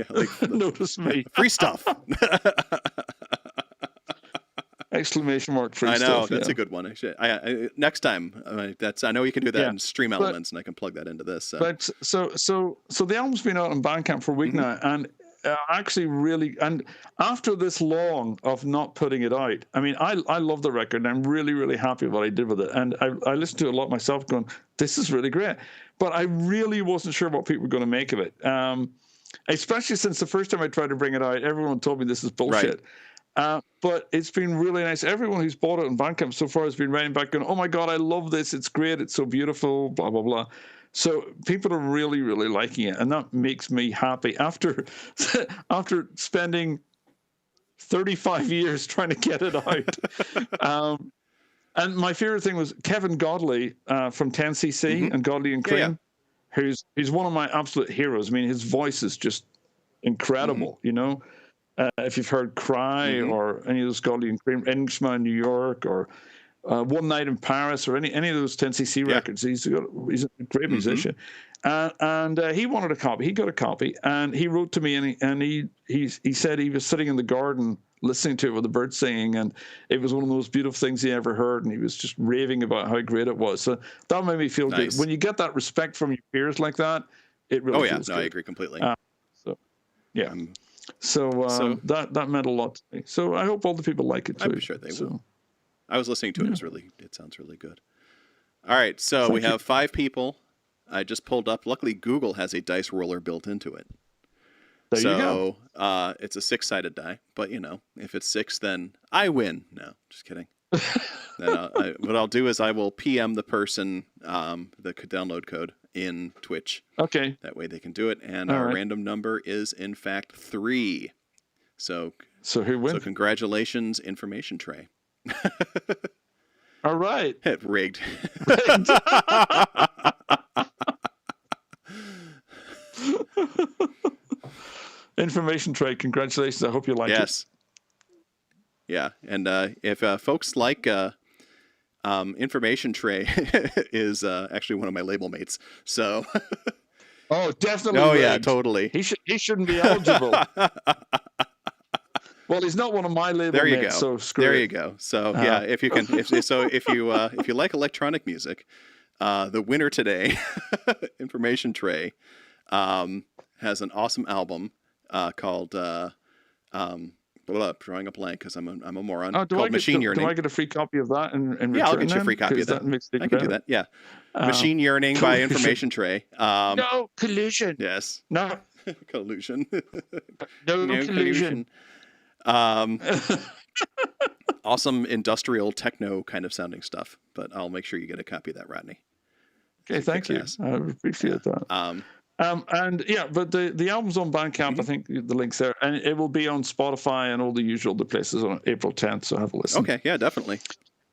notice me. Free stuff. Exclamation mark free stuff. I know, that's a good one. Actually, next time, I know you can do that in Stream Elements, and I can plug that into this. But so the album's been out on Bandcamp for a week now, and actually really, and after this long of not putting it out, I mean, I love the record, and I'm really, really happy with what I did with it, and I listened to it a lot myself, going, this is really great, but I really wasn't sure what people were going to make of it, especially since the first time I tried to bring it out, everyone told me this is bullshit. Right. But it's been really nice. Everyone who's bought it on Bandcamp so far has been writing back going, oh my God, I love this. It's great. It's so beautiful, blah, blah, blah. So people are really, really liking it. And that makes me happy. After spending 35 years trying to get it out. And my favorite thing was Kevin Godley from 10cc and Godley and Cream, who's one of my absolute heroes. I mean, his voice is just incredible, you know. If you've heard Cry or any of those Godley and Cream, Enigma in New York or One Night in Paris or any of those 10cc records, he's a great musician. And he wanted a copy. He got a copy, and he wrote to me, and he said he was sitting in the garden listening to it with the birds singing, and it was one of the most beautiful things he ever heard, and he was just raving about how great it was. So that made me feel good. When you get that respect from your peers like that, it really feels good. I agree completely. So that meant a lot to me. So I hope all the people like it too. I'm sure they will. I was listening to it. It sounds really good. All right, so we have 5 people. I just pulled up. Luckily, Google has a dice roller built into it. There you go. It's a 6-sided die, but if it's 6, then I win. No, just kidding. What I'll do is I will PM the person the download code in Twitch. Okay. That way they can do it. And our random number is in fact 3. So who wins? So congratulations, Information Tray. All right. Rigged. Information Tray, congratulations. I hope you like it. Yes. Yeah, and if folks like Information Tray is actually one of my label mates, so. Oh, definitely. Oh, yeah, totally. He shouldn't be eligible. Well, he's not one of my label mates, so screw it. There you go. So yeah, if you like electronic music, the winner today, Information Tray, has an awesome album called. Drawing a blank because I'm a moron. Called Machine Yearning. Do I get a free copy of that? I'll get you a free copy of that. I can do that. Yeah, Machine Yearning by Information Tray. No collusion. Yes. No collusion. No collusion. Awesome industrial techno kind of sounding stuff, but I'll make sure you get a copy of that, Rodney. Okay, thank you. I appreciate that. And yeah, but the album's on Bandcamp. I think the link's there, and it will be on Spotify and all the usual places on April 10th. So have a listen. Okay, yeah, definitely.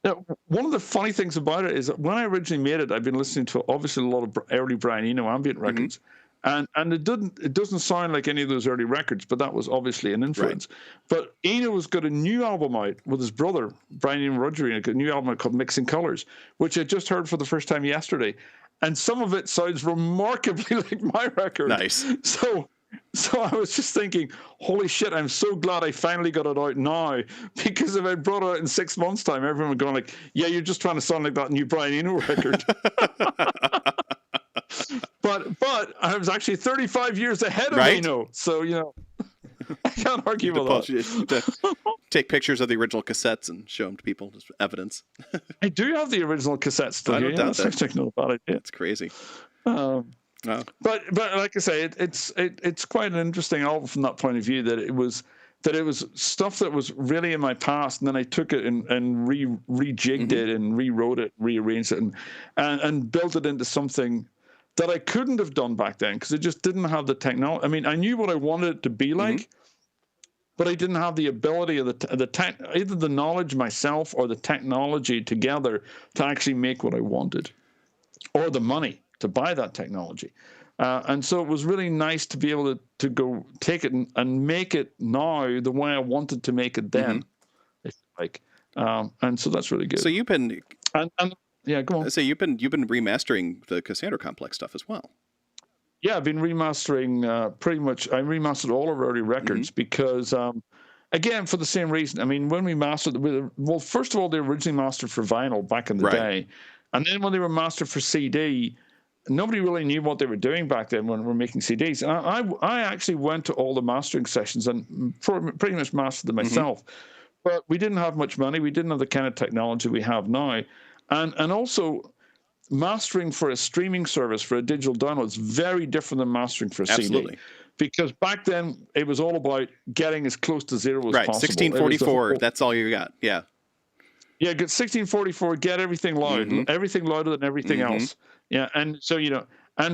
Now, one of the funny things about it is that when I originally made it, I've been listening to obviously a lot of early Brian Eno ambient records, and it doesn't sound like any of those early records, but that was obviously an influence. Right. But Eno's got a new album out with his brother Brian Eno Roger Eno, a new album called Mixing Colors, which I just heard for the first time yesterday, and some of it sounds remarkably like my record. Nice. So I was just thinking, holy shit, I'm so glad I finally got it out now, because if I brought it out in 6 months' time, everyone would go like, yeah, you're just trying to sound like that new Brian Eno record. But I was actually 35 years ahead of Eno, so, I can't argue with that. Take pictures of the original cassettes and show them to people as evidence. I do have the original cassettes still. That's actually not a bad idea. It's crazy. But like I say, it's quite an interesting album from that point of view, that it was stuff that was really in my past, and then I took it and rejigged it and rewrote it, rearranged it, and built it into something that I couldn't have done back then, because it just didn't have the technology. I mean, I knew what I wanted it to be like, but I didn't have the ability of either the knowledge myself or the technology together to actually make what I wanted, or the money to buy that technology. And so it was really nice to be able to go take it and make it now the way I wanted to make it then, if you like. And so that's really good. So you've been... yeah, go on. So you've been remastering the Cassandra Complex stuff as well. Yeah, I've been remastering pretty much. I remastered all of our early records because, again, for the same reason. I mean, when we mastered, well, first of all, they were originally mastered for vinyl back in the day. And then when they were mastered for CD, nobody really knew what they were doing back then when we were making CDs. And I actually went to all the mastering sessions and pretty much mastered them myself. But we didn't have much money. We didn't have the kind of technology we have now. And also, mastering for a streaming service, for a digital download, is very different than mastering for a CD. Because back then, it was all about getting as close to zero as possible. 1644, that's all you got, yeah. Yeah, get 1644, get everything loud, everything louder than everything else. Yeah, and so,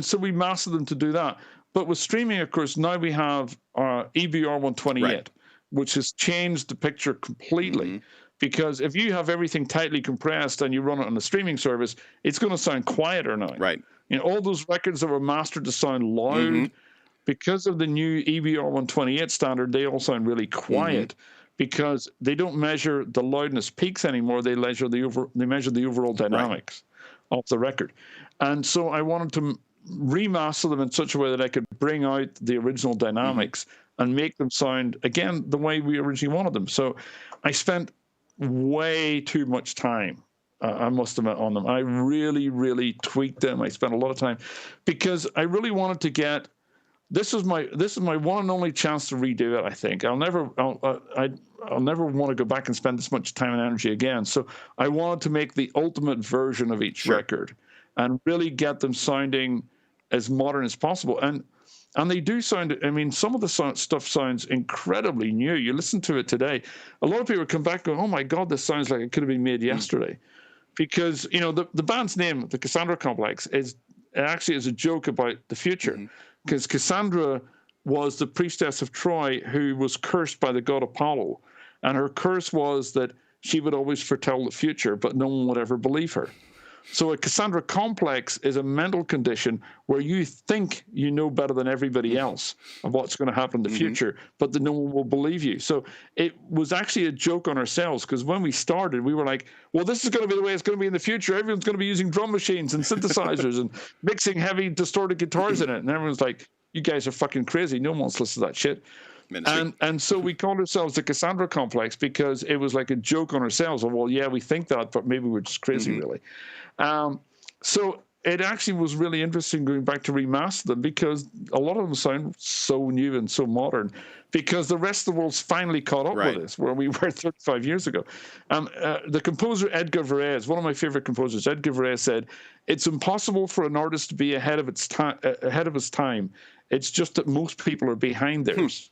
so we mastered them to do that. But with streaming, of course, now we have our EBR 128, which has changed the picture completely. Because if you have everything tightly compressed and you run it on a streaming service, it's going to sound quieter now. Right. All those records that were mastered to sound loud, because of the new EBR 128 standard, they all sound really quiet. Because they don't measure the loudness peaks anymore. They measure the overall dynamics of the record. And so I wanted to remaster them in such a way that I could bring out the original dynamics and make them sound, again, the way we originally wanted them. So I spent way too much time, I must admit, on them. I really, really tweaked them. I spent a lot of time because I really wanted to get... This is my one and only chance to redo it. I think I'll never want to go back and spend this much time and energy again. So I wanted to make the ultimate version of each record and really get them sounding as modern as possible. And they do sound. I mean, some of the stuff sounds incredibly new. You listen to it today, a lot of people come back and go, "Oh my God, this sounds like it could have been made yesterday," because the band's name, the Cassandra Complex, is a joke about the future. Because Cassandra was the priestess of Troy who was cursed by the god Apollo. And her curse was that she would always foretell the future, but no one would ever believe her. So a Cassandra Complex is a mental condition where you think you know better than everybody else of what's going to happen in the future, but that no one will believe you. So it was actually a joke on ourselves, because when we started, we were like, well, this is going to be the way it's going to be in the future. Everyone's going to be using drum machines and synthesizers and mixing heavy distorted guitars in it. And everyone's like, you guys are fucking crazy. No one wants to listen to that shit. And so we called ourselves the Cassandra Complex because it was like a joke on ourselves. Well, yeah, we think that, but maybe we're just crazy, really. So it actually was really interesting going back to remaster them, because a lot of them sound so new and so modern, because the rest of the world's finally caught up with us, where we were 35 years ago. The composer Edgar Varese, one of my favorite composers, Edgar Varese, said, "It's impossible for an artist to be ahead of his time. It's just that most people are behind theirs."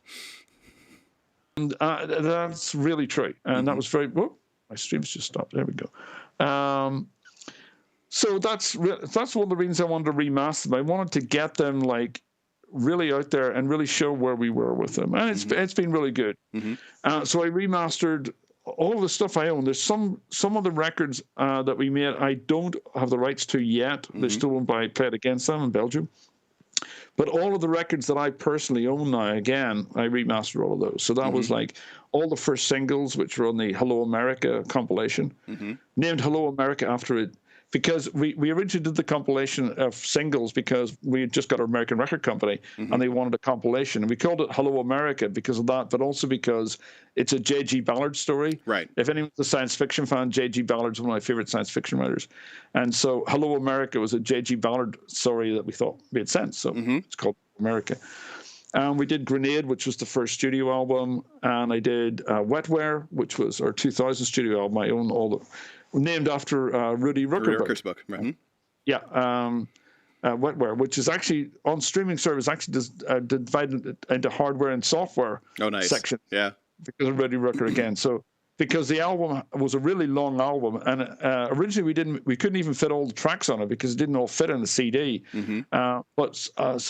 And that's really true. And that was very... Whoa, my stream's just stopped. There we go. So that's one of the reasons I wanted to remaster them. I wanted to get them like really out there and really show where we were with them. And it's been really good. So I remastered all the stuff I own. There's some of the records that we made I don't have the rights to yet. They're still owned by Play It Against them in Belgium. But all of the records that I personally own now, again, I remastered all of those. So that was like all the first singles, which were on the Hello America compilation, named Hello America after it. Because we originally did the compilation of singles because we had just got our American record company and they wanted a compilation. And we called it Hello America because of that, but also because it's a J.G. Ballard story. Right. If anyone's a science fiction fan, J.G. Ballard's one of my favorite science fiction writers. And so Hello America was a J.G. Ballard story that we thought made sense. So it's called America. We did Grenade, which was the first studio album. And I did Wetware, which was our 2000 studio album. I own all the... named after Rudy Rucker's book. Right. Yeah, Wetware, which is actually on streaming service, actually divided into hardware and software section. Yeah, because of Rudy Rucker again. So because the album was a really long album, and originally we couldn't even fit all the tracks on it because it didn't all fit on the CD. But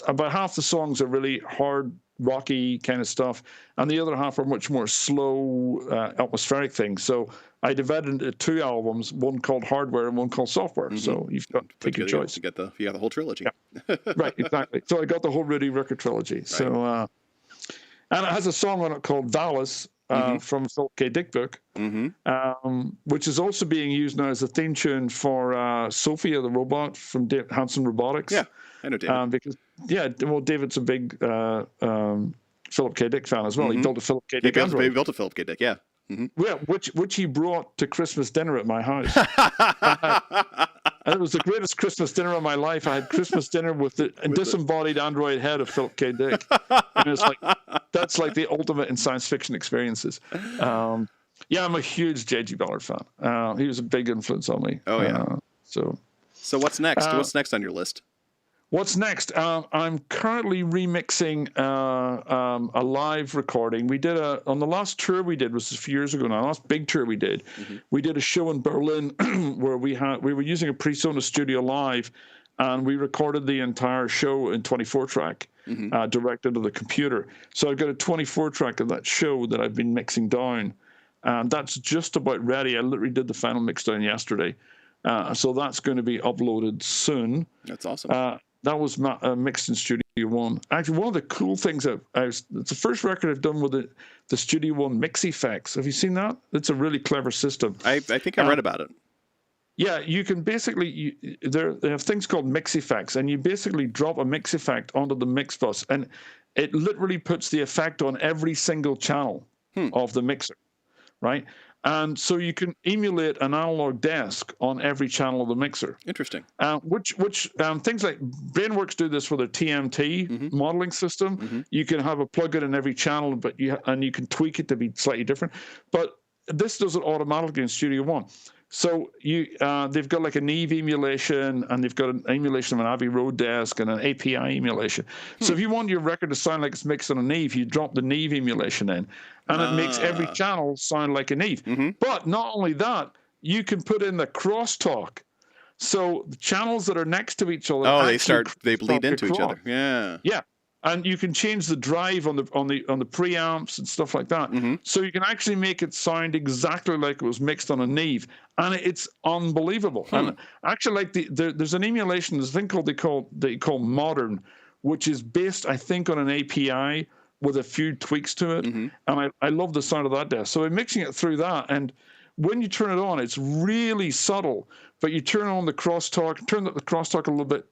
about half the songs are really hard, rocky kind of stuff, and the other half are much more slow, atmospheric things. So I divided into 2 albums, one called Hardware and one called Software. So you've got to take your choice. You got the whole trilogy. Yeah. Right, exactly. So I got the whole Rudy Rucker trilogy. Right. So and it has a song on it called Valis from Philip K. Dick book, which is also being used now as a theme tune for Sophia the robot from Hanson Robotics. Yeah, I know David. Because David's a big Philip K. Dick fan as well. He built a Philip K. Dick. He built a Philip K. Dick. Yeah. Yeah, which he brought to Christmas dinner at my house. And it was the greatest Christmas dinner of my life. I had Christmas dinner with the disembodied android head of Philip K. Dick. And it's like, that's like the ultimate in science fiction experiences. I'm a huge J.G. Ballard fan. He was a big influence on me. Oh, yeah. So what's next? What's next on your list? What's next? I'm currently remixing a live recording. We did on the last tour we did, was a few years ago now, last big tour we did. We did a show in Berlin where we were using a Presonus studio live, and we recorded the entire show in 24-track, directed to the computer. So I've got a 24-track of that show that I've been mixing down, and that's just about ready. I literally did the final mix down yesterday. So that's going to be uploaded soon. That's awesome. That was mixed in Studio One. Actually, one of the cool things it's the first record I've done with the Studio One mix effects. Have you seen that? It's a really clever system. I think I read about it. Yeah, you can basically they have things called mix effects, and you basically drop a mix effect onto the mix bus, and it literally puts the effect on every single channel of the mixer, right? And so you can emulate an analog desk on every channel of the mixer. Interesting. Which things like BrainWorks do this with a TMT modeling system. You can have a plugin in every channel, but you can tweak it to be slightly different. But this does it automatically in Studio One. So they've got like a Neve emulation, and they've got an emulation of an Abbey Road desk and an API emulation. So if you want your record to sound like it's mixed on a Neve, you drop the Neve emulation in, and it makes every channel sound like a Neve. But not only that, you can put in the crosstalk. So the channels that are next to each other, they bleed into each other. Yeah. And you can change the drive on the preamps and stuff like that. So you can actually make it sound exactly like it was mixed on a Neve, and it's unbelievable. And actually, like there's an emulation, there's a thing they call Modern, which is based, I think, on an API with a few tweaks to it. And I love the sound of that desk. So I'm mixing it through that, and when you turn it on, it's really subtle. But you turn on the crosstalk, turn the crosstalk a little bit,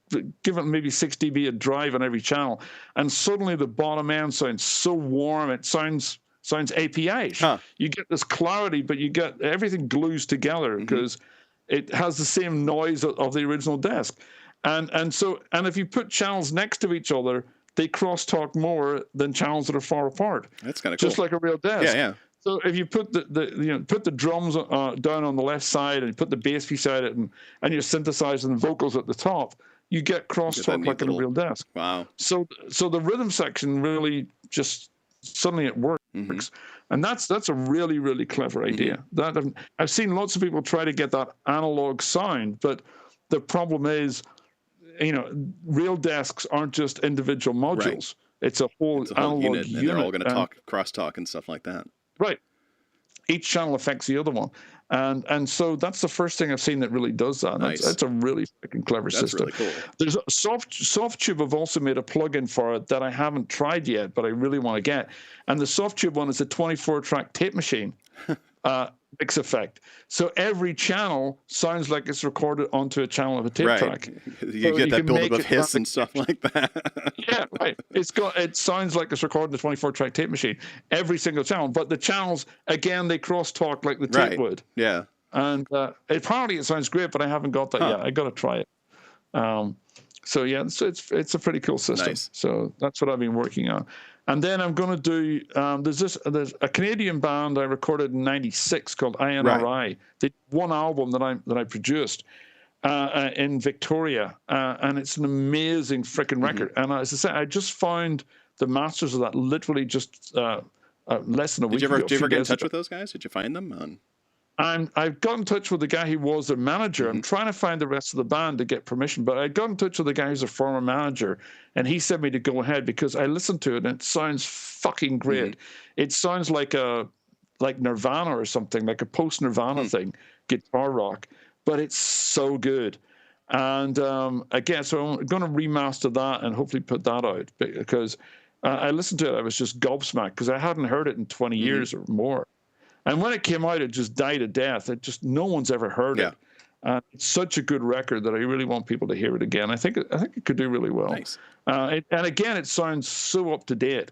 give it maybe 6 dB a drive on every channel, and suddenly the bottom end sounds so warm, it sounds API-ish. You get this clarity, but you get everything glues together because it has the same noise of the original desk. And if you put channels next to each other, they crosstalk more than channels that are far apart. That's kind of cool. Just like a real desk. Yeah. So if you put the drums down on the left side and you put the bass beside it and your synthesizer and vocals at the top, you get crosstalk like in a real desk. Wow. So the rhythm section really just suddenly it works, and that's a really, really clever idea. That I've seen lots of people try to get that analog sound, but the problem is real desks aren't just individual modules. Right. It's a whole analog unit, and they're all going to cross-talk and stuff like that. Right. Each channel affects the other one. And so that's the first thing I've seen that really does that. Nice. That's a really fucking clever system. That's really cool. There's a SoftTube have also made a plugin for it that I haven't tried yet, but I really want to get. And the SoftTube one is a 24-track tape machine mix effect. So every channel sounds like it's recorded onto a channel of a tape track. You get that buildup of hiss and stuff like that. Yeah, right. It sounds like it's recorded in a 24-track tape machine, every single channel. But the channels, again, they cross-talk like the tape would. Yeah. And apparently it sounds great, but I haven't got that yet. I got to try it. So yeah, it's a pretty cool system. Nice. So that's what I've been working on. And then I'm going to do. There's a Canadian band I recorded in '96 called INRI. Right. They did one album that I produced in Victoria, and it's an amazing freaking record. And as I said, I just found the masters of that literally just less than a week ago. Did you ever get in touch with those guys? Did you find them? I've got in touch with the guy who was their manager. I'm trying to find the rest of the band to get permission, but I got in touch with the guy who's a former manager, and he said me to go ahead because I listened to it and it sounds fucking great. It sounds like Nirvana or something, like a post-Nirvana thing, guitar rock, but it's so good. And again, so I'm going to remaster that and hopefully put that out because I listened to it. I was just gobsmacked because I hadn't heard it in 20 years or more. And when it came out, it just died a death. No one's ever heard it. It's such a good record that I really want people to hear it again. I think it could do really well. Nice. And again, it sounds so up to date.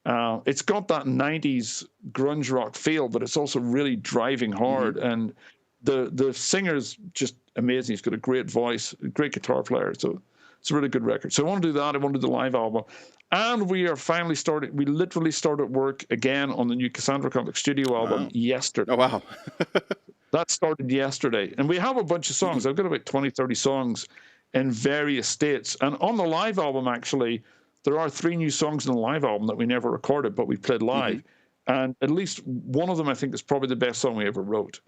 It's got that 90s grunge rock feel, but it's also really driving hard. And the singer's just amazing. He's got a great voice, a great guitar player. So it's a really good record. So I want to do that. I want to do the live album. And we literally started work again on the new Cassandra Complex studio album yesterday. Oh, wow. That started yesterday. And we have a bunch of songs. I've got about 20, 30 songs in various states. And on the live album, actually, there are 3 new songs in the live album that we never recorded, but we played live. And at least one of them, I think, is probably the best song we ever wrote.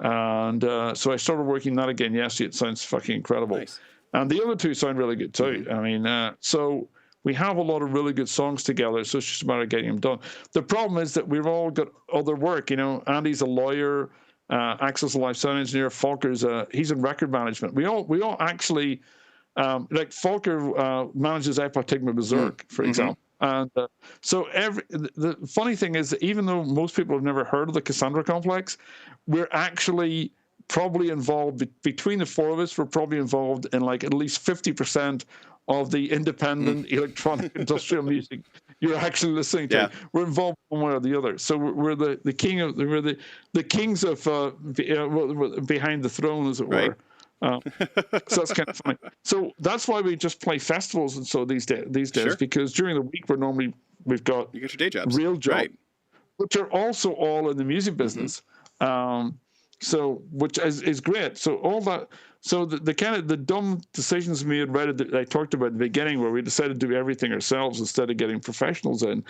And so I started working that again yesterday. It sounds fucking incredible. Nice. And the other 2 sound really good, too. I mean, so we have a lot of really good songs together, so it's just a matter of getting them done. The problem is that we've all got other work. Andy's a lawyer, Axel's a live sound engineer, Falker's he's in record management. We all actually, like Falker manages Epotigma Berserk, for example. And so the funny thing is that even though most people have never heard of the Cassandra Complex, we're actually probably involved, between the 4 of us, we're probably involved in like at least 50% of the independent electronic industrial music you're actually listening to. We're involved one way or the other. So we're the kings of behind the throne, as it were. So that's kind of funny. So that's why we just play festivals and so these days because during the week we've got you get your day jobs, real jobs, which are also all in the music business. So which is great. So all that. So the kind of the dumb decisions we had read that I talked about at the beginning, where we decided to do everything ourselves instead of getting professionals in,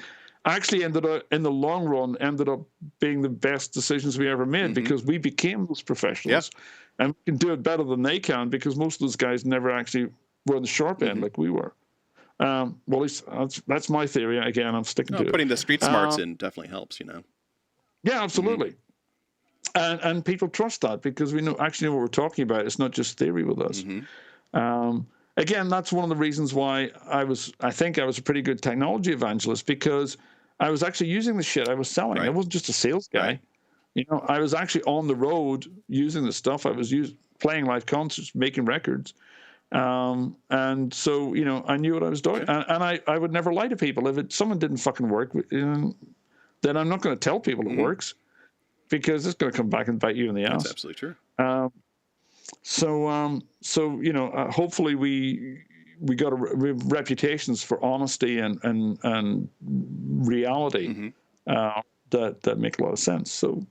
actually ended up in the long run being the best decisions we ever made because we became those professionals, and we can do it better than they can because most of those guys never actually were on the sharp end like we were. Well, at least that's my theory. Again, I'm sticking to it. Putting the street smarts in definitely helps, Yeah, absolutely. And people trust that because we actually know what we're talking about. It's not just theory with us. Again, that's one of the reasons why I think I was a pretty good technology evangelist because I was actually using the shit I was selling. I wasn't just a sales guy. I was actually on the road using the stuff. I was playing live concerts, making records. And so, I knew what I was doing. And I would never lie to people. If someone didn't fucking work, then I'm not going to tell people it works. Because it's going to come back and bite you in the ass. That's absolutely true. So hopefully we got reputations for honesty and reality that make a lot of sense. So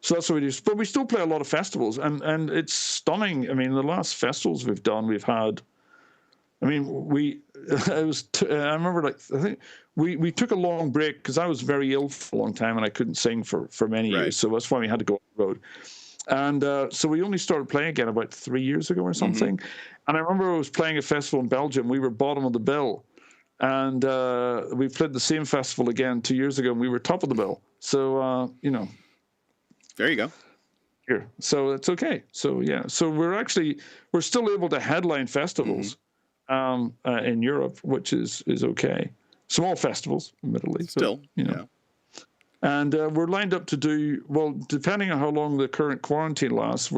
that's what we do. But we still play a lot of festivals, and it's stunning. I mean, the last festivals we've done, we've had. I mean, I remember, I think we took a long break because I was very ill for a long time and I couldn't sing for many years. So that's why we had to go on the road. And so we only started playing again about 3 years ago or something. And I remember I was playing a festival in Belgium. We were bottom of the bill. And we played the same festival again 2 years ago, and we were top of the bill. So, There you go. Here. So it's okay. So, yeah. So we're still able to headline festivals in Europe, which is okay. Small festivals, admittedly. Still, but, yeah. And we're lined up to do, well, depending on how long the current quarantine lasts,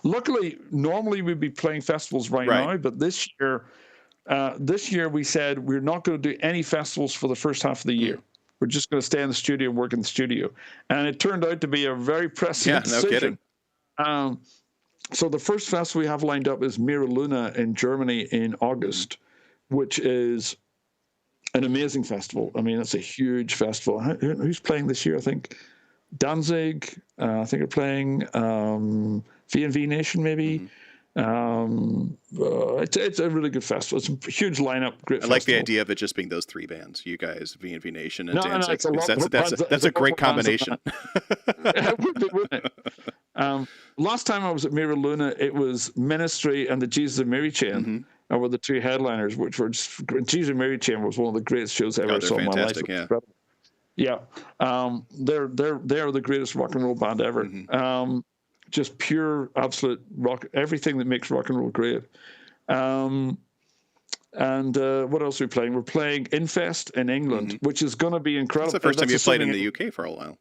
luckily, normally we'd be playing festivals right now, but this year we said we're not going to do any festivals for the first half of the year. We're just going to stay in the studio and work in the studio. And it turned out to be a very prescient decision. No kidding. So the first festival we have lined up is Mira Luna in Germany in August, which is an amazing festival. I mean, it's a huge festival. Who's playing this year? I think Danzig. I think they're playing V&V Nation, maybe. It's a really good festival. It's a huge lineup. Great. I like the idea of it just being those three bands. You guys, V&V Nation, and Danzig. That's a great combination. Wouldn't it? Last time I was at Mira Luna, it was Ministry and the Jesus and Mary Chain. Were the two headliners, which were just, Jesus and Mary Chain was one of the greatest shows I ever saw in my life. Yeah. They're the greatest rock and roll band ever. Just pure, absolute rock, everything that makes rock and roll great. And what else are we playing? We're playing Infest in England, which is going to be incredible. That's the first time you played in the UK for a while.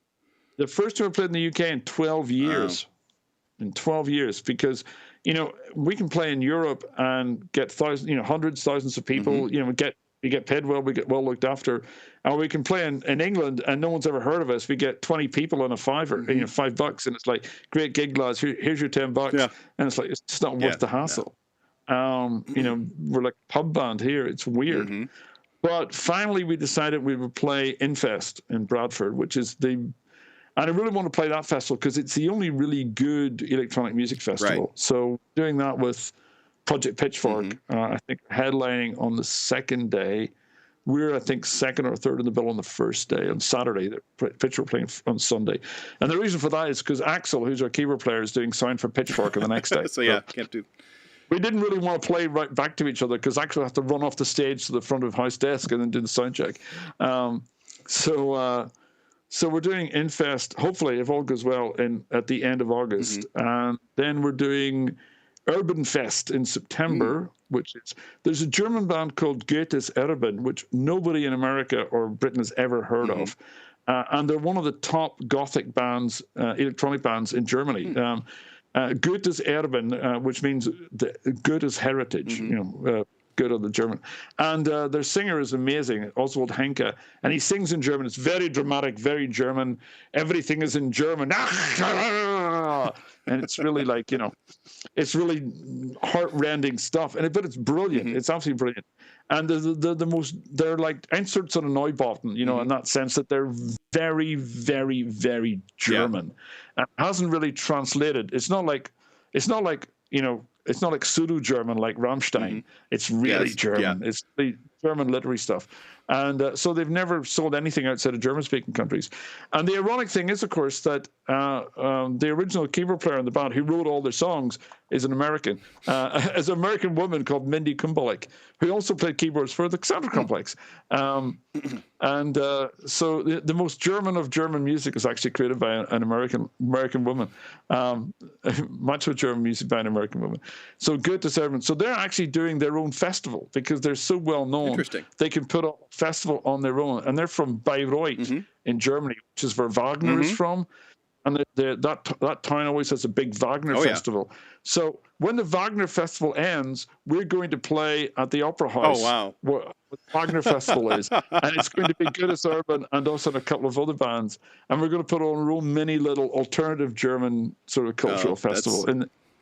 The first time I played in the UK in 12 years. Wow. In 12 years, because we can play in Europe and get hundreds, thousands of people. We get paid well, we get well looked after, and we can play in England and no one's ever heard of us. We get 20 people on a $5, $5, and it's like, great gig, lads. Here's your $10, and it's like, it's not worth the hassle. No. We're like a pub band here. It's weird, but finally we decided we would play Infest in Bradford, which is and I really want to play that festival because it's the only really good electronic music festival. Right. So doing that with Project Pitchfork, I think headlining on the second day. We're, I think, second or third in the bill on the first day. On Saturday, Pitchfork playing on Sunday. And the reason for that is because Axel, who's our keyboard player, is doing sound for Pitchfork on the next day. Can't do. We didn't really want to play right back to each other because Axel had to run off the stage to the front of house desk and then do the sound check. So we're doing Infest, hopefully, if all goes well, at the end of August. And then we're doing Urban Fest in September, which is, there's a German band called Goethes Erben, which nobody in America or Britain has ever heard of. And they're one of the top Gothic bands, electronic bands in Germany. Goethes Erben, which means Goethe's heritage, good on the German. And their singer is amazing, Oswald Henke, and he sings in German. It's very dramatic, very German. Everything is in German. And it's really like, it's really heart-rending stuff. But it's brilliant. It's absolutely brilliant. And they're like inserts on a Neubauten, in that sense that they're very, very, very German. Yeah. It hasn't really translated. It's not like it's not like pseudo-German like Rammstein. It's really German. It's the German literary stuff. And so they've never sold anything outside of German-speaking countries. And the ironic thing is, of course, that the original keyboard player in the band who wrote all their songs is an American. Is an American woman called Mindy Kumbelik, who also played keyboards for the Cassandra Complex. So the most German of German music is actually created by an American woman. Much of German music by an American woman. So Goethes Erben. So they're actually doing their own festival because they're so well known. Interesting. They can put up a festival on their own, and they're from Bayreuth in Germany, which is where Wagner is from. And that town always has a big Wagner festival. So when the Wagner festival ends, we're going to play at the Opera House. Oh, wow. Where the Wagner festival is. And it's going to be Goethes Erben and also a couple of other bands. And we're going to put on our own mini little alternative German sort of cultural festival.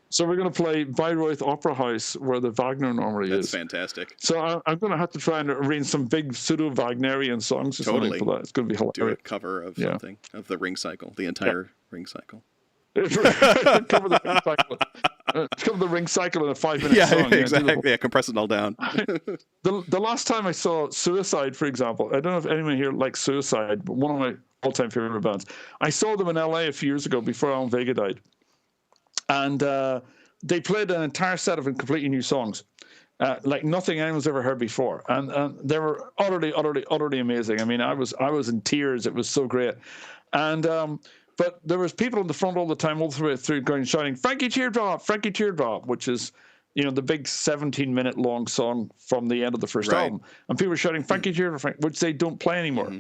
So we're going to play Bayreuth Opera House, where the Wagner normally is. That's fantastic. So I'm going to have to try and arrange some big pseudo-Wagnerian songs or something for that. It's going to be hilarious. Do a cover of something, of the Ring Cycle, the entire Ring Cycle. Cover the Ring Cycle. Cover the Ring Cycle in a 5-minute song. Exactly. Yeah, compress it all down. The last time I saw Suicide, for example, I don't know if anyone here likes Suicide, but one of my all-time favorite bands. I saw them in LA a few years ago before Alan Vega died. And they played an entire set of completely new songs, like nothing anyone's ever heard before, and they were utterly amazing. I mean, I was in tears. It was so great, and but there was people in the front all the time, all the way through, going shouting, "Frankie Teardrop," which is, you know, the big 17-minute long song from the end of the first album, and people were shouting "Frankie Teardrop," which they don't play anymore.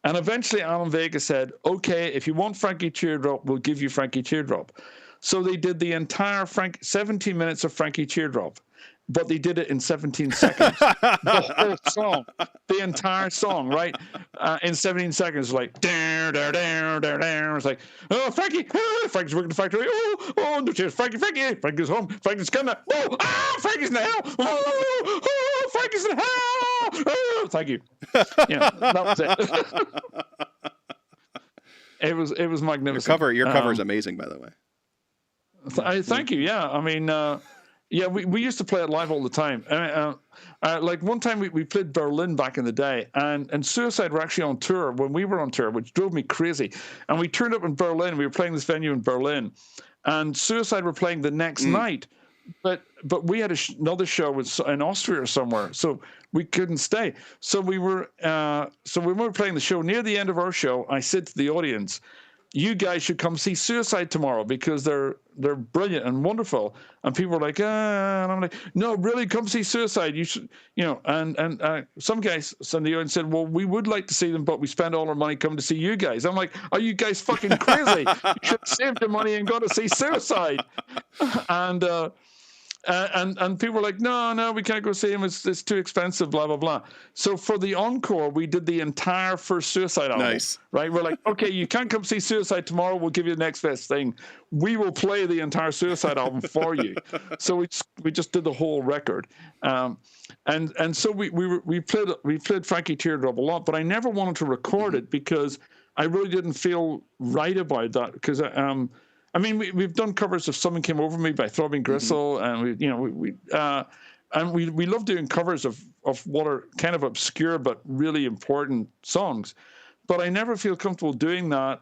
And eventually Alan Vega said, "Okay, if you want Frankie Teardrop, we'll give you Frankie Teardrop." So they did the entire 17 minutes of Frankie Teardrop, but they did it in 17 seconds. The whole song, the entire song, right? In 17 seconds, like, it's like, "Oh, Frankie, Frankie's working the factory. Oh, no cheers, Frankie's home, Frankie's coming. Oh, Frankie's in the hell. Oh, Frankie's in the hell. Oh, thank you." Yeah, that was it. It was magnificent. Your cover is amazing, by the way. Thank you. Yeah, I mean, yeah, we used to play it live all the time. Like one time we played Berlin back in the day, and Suicide were actually on tour when we were on tour, which drove me crazy. And we turned up in Berlin. We were playing this venue in Berlin, and Suicide were playing the next night. But we had another show in Austria or somewhere, so we couldn't stay. So we were when we were playing the show, near the end of our show, I said to the audience, "You guys should come see Suicide tomorrow because they're brilliant and wonderful." And people were like, and I'm like, "No, really, come see Suicide. You should, you know." And some guys in the audience said, "Well, we would like to see them, but we spend all our money coming to see you guys." I'm like, "Are you guys fucking crazy? You should have saved your money and gone to see Suicide." And people were like, no, we can't go see him. It's too expensive, blah, blah, blah. So for the encore, we did the entire first Suicide album. Nice. Right? We're like, "Okay, you can't come see Suicide tomorrow. We'll give you the next best thing. We will play the entire Suicide album for you." So we just did the whole record. And so we played Frankie Teardrop a lot, but I never wanted to record it because I really didn't feel right about that, because I mean, we've done covers of "Someone Came Over Me" by Throbbing Gristle, and we love doing covers of what are kind of obscure but really important songs. But I never feel comfortable doing that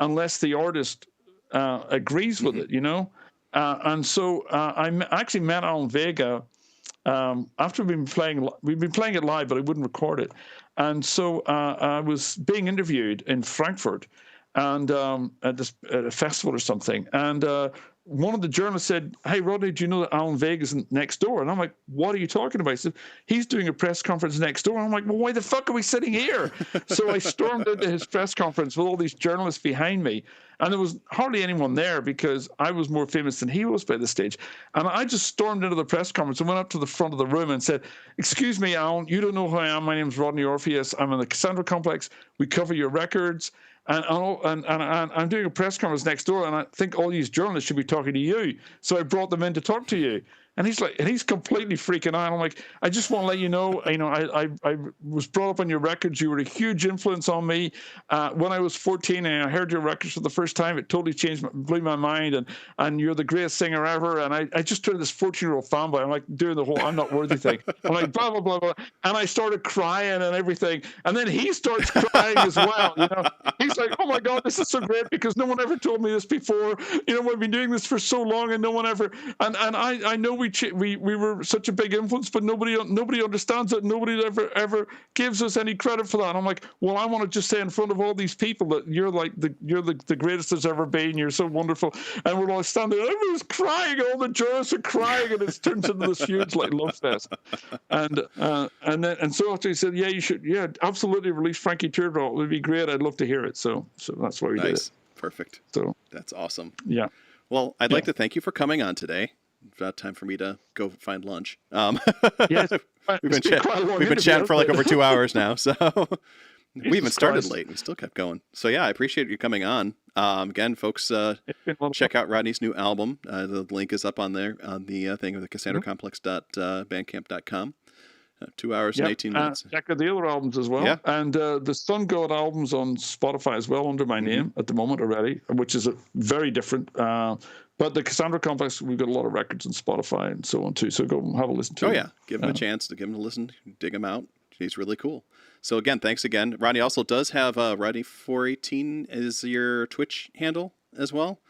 unless the artist agrees with it, you know. And so I actually met Alan Vega after we've been playing it live, but I wouldn't record it. And so I was being interviewed in Frankfurt, and at a festival or something, and one of the journalists said, "Hey, Rodney, do you know that Alan Vega's next door?" And I'm like, "What are you talking about?" He said, "He's doing a press conference next door." And I'm like, "Well, why the fuck are we sitting here?" So I stormed into his press conference with all these journalists behind me, and there was hardly anyone there because I was more famous than he was by this stage. And I just stormed into the press conference and went up to the front of the room and said, "Excuse me, Alan, you don't know who I am. My name's Rodney Orpheus. I'm in the Cassandra Complex. We cover your records. And I'm doing a press conference next door, and I think all these journalists should be talking to you. So I brought them in to talk to you." And he's completely freaking out. I'm like, "I just want to let you know, I was brought up on your records. You were a huge influence on me. When I was 14 and I heard your records for the first time, it totally blew my mind. And you're the greatest singer ever." And I just turned this 14-year-old fanboy. I'm like doing the whole "I'm not worthy" thing. I'm like, blah, blah, blah, blah. And I started crying and everything. And then he starts crying as well. You know, he's like, "Oh my God, this is so great because no one ever told me this before. You know, we've been doing this for so long and no one ever, and I know we were such a big influence, but nobody understands it. Nobody ever gives us any credit for that." And I'm like, "Well, I want to just say in front of all these people that you're the greatest there's ever been. You're so wonderful." And we're all standing there, everyone's crying, all the journalists are crying, and it turns into this huge like love fest. And so after he said, "Yeah, you should, yeah, absolutely release Frankie Teardrop. It would be great. I'd love to hear it." So that's why we did it. Perfect. So that's awesome. Yeah. Well, I'd like to thank you for coming on today. It's about time for me to go find lunch. Yes, we've been chatting for like over 2 hours now, so we even started late. We still kept going. So yeah, I appreciate you coming on. Again, folks, check out Rodney's new album. The link is up on there on the thing of the CassandraComplex.bandcamp.com. 2 hours and 18 minutes. Check out the other albums as well. Yeah. And the Sun God album's on Spotify as well under my name at the moment already, which is very different. But the Cassandra Complex, we've got a lot of records on Spotify and so on too. So go have a listen to it. Oh yeah, give him a chance to give him a listen, dig him out. He's really cool. So again, thanks again. Rodney also does have Rodney418 is your Twitch handle as well,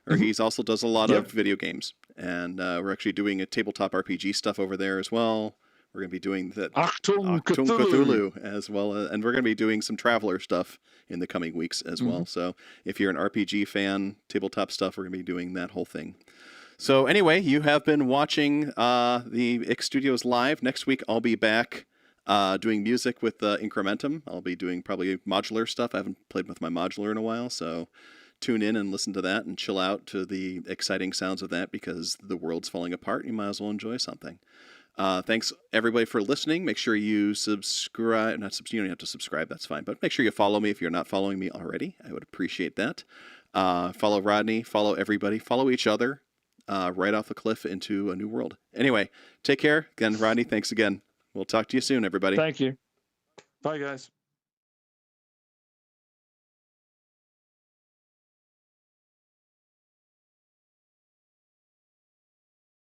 or he's also does a lot of video games and we're actually doing a tabletop RPG stuff over there as well. We're going to be doing that Achtung Cthulhu as well, and we're going to be doing some Traveler stuff in the coming weeks as well. So if you're an RPG fan, tabletop stuff, we're going to be doing that whole thing. So anyway, you have been watching the X Studios Live. Next week, I'll be back doing music with Incrementum. I'll be doing probably modular stuff. I haven't played with my modular in a while, so tune in and listen to that and chill out to the exciting sounds of that, because the world's falling apart. You might as well enjoy something. Thanks everybody for listening. Make sure you subscribe. You don't have to subscribe, that's fine, but make sure you follow me if you're not following me already. I would appreciate that. Follow Rodney, follow everybody, follow each other, right off the cliff into a new world. Anyway, take care. Again, Rodney, thanks again. We'll talk to you soon, everybody. Thank you. Bye, guys.